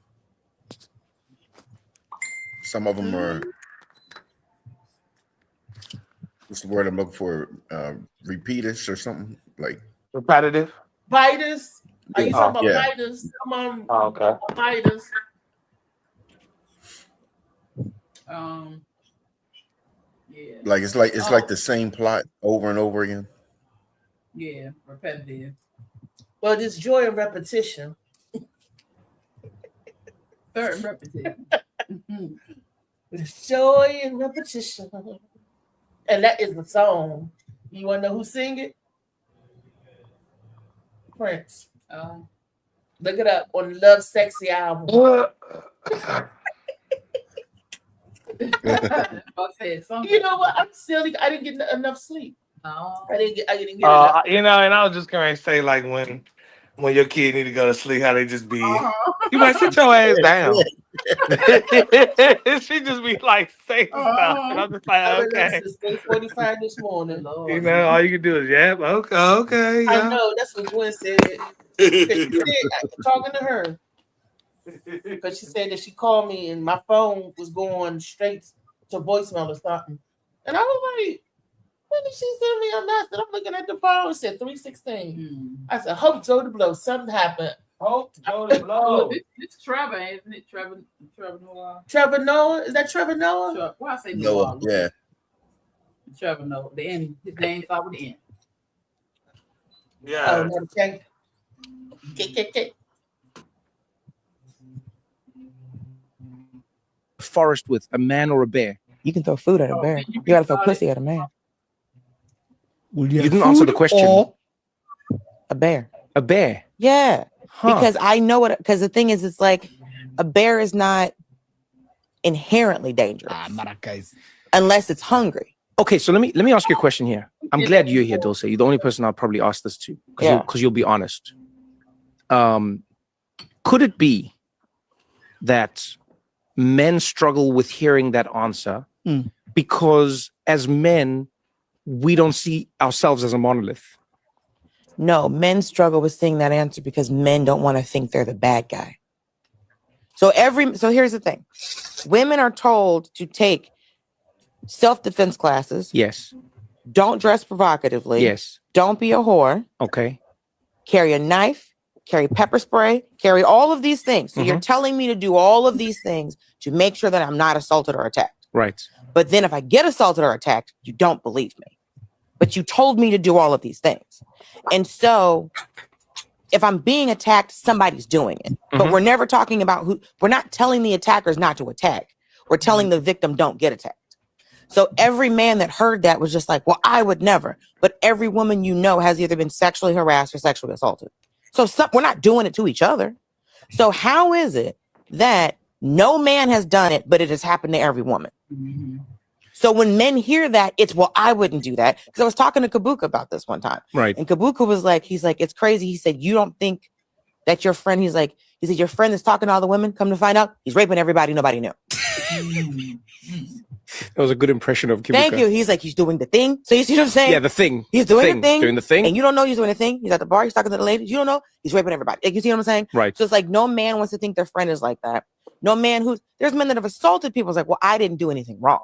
some of them are, what's the word I'm looking for? Repeatish or something like repetitive. Biters. Are you talking about yeah. biters? Come on. Oh, okay. Biters. Yeah. Like it's like the same plot over and over again. Yeah, repetitive. Well, there's joy in repetition. Third repetition. There's joy in repetition. And that is the song. You want to know who sing it? Prince. Look it up on Love Sexy album. You know what? I'm silly. I didn't get enough sleep. I didn't get enough. You know, and I was just gonna say, like, when your kid need to go to sleep, how they just be, you might sit your ass down. She just be like saying stuff, and I'm just like, okay. It's 8:45 this morning. Lord. You know, all you can do is yap. Okay. Yeah. I know that's what Gwen said. Talking to her, because she said that she called me and my phone was going straight to voicemail or something, and I was like, when did she send me a message? I'm looking at the phone. It said 316. I said, hope Joe to blow. Something happened. Hope Joe to blow. It's Trevor, isn't it? Trevor Noah. Trevor Noah? Is that Trevor Noah? Why I say Noah? Yeah. Trevor Noah. The end. His name starts with the end. Yeah. Oh, no, okay. Forest with a man or a bear? You can throw food at a bear. You gotta throw pussy at a man. You didn't answer the question. A bear. A bear. Yeah. Because I know what. Because the thing is, it's like a bear is not inherently dangerous unless it's hungry. Okay, so let me ask you a question here. I'm glad you're here, Dulce. You're the only person I'll probably ask this to, because you'll be honest. Could it be that men struggle with hearing that answer because as men, we don't see ourselves as a monolith? No, men struggle with seeing that answer because men don't want to think they're the bad guy. So here's the thing. Women are told to take self-defense classes. Yes. Don't dress provocatively. Yes. Don't be a whore. Okay. Carry a knife, carry pepper spray, carry all of these things. So you're telling me to do all of these things to make sure that I'm not assaulted or attacked. Right. But then if I get assaulted or attacked, you don't believe me. But you told me to do all of these things. And so if I'm being attacked, somebody's doing it. But we're never talking about we're not telling the attackers not to attack. We're telling the victim don't get attacked. So every man that heard that was just like, well, I would never. But every woman you know has either been sexually harassed or sexually assaulted. So we're not doing it to each other. So how is it that no man has done it, but it has happened to every woman? So when men hear that, it's, well, I wouldn't do that. Because I was talking to Kabuka about this one time. Right. And Kabuka was like, he's like, it's crazy. He said, you don't think that your friend, he said, your friend is talking to all the women, come to find out, he's raping everybody nobody knew. That was a good impression of Kabuka. Thank you. He's like, he's doing the thing. So you see what I'm saying? Yeah, the thing. He's doing the thing. Doing the thing. And you don't know he's doing the thing. He's at the bar. He's talking to the ladies. You don't know. He's raping everybody. Like, you see what I'm saying? Right. So it's like no man wants to think their friend is like that. No man there's men that have assaulted people. It's like, well, I didn't do anything wrong.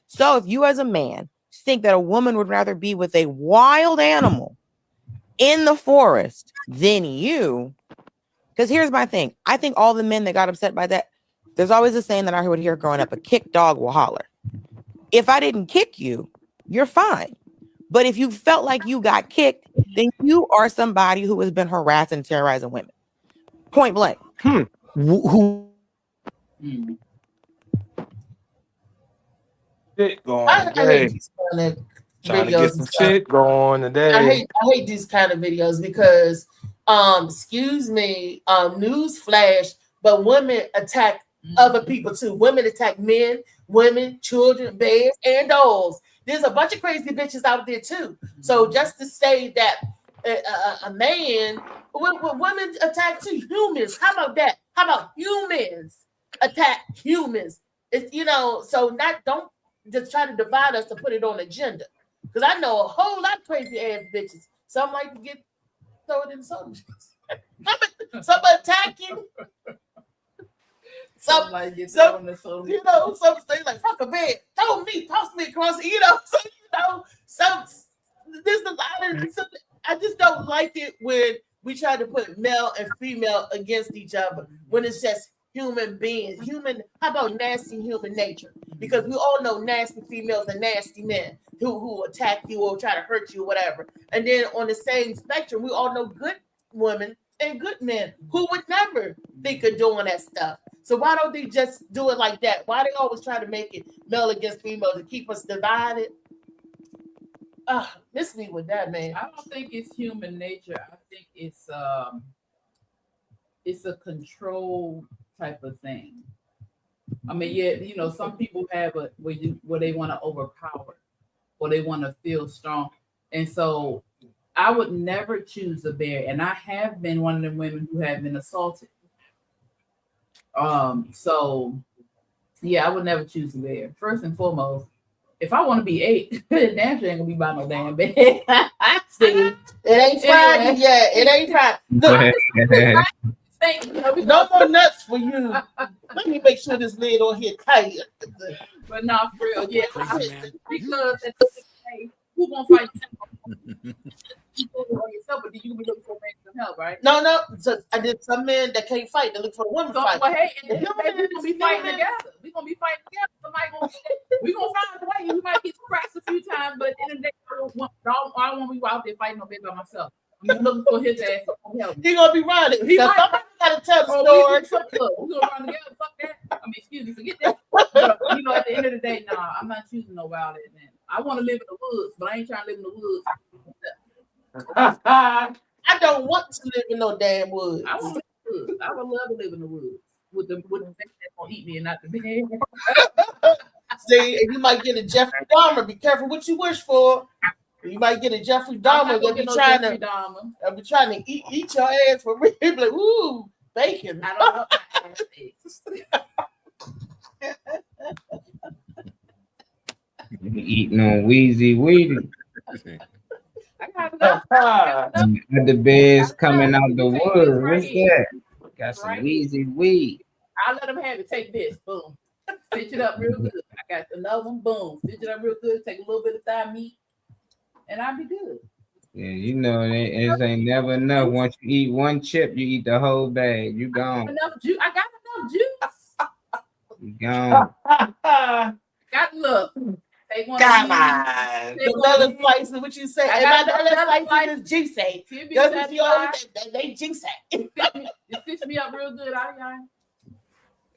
So if you as a man think that a woman would rather be with a wild animal in the forest than you, because here's my thing. I think all the men that got upset by that, there's always a saying that I would hear growing up, a kicked dog will holler. If I didn't kick you, you're fine. But if you felt like you got kicked, then you are somebody who has been harassing and terrorizing women. Point blank. Shit going I hate today. these kind of Trying to get videos some and stuff. shit going today. I hate these kind of videos because, excuse me, news flash, but women attack other people too. Women attack men, women, children, bears, and dogs. There's a bunch of crazy bitches out there too. So just to say that a man, women attack too, humans. How about that? How about humans attack humans? It's, you know, so don't just try to divide us to put it on agenda. Because I know a whole lot of crazy ass bitches. Some like to get thrown in some some attack you. Some you know, some say like fuck a bed, toss me across, you know. So you know, some there's a lot of some, I just don't like it when we try to put male and female against each other when it's just human beings. How about nasty human nature? Because we all know nasty females and nasty men who attack you or try to hurt you or whatever. And then on the same spectrum, we all know good women and good men who would never think of doing that stuff. So why don't they just do it like that? Why they always try to make it male against female to keep us divided? Miss me with that, man. I don't think it's human nature. I think it's a control type of thing. I mean, yeah, you know, some people have where they want to overpower or they want to feel strong. And so I would never choose a bear. And I have been one of the women who have been assaulted. So yeah, I would never choose a bear. First and foremost, if I want to be ate, damn sure ain't gonna be by no damn bear. See, it ain't Friday yet. It ain't Friday. No more nuts for you. Let me make sure this lid on here tight. But not for real, yeah. Because at the end of the day, who gonna fight yourself? But you be looking for some help, right? No. So, there's some men that can't fight. They look for a woman to fight. But hey, we're gonna be fighting together. We're gonna be fighting together. Somebody we're gonna find a way. We might get scratched a few times, but in the day, I don't want to be out there fighting no bitch by myself. I'm looking for his ass to help. He gonna be running. Somebody gotta tell the story. We're gonna run together. Fuck that. I mean, excuse me, forget that. But, you know, at the end of the day, nah, I'm not choosing no wild ass man. I want to live in the woods, but I ain't trying to live in the woods. I don't want to live in no damn woods. I want to live in the woods. I would love to live in the woods with the thing that's gonna eat me and not the bear. See, and you might get a Jeffrey Dahmer. Be careful what you wish for. You might get a Jeffrey Dahmer. They'll be trying to eat your ass for real. Be like, ooh, bacon. I don't know. Eating on Wheezy Weedy. The bears coming out the woods. What's that? Got some Wheezy Weed. I'll let them have it. Take this. Boom. Stitch it up real good. I got another one. Boom. Stitch it up real good. Take a little bit of thigh meat. And I'll be good. Yeah, you know, it ain't never enough. Once you eat one chip, you eat the whole bag. You gone. I got enough juice. You gone. Got look. Take one. Come on. Another slice of what you say. Another slice is juicy. They juicy. It fits me up real good,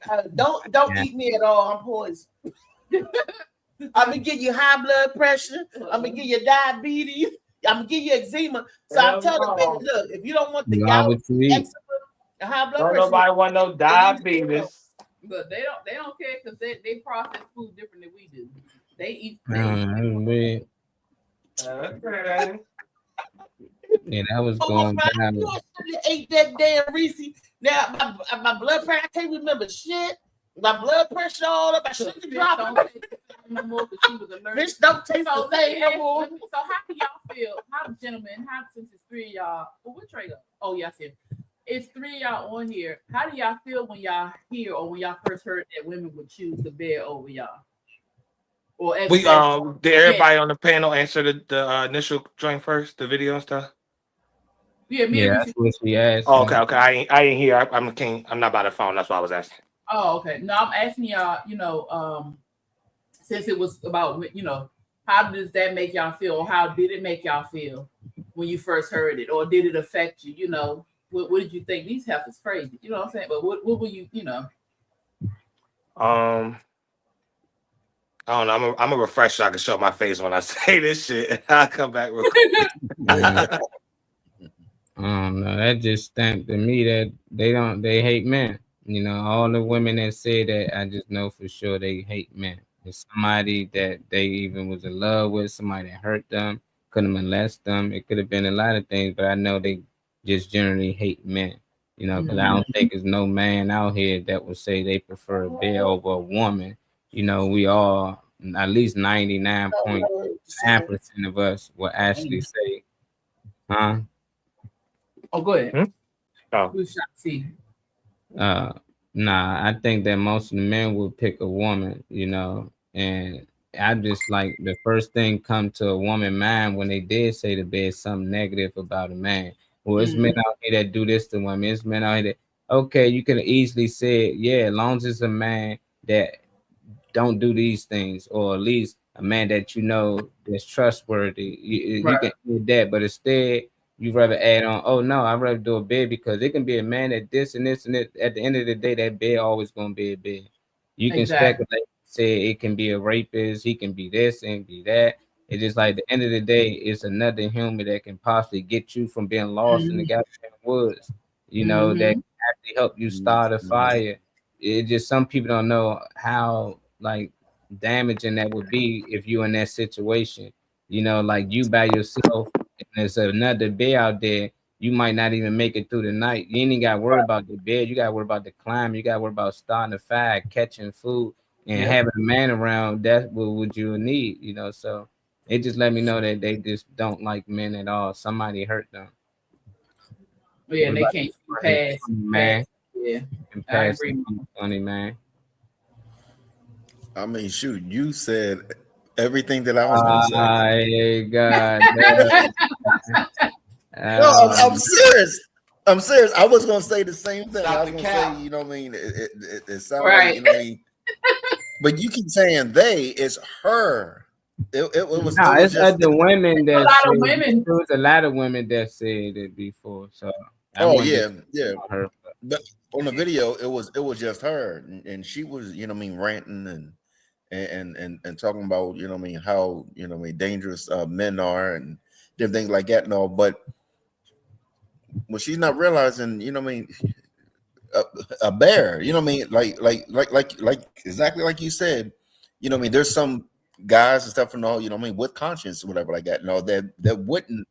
y'all. Don't eat me at all. I'm poisoned. I'm gonna give you high blood pressure. I'm gonna give you diabetes. I'm gonna give you eczema. So I'm telling people, look, if you don't want the gout, eczema, the high blood pressure, nobody want no diabetes. But they don't care because they process food different than we do. They eat. Yeah, that was going down. You should have ate that damn Reese. Now my blood pressure, I can't remember shit. My blood pressure all up. I should have dropped it. Bitch, don't taste the same no more. So how do y'all feel? How, gentlemen, since it's three of y'all, what trade up? Oh, yes, yeah. It's three of y'all on here. How do y'all feel when y'all hear or when y'all first heard that women would choose the bear over y'all? Or did everybody on the panel answer the initial joint first, the video and stuff? Yeah, that's what she asked. Oh, okay. I ain't here. I'm not by the phone. That's why I was asking. Oh, okay. No, I'm asking y'all, you know, since it was about, you know, how does that make y'all feel? Or how did it make y'all feel when you first heard it? Or did it affect you? You know, what did you think? These heifers crazy. You know what I'm saying? But what were you, you know? I don't know. I'm a refresh so I can show my face when I say this shit. I'll come back real quick. I don't know. That just stamped to me that they hate men. You know, all the women that say that, I just know for sure they hate men. It's somebody that they even was in love with, somebody that hurt them, could have molested them. It could have been a lot of things, but I know they just generally hate men. You know, because I don't think there's no man out here that would say they prefer a bear over a woman. You know, we all, at least 99.9% of us will actually say, huh? Oh, go ahead. Oh. We shall see. Nah, I think that most of the men will pick a woman, you know, and I just like the first thing come to a woman mind when they did say the bed something negative about a man. Well, it's men out here that do this to women. It's men out here that, okay, you can easily say, yeah, as long as it's a man that don't do these things, or at least a man that you know that's trustworthy, you can do that. But instead, you rather add on, oh no, I'd rather do a bed because it can be a man that this and this and it. At the end of the day, that bed always gonna be a bed. You can speculate, say it can be a rapist, he can be this and be that. It's just like at the end of the day, it's another human that can possibly get you from being lost in the goddamn woods. You know, that can actually help you start a fire. It just some people don't know how like damaging that would be if you in that situation. You know, like you by yourself and there's another bear out there, you might not even make it through the night. You ain't even got to worry about the bed. You got to worry about the climb. You got to worry about starting a fire, catching food, and having a man around. That's what would you need, you know? So it just let me know that they just don't like men at all. Somebody hurt them. Yeah, they can't pass. Man. Yeah, I agree. Funny, man. I mean, shoot, you said everything that I was going to say. God. No, I'm serious. I'm serious. I was going to say the same thing. I was going to say, you know what I mean? It sounds like, you know what I mean? But you keep saying they, it's her. It was it's just other women that a lot of women. There was a lot of women that said it before. So yeah. Her. But on the video, it was just her, and she was, you know what I mean, ranting and talking about, you know what I mean, how, you know what I mean, dangerous men are and different things like that and all. But when she's not realizing, you know what I mean, a bear, you know what I mean, like exactly like you said, you know what I mean, there's some guys and stuff and all, you know what I mean, with conscience or whatever like that, and all that wouldn't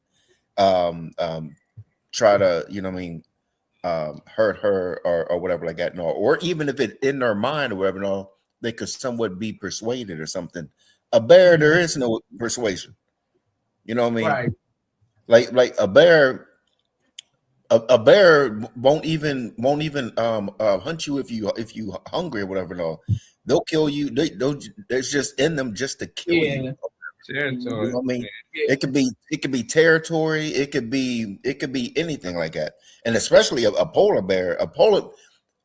try to, you know what I mean, hurt her or whatever like that, and all, or even if it in their mind or whatever and all, they could somewhat be persuaded or something. A bear, there is no persuasion. You know what I mean? Right. Like a bear won't even hunt you if you hungry or whatever and all. They'll kill you. There's just in them just to kill you. Territory. You know what I mean? It could be territory. It could be anything like that. And especially a polar bear.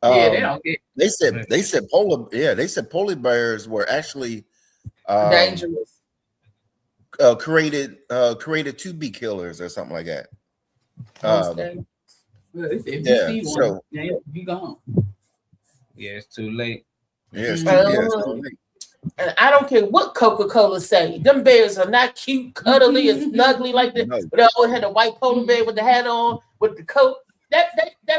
They don't get. They said polar bears were actually dangerous. Created to be killers or something like that. If you see one, you gone. Yeah, it's too late. Yeah, it's too late. And I don't care what Coca-Cola say. Them bears are not cute, cuddly, and snuggly like that. No. They always had a white polar bear with the hat on, with the coat. That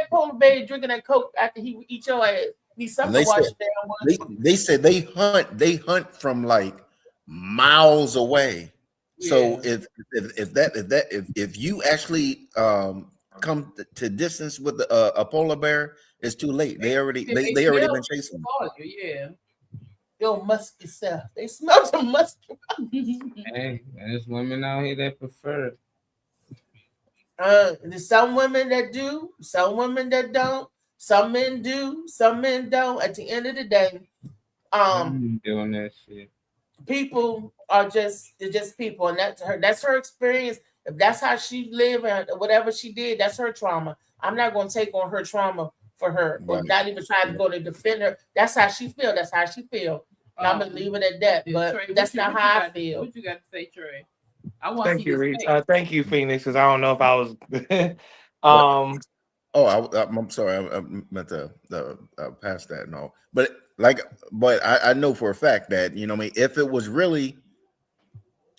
polar bear drinking that Coke after he would eat your ass. Needs something to wash it down. They said they hunt from like miles away. Yeah. So if you actually come to distance with a polar bear, it's too late. They already been chasing. Yeah. Yo, musky self. They smell some musky. Hey, there's women out here that prefer it. There's some women that do, some women that don't. Some men do, some men don't. At the end of the day, doing that shit. People are just people, and that's her experience. If that's how she lived and whatever she did, that's her trauma. I'm not going to take on her trauma for her, or not even try to go to defend her. That's how she feel. That's how she feel. I'm gonna leave it at that. But Trey, that's not how I feel. What you got to say, Trey? I want Thank you, Reese. Thank you, Phoenix, because I don't know if I was. I'm sorry. I meant to pass that and all. But Like, but I know for a fact that, you know, I mean, if it was really,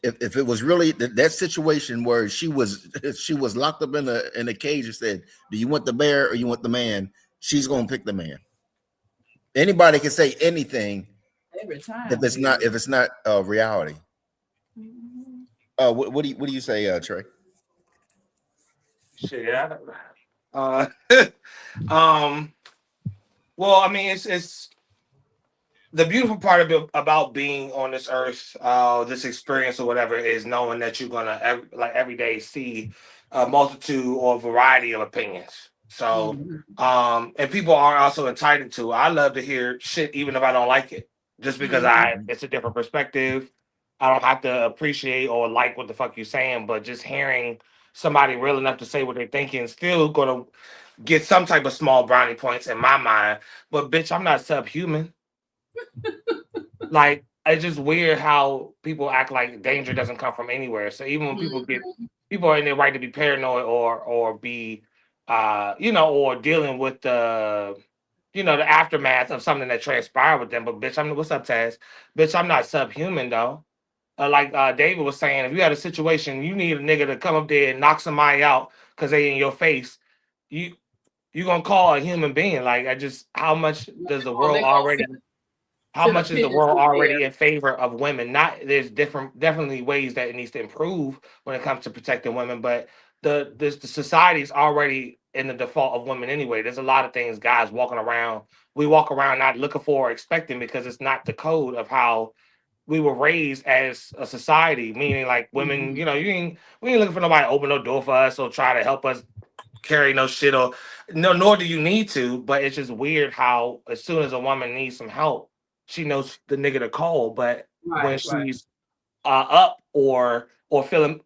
if it was really that situation where she was locked up in a cage and said, "Do you want the bear or you want the man?" She's gonna pick the man. Anybody can say anything every time if it's not reality. What do you say, Trey? Shit, yeah. Well, I mean, it's the beautiful part about being on this earth, this experience or whatever, is knowing that you're gonna every day see a multitude or variety of opinions. So, and people are also entitled to. I love to hear shit, even if I don't like it, just because it's a different perspective. I don't have to appreciate or like what the fuck you're saying, but just hearing somebody real enough to say what they're thinking, still gonna get some type of small brownie points in my mind. But bitch, I'm not subhuman. Like, it's just weird how people act like danger doesn't come from anywhere. So even when people are in their right to be paranoid or be or dealing with the aftermath of something that transpired with them. But bitch, what's up, Taz? Bitch, I'm not subhuman though. Like David was saying, if you had a situation, you need a nigga to come up there and knock somebody out because they in your face, you gonna call a human being. Like, how much does the world already? How much is the world already in favor of women? There's definitely ways that it needs to improve when it comes to protecting women, but the society is already in the default of women anyway. There's a lot of things guys we walk around not looking for or expecting because it's not the code of how we were raised as a society. Meaning, like, women, we ain't looking for nobody to open no door for us or try to help us carry no shit nor do you need to. But it's just weird how as soon as a woman needs some help, she knows the nigga to call, but when she's up or feeling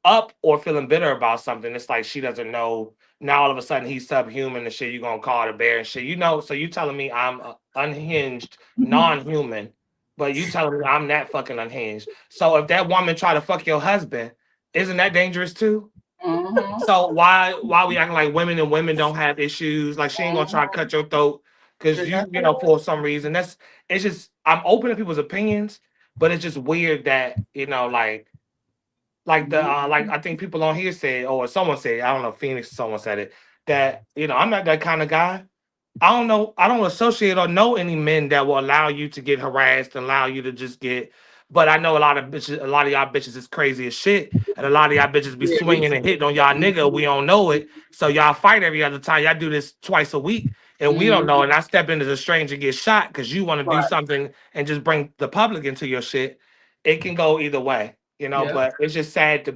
bitter about something, it's like she doesn't know. Now all of a sudden he's subhuman and shit. You gonna call the bear and shit, So you telling me I'm unhinged, non-human, but you telling me I'm that fucking unhinged. So if that woman try to fuck your husband, isn't that dangerous too? So why we acting like women don't have issues? Like, she ain't gonna try to cut your throat because for some reason. It's just, I'm open to people's opinions, but it's just weird that I think people on here said, or someone said, I don't know, Phoenix, someone said it, that I'm not that kind of guy. I don't know, I don't associate or know any men that will allow you to get harassed and allow you to just get. But I know a lot of y'all bitches is crazy as shit, and a lot of y'all bitches be swinging and hitting on y'all nigga. We don't know it, so y'all fight every other time. Y'all do this twice a week, and we don't know. And I step into the stranger and get shot because you want to do something and just bring the public into your shit. It can go either way, But it's just sad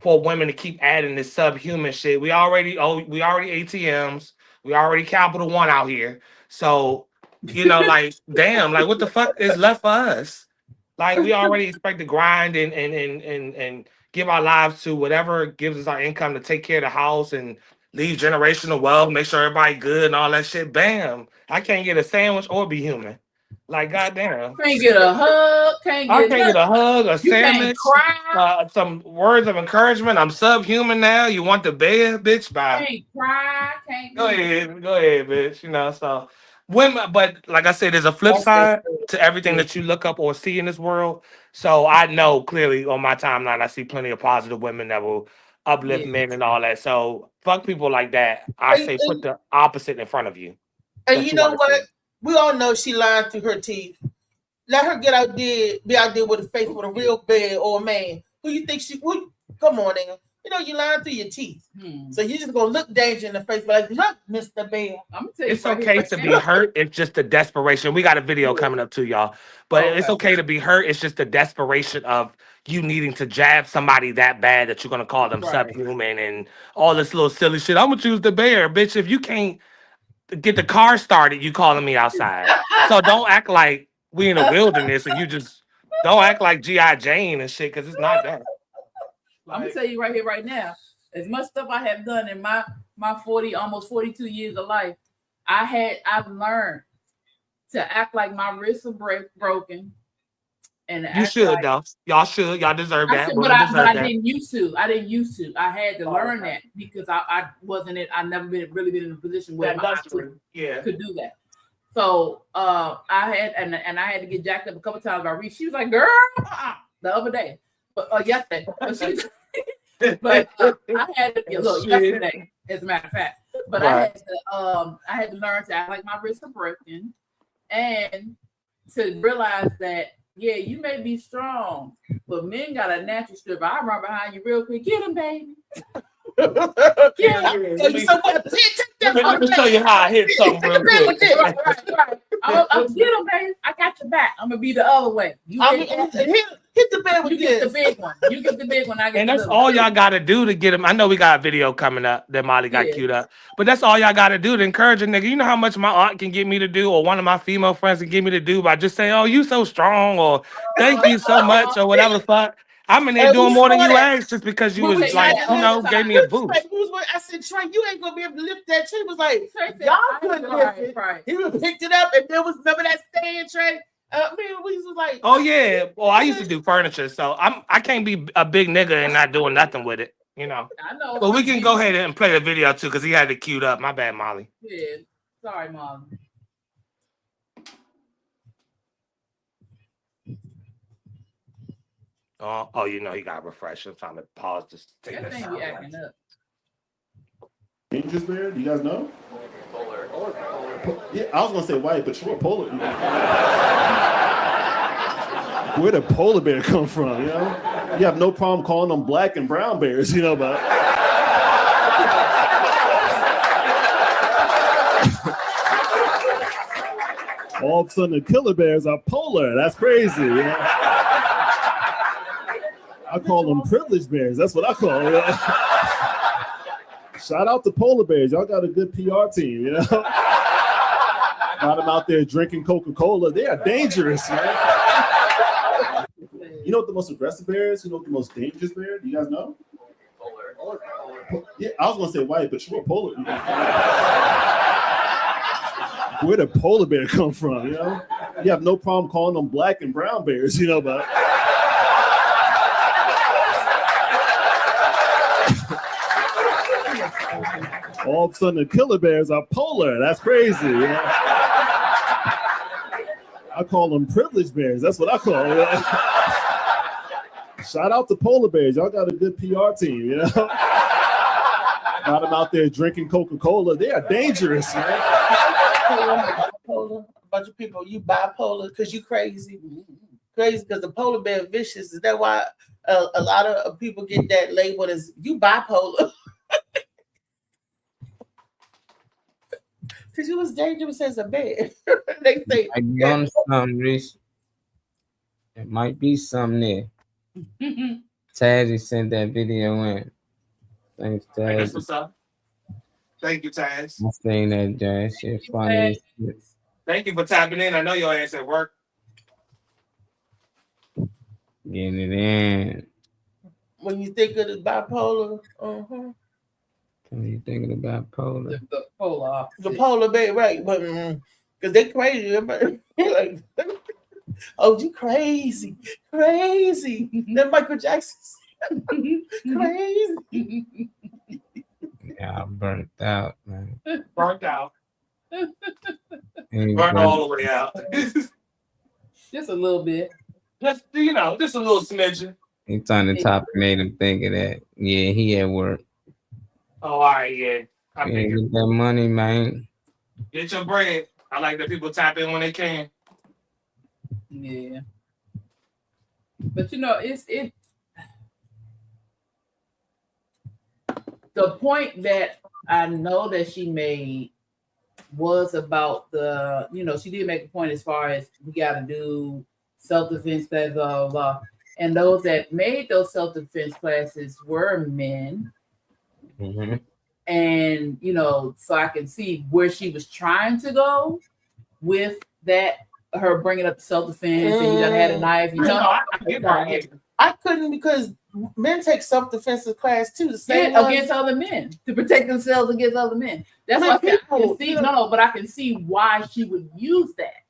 for women to keep adding this subhuman shit. We already ATMs. We already Capital One out here. So like, damn, like, what the fuck is left for us? Like, we already expect to grind and give our lives to whatever gives us our income to take care of the house and leave generational wealth, make sure everybody good and all that shit. Bam. I can't get a sandwich or be human. Like, goddamn. Can't get a hug. I can't get a hug, a sandwich, some words of encouragement. I'm subhuman now. You want the bed, bitch? Bye. Can't cry. Can't go ahead, bitch. So women, but like I said, there's a flip side to everything that you look up or see in this world. So I know clearly on my timeline, I see plenty of positive women that will uplift men and all that. So fuck people like that. I say put the opposite in front of you. And you know what? We all know she lied through her teeth. Let her be out there with a face with a real bed or a man. Who you think she would? Come on, nigga. You lying through your teeth. So you just gonna look danger in the face, but like, look, Mr. Bear. I'm gonna tell you, it's okay to be hurt. It's just the desperation. We got a video coming up too, y'all. But it's okay to be hurt. It's just the desperation of you needing to jab somebody that bad that you're gonna call them subhuman and all this little silly shit. I'm gonna choose the bear, bitch. If you can't get the car started, you calling me outside. So don't act like we in the wilderness and you just don't act like G.I. Jane and shit, because it's not that. I'm gonna tell you right here, right now, as much stuff I have done in my almost 42 years of life, I've learned to act like my wrists are broken. And you should, though. Y'all should. Y'all deserve that. But I didn't used to. I I had to learn that because I wasn't it. I never really been in a position where I could do that. So I had to get jacked up a couple times by Reese. She was like, "Girl," the other day, but yesterday. But she was, but I had to look yesterday, as a matter of fact. But right. I had to learn to act like my wrists are broken, and to realize that you may be strong, but men got a natural strip. I run behind you real quick. Get him, baby. Let me show you how I hit something real quick. Right. I'll get him, baby. I got your back. I'm gonna be the other way. You hit the big one. You get the big one. You get the big one. I get. And that's all y'all gotta do to get him. I know we got a video coming up that Molly got queued up, but that's all y'all gotta do to encourage a nigga. You know how much my aunt can get me to do, or one of my female friends can get me to do by just saying, "Oh, you so strong," or "Thank you so much," or whatever the fuck. I'm in there doing more than you asked just because you was like, gave me a boost. I said, Trey, you ain't gonna be able to lift that. Trey was like, y'all couldn't lift it. Right. He would picked it up, and there was remember that stand, Trey. We was like, oh yeah. Well, I used to do furniture, so I can't be a big nigga and not doing nothing with it, you know. I know. But we can go ahead and play the video too, because he had it queued up. My bad, Molly. Yeah, sorry, Mom. Oh, you know he got refresh. I'm trying to pause to take that thing be acting up. Dangerous bear? Do you guys know? Polar. Yeah, I was gonna say white, but sure, polar. Where did polar bear come from? You know, you have no problem calling them black and brown bears. You know, but all of a sudden the killer bears are polar. That's crazy. You know? I call them privileged bears. That's what I call them. Shout out to polar bears. Y'all got a good PR team, you know? Got them out there drinking Coca-Cola. They are dangerous, man. You know what the most aggressive bear is? You know what the most dangerous bear? Do you guys know? Polar. Yeah, I was going to say white, but sure, polar. Where did polar bear come from, you know? You have no problem calling them black and brown bears, you know, but... all of a sudden the killer bears are polar. That's crazy. You know? I call them privileged bears. That's what I call them. You know? Shout out to polar bears. Y'all got a good PR team, you know? Got them out there drinking Coca-Cola. They are dangerous, man. A bunch of people, you bipolar because you crazy. Crazy because the polar bear vicious. Is that why a lot of people get that label as you bipolar? Because you was dangerous as a bear. They say I done something, Reese. It might be something there. Tazzy sent that video in. Thanks, Taz. That's what's up. Thank you, Taz. I'm saying that, Jay. Shit funny. Thank you for tapping in. I know your ass at work. Getting it in. When you think of the bipolar, When you thinking about polar? The polar bear, right? But because they crazy, like, oh, you crazy. Then Michael Jackson, crazy. Yeah, I'm burnt out, man. Burnt out. Burnt all the way out. Just a little bit. Just a little smidgen. It's on the top and made him think of that. Yeah, he at work. Oh, all right, yeah. Get that money, man. Get your bread. I like that people tap in when they can. Yeah. But it's the point that I know that she made was about the, she did make a point as far as we got to do self-defense classes, blah, blah, blah. And those that made those self-defense classes were men. Mm-hmm. And, so I can see where she was trying to go with that, her bringing up self-defense and you done had a knife. I couldn't because men take self-defense class too. The same against other men to protect themselves against other men. That's why I can see. But I can see why she would use that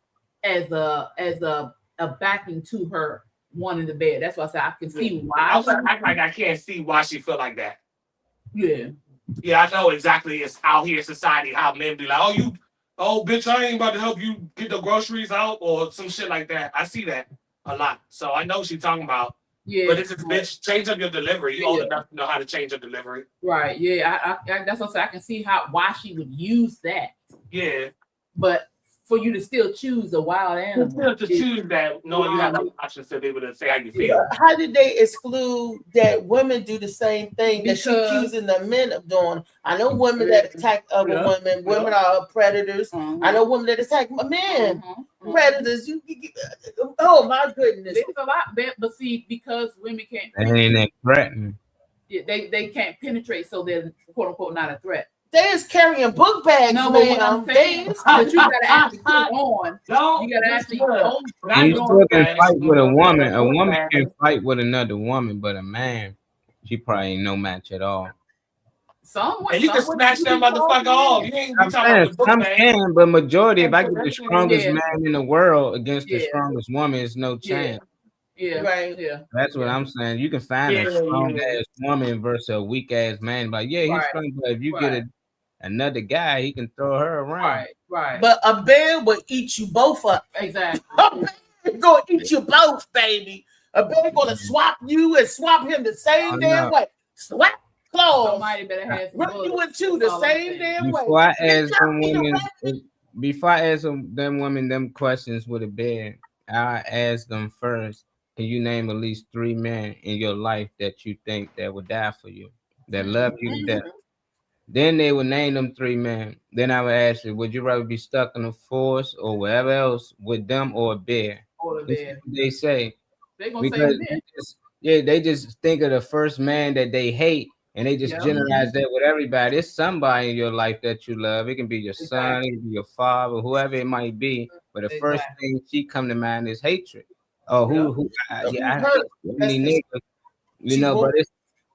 as a backing to her wanting the bed. That's why I said I can see why. I can't see why she feel like that. Yeah. Yeah, I know exactly. It's out here in society how men be like, oh, oh, bitch, I ain't about to help you get the groceries out or some shit like that. I see that a lot. So I know what she's talking about. Yeah. But it's just, bitch, change up your delivery. You old enough to know how to change your delivery. Right. Yeah. I that's what I say. I can see why she would use that. Yeah. But for you to still choose a wild animal. Still to choose that, knowing you have the options to be able to say how you feel. How did they exclude that women do the same thing that she's accusing the men of doing? I know women that attack other women. Women are predators. I know women that attack men. Predators. Oh my goodness. There's a lot, but see, because women can't. They ain't that threatening. They can't penetrate, so they're quote unquote not a threat. They is carrying book bags. No, but what I'm saying, but you gotta actually put it on. You gotta actually hold. You still can fight with a woman. A woman can fight with another woman, but a man, she probably ain't no match at all. And you can smash that motherfucker off. You ain't talking about the book some bag. can, but majority, if I get the strongest man in the world against the strongest woman, it's no chance. Yeah, right. Yeah, that's what I'm saying. You can find a strong ass woman versus a weak ass man. But yeah, he's strong. But if you get another guy, he can throw her around. Right. But a bear will eat you both up. Exactly. A bear gonna eat you both, baby. A bear gonna swap you and swap him the same damn way. Swap claws. Somebody better have some run you and you the same damn way. Before I ask them women, before I ask them women them questions with a bear, I ask them first. Can you name at least 3 men in your life that you think that would die for you, that love you to death? Then they would name them 3 men. Then I would ask you, would you rather be stuck in a forest or wherever else with them or a bear? Or a bear. They say. They're gonna say bear. They just think of the first man that they hate, and they just generalize that with everybody. It's somebody in your life that you love. It can be your son, it can be your father, whoever it might be. But the first thing she come to mind is hatred. Oh, I only need, but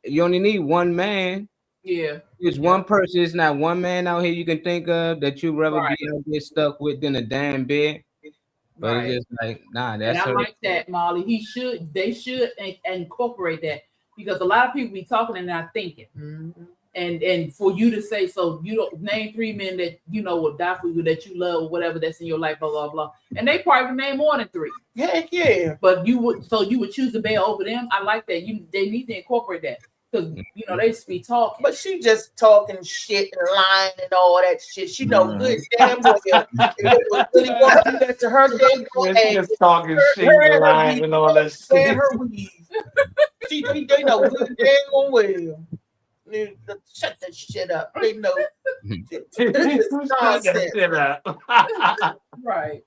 you only need one man. Yeah, it's one person. It's not one man out here you can think of that you rather be out there stuck with than a damn bear. But it's just like, nah, that's. And I like that, Molly. They should incorporate that, because a lot of people be talking and not thinking. And for you to say, so you don't name 3 men that you know will die for you, that you love, or whatever that's in your life, blah blah blah. And they probably would name more than 3. Heck yeah. But you would choose a bear over them. I like that. They need to incorporate that, because they just be talking. But she just talking shit and lying and all that shit. She know good damn well if it was really want to do that to her, they go just talking shit and lying and all that shit. Her weave. They know good damn well. Shut that shit up. They know. Shut that shit up. Right.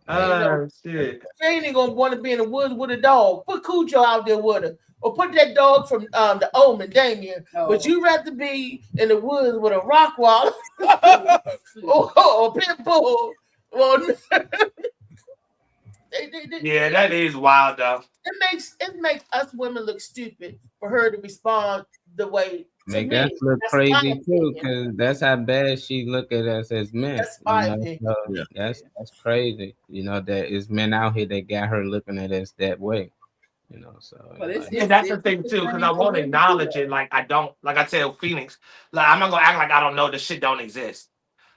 Oh shit. She ain't gonna want to be in the woods with a dog. Put Cujo out there with her. Or put that dog from the Omen, Damien. But you rather be in the woods with a Rockwall or a pit bull. Well, yeah, that is wild though. It makes us women look stupid for her to respond the way. Make us look crazy too, because that's how bad she look at us as men. That's my opinion. So that's crazy. That is men out here that got her looking at us that way. So that's the thing too, because I won't acknowledge it. Like I don't, like I tell Phoenix, like I'm not gonna act like I don't know the shit don't exist.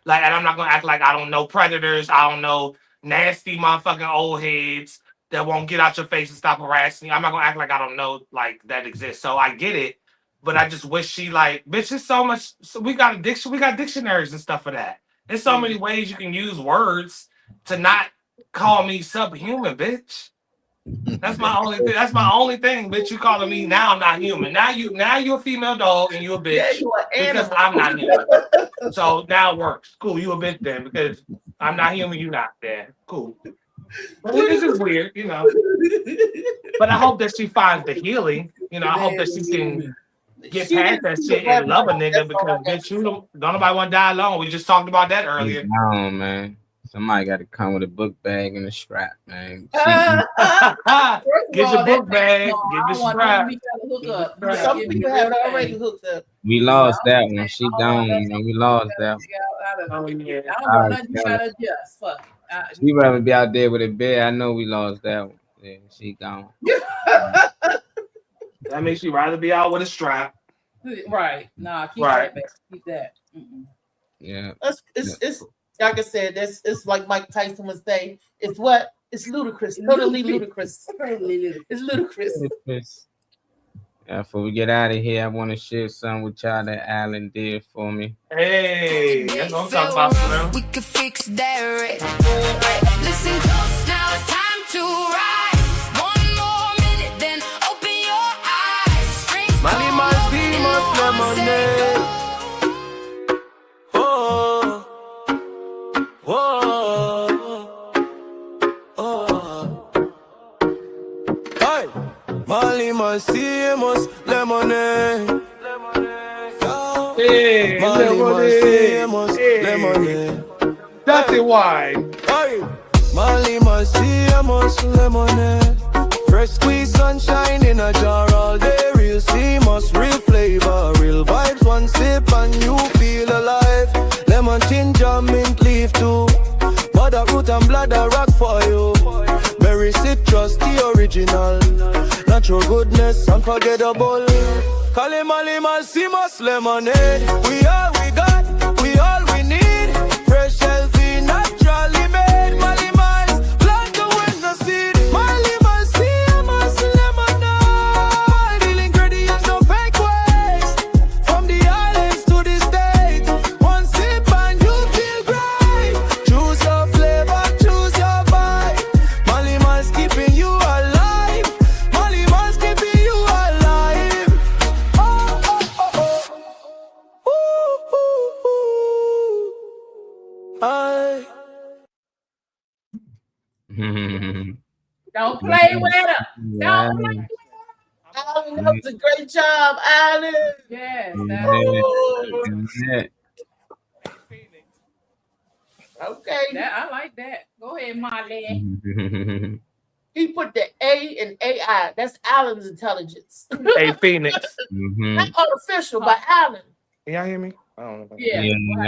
Like, and I'm not gonna act like I don't know predators. I don't know nasty motherfucking old heads that won't get out your face and stop harassing you. I'm not gonna act like I don't know like that exists. So I get it, but I just wish she like, bitch, there's so much. So we got dictionaries and stuff for that. There's so many ways you can use words to not call me subhuman, bitch. That's my only thing. That's my only thing, bitch. You calling me now? I'm not human. Now you're a female dog and you a bitch because I'm not human. So now it works. Cool. You a bitch then because I'm not human. You not there. Cool. But this is weird, But I hope that she finds the healing. I hope that she can get past that shit and love a nigga because bitch, don't nobody want to die alone. We just talked about that earlier. No, man. Somebody got to come with a book bag and a strap, man. Get your book bag, get the strap. Some people have already hooked up. We lost that one. She gone, We lost that one. Oh yeah. I don't know nothing you gotta adjust. Fuck. She rather be out there with a bear. I know we lost that one. Yeah, she gone. That makes you rather be out with a strap. Right. Nah, keep that. Keep that. Yeah. It's like I said, it's like Mike Tyson would say. It's what? It's ludicrous. Totally ludicrous. It's ludicrous. Before we get out of here, I want to share something with y'all that Alan did for me. Hey, that's what I'm talking about, Slim. We could fix that right. Listen close, now it's time to rise. One more minute, then open your eyes. Drinks Mali Malfimas lemonade. Oh, oh, oh. Hey, Mali Malfimas lemonade. Hey, lemonade. That's it, why? Hey, Mali Malfimas lemonade. Fresh squeeze sunshine in a jar all day. Real seamless, real flavor, real vibes. One sip and you feel alive. Lemon, ginger, mint leaf too. Butter root and bladder rock for you. Berry citrus, the original. Natural goodness, unforgettable. Kalima lima simas lemonade. We all we got, we all we need. Fresh, healthy, naturally made. Malimas, plant the winter seed. Malimas simas lemonade. Real ingredients, no fake waste. From the islands to the states. One sip and you feel great. Choose your flavor, choose your vibe. Malimas keeping you alive. Malimas keeping you alive. Don't play with her. Don't play with her. Alan, that was a great job, Alan. Yes. Okay. I like that. Go ahead, Molly. He put the A in AI. That's Alan's intelligence. Hey, Phoenix. Not artificial, but Alan. Can y'all hear me? I don't know. Yeah.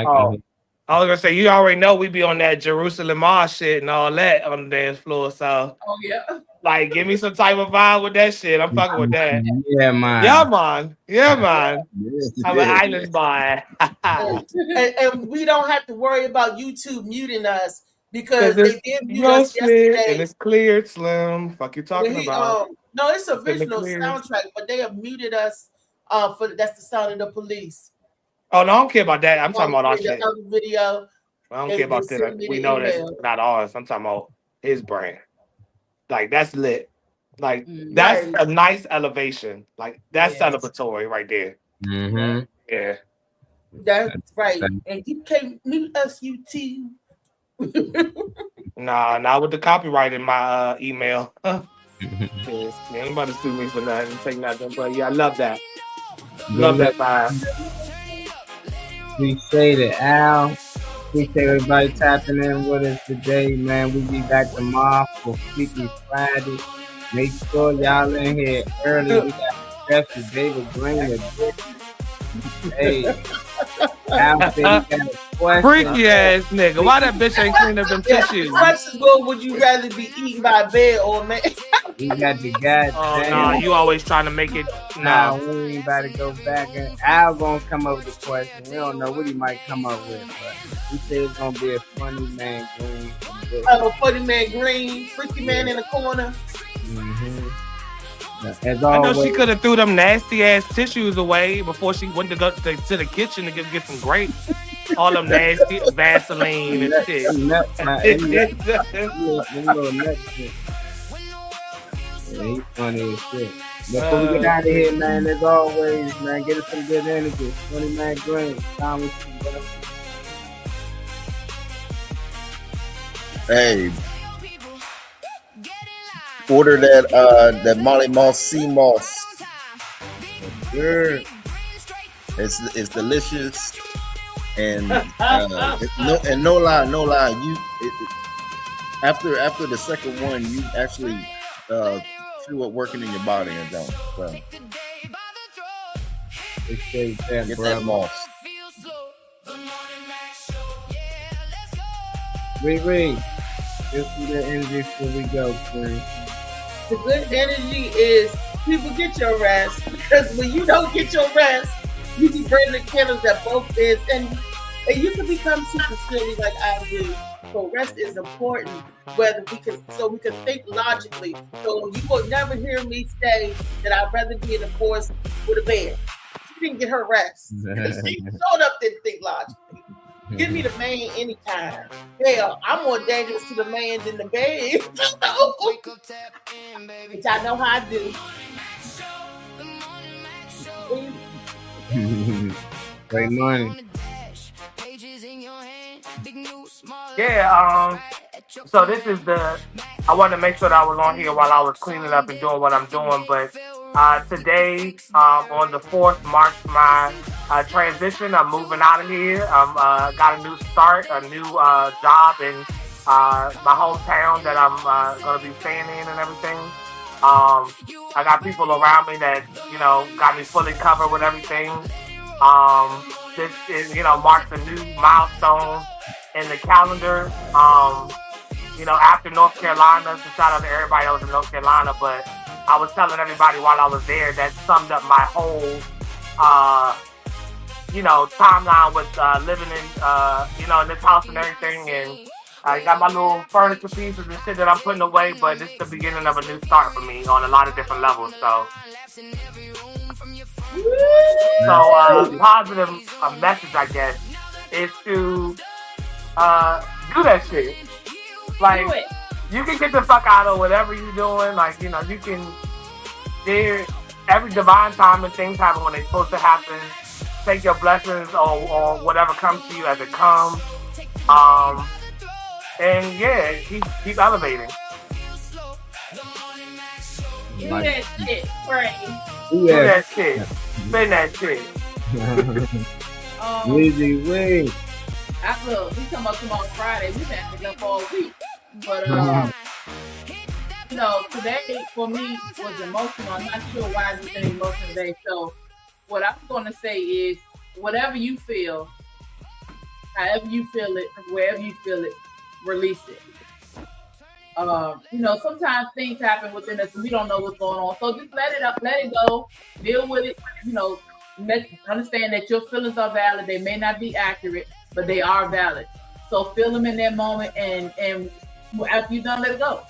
Oh, I was gonna say you already know we be on that Jerusalem Mars shit and all that on the dance floor. So, oh yeah, like, give me some type of vibe with that shit. I'm fucking with that. Yeah, man. Yeah, man. Yeah, man. I'm an island boy. and we don't have to worry about YouTube muting us because they did mute us yesterday. And it's cleared, Slim. Fuck you talking about? No, it's a original soundtrack, but they have muted us. That's the sound of the police. Oh no, I don't care about that. I'm talking about our shit. Video. I don't care about that. We know that's not ours. I'm talking about his brand. Like that's lit. Like that's a nice elevation. Like that's celebratory right there. Mm-hmm. Yeah. That's right. And you can't mute us, UT. Nah, not with the copyright in my email. Yes, anybody sue me for nothing, take nothing. But yeah, I love that. Love that vibe. Appreciate it, Al. Appreciate everybody tapping in with us today, man. We'll be back tomorrow for Freaky Friday. Make sure y'all in here early. We got special David Green edition. Hey, Al said he got a question. Freaky ass nigga. Why that bitch ain't cleaned up them tissues? Question go, would you rather be eaten by a bear or a man? We got the guy. Oh no, you always trying to make it. Nah, we ain't about to go back. And Al gonna come up with the question. We don't know what he might come up with, but he said it's gonna be a funny man green. A funny man green, freaky man in the corner. Mm-hmm. As I know she could have threw them nasty ass tissues away before she went to go to the kitchen to get some grapes. All them nasty Vaseline and shit. Yeah, he's funny as shit. Before we get out of here, man, as always, man, get us some good energy. 20 Man Green. Hey, order that Molly Moss Sea Moss. Sure. It's delicious, and no lie, after the second one, you actually feel it working in your body and don't. So. Get that moss. Read. Just some good energy before we go, please. The good energy is people get your rest, because when you don't get your rest, you be burning the candles at both ends, and And you can become super silly like I do. So rest is important, whether we can think logically. So you will never hear me say that I'd rather be in the forest with a bear. She didn't get her rest. She showed up, didn't think logically. Give me the man anytime. Hell, I'm more dangerous to the man than the bear. Which I know how I do. Great morning. Yeah, so this is I wanted to make sure that I was on here while I was cleaning up and doing what I'm doing, but today, on the 4th, marks my transition. I'm moving out of here. I'm got a new start, a new job in my hometown that I'm going to be staying in and everything. I got people around me that, got me fully covered with everything. This is, marks a new milestone in the calendar. After North Carolina, so shout out to everybody that was in North Carolina, but I was telling everybody while I was there that summed up my whole, timeline with living in, in this house and everything. And I got my little furniture pieces and shit that I'm putting away, but it's the beginning of a new start for me on a lot of different levels. So positive message, I guess, is to do that shit. Like, you can get the fuck out of whatever you're doing. Like, you can, every divine time and things happen when they're supposed to happen. Take your blessings or whatever comes to you as it comes. And yeah, keep elevating. Do that shit, Frank. Do that shit. Spin that shit. Easy way. Look, we come up tomorrow Friday. We've been acting up all week. But, today for me was emotional. I'm not sure why it's been emotional today. So what I'm going to say is, whatever you feel, however you feel it, wherever you feel it, release it. Sometimes things happen within us and we don't know what's going on. So just let it go, deal with it, understand that your feelings are valid. They may not be accurate, but they are valid. So feel them in that moment and after you're done, let it go.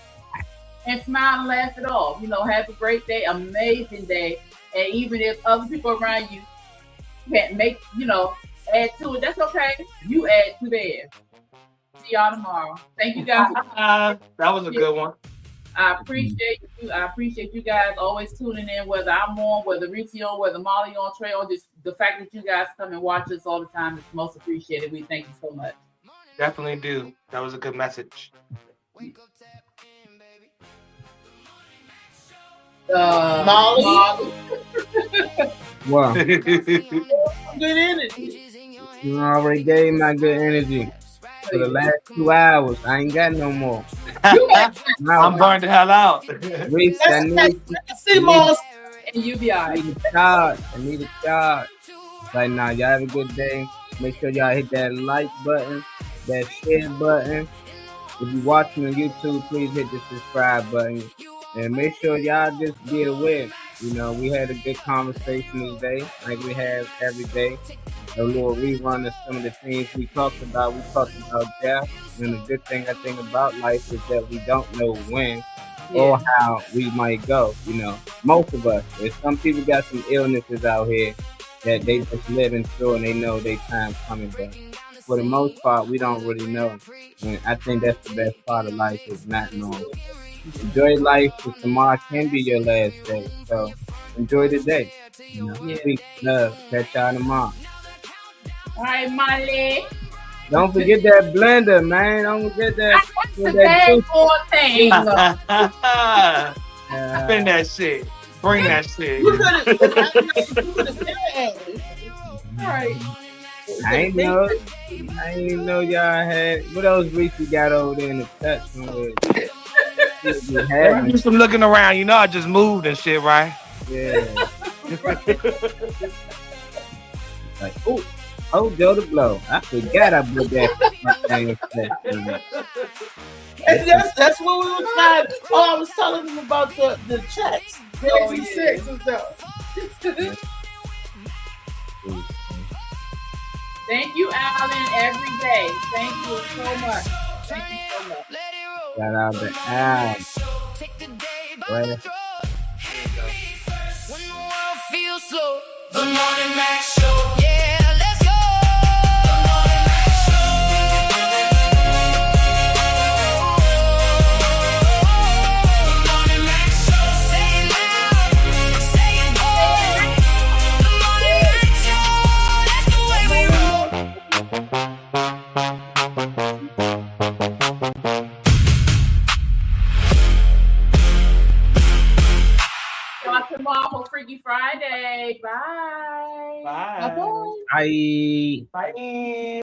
And smile and laugh it off. Have a great day, amazing day. And even if other people around you can't make, add to it, that's okay. You add to theirs. See y'all tomorrow. Thank you guys. That was a good one. I appreciate you. I appreciate you guys always tuning in, whether I'm on, whether Reese on, whether Molly on, Trey on. Just the fact that you guys come and watch us all the time is most appreciated. We thank you so much. Definitely do. That was a good message. Molly. Wow. Good energy. You already gave my good energy for the last 2 hours. I ain't got no more. I'm burned the hell out. Reese, I need and you be all right. I need a charge. Right now, y'all have a good day. Make sure y'all hit that like button, that share button. If you're watching on YouTube, please hit the subscribe button. And make sure y'all just be aware. We had a good conversation today, like we have every day. A little rerun of some of the things we talked about. We talked about death. And the good thing I think about life is that we don't know when or how we might go. Most of us. There's some people got some illnesses out here that they just living through and they know their time's coming. But for the most part, we don't really know. And I think that's the best part of life is not knowing. Enjoy life, because tomorrow can be your last day. So enjoy the day. Peace, love. Catch y'all tomorrow. All right, Molly. Don't forget that blender, man. Don't forget that. Spin that shit. Bring that shit. All right. I ain't know y'all had. What else Reese got over there in the cut somewhere? Do some looking around. I just moved and shit, right? Yeah. Like, Joe the Blow. I forgot I put that. And that's what we were trying. I was telling them about the checks. The 66 and stuff. Thank you, Alan, every day. Thank you so much. Thank you so much. Shout out to Al. When the world feels slow, the Morning Mac Show. Yeah, let's go. The Morning Mac Show. The Morning Mac Show. Say it loud, say it bold. The Morning Mac Show. That's the way we roll. Tomorrow for Freaky Friday. Bye. Bye. Bye. Bye. Bye.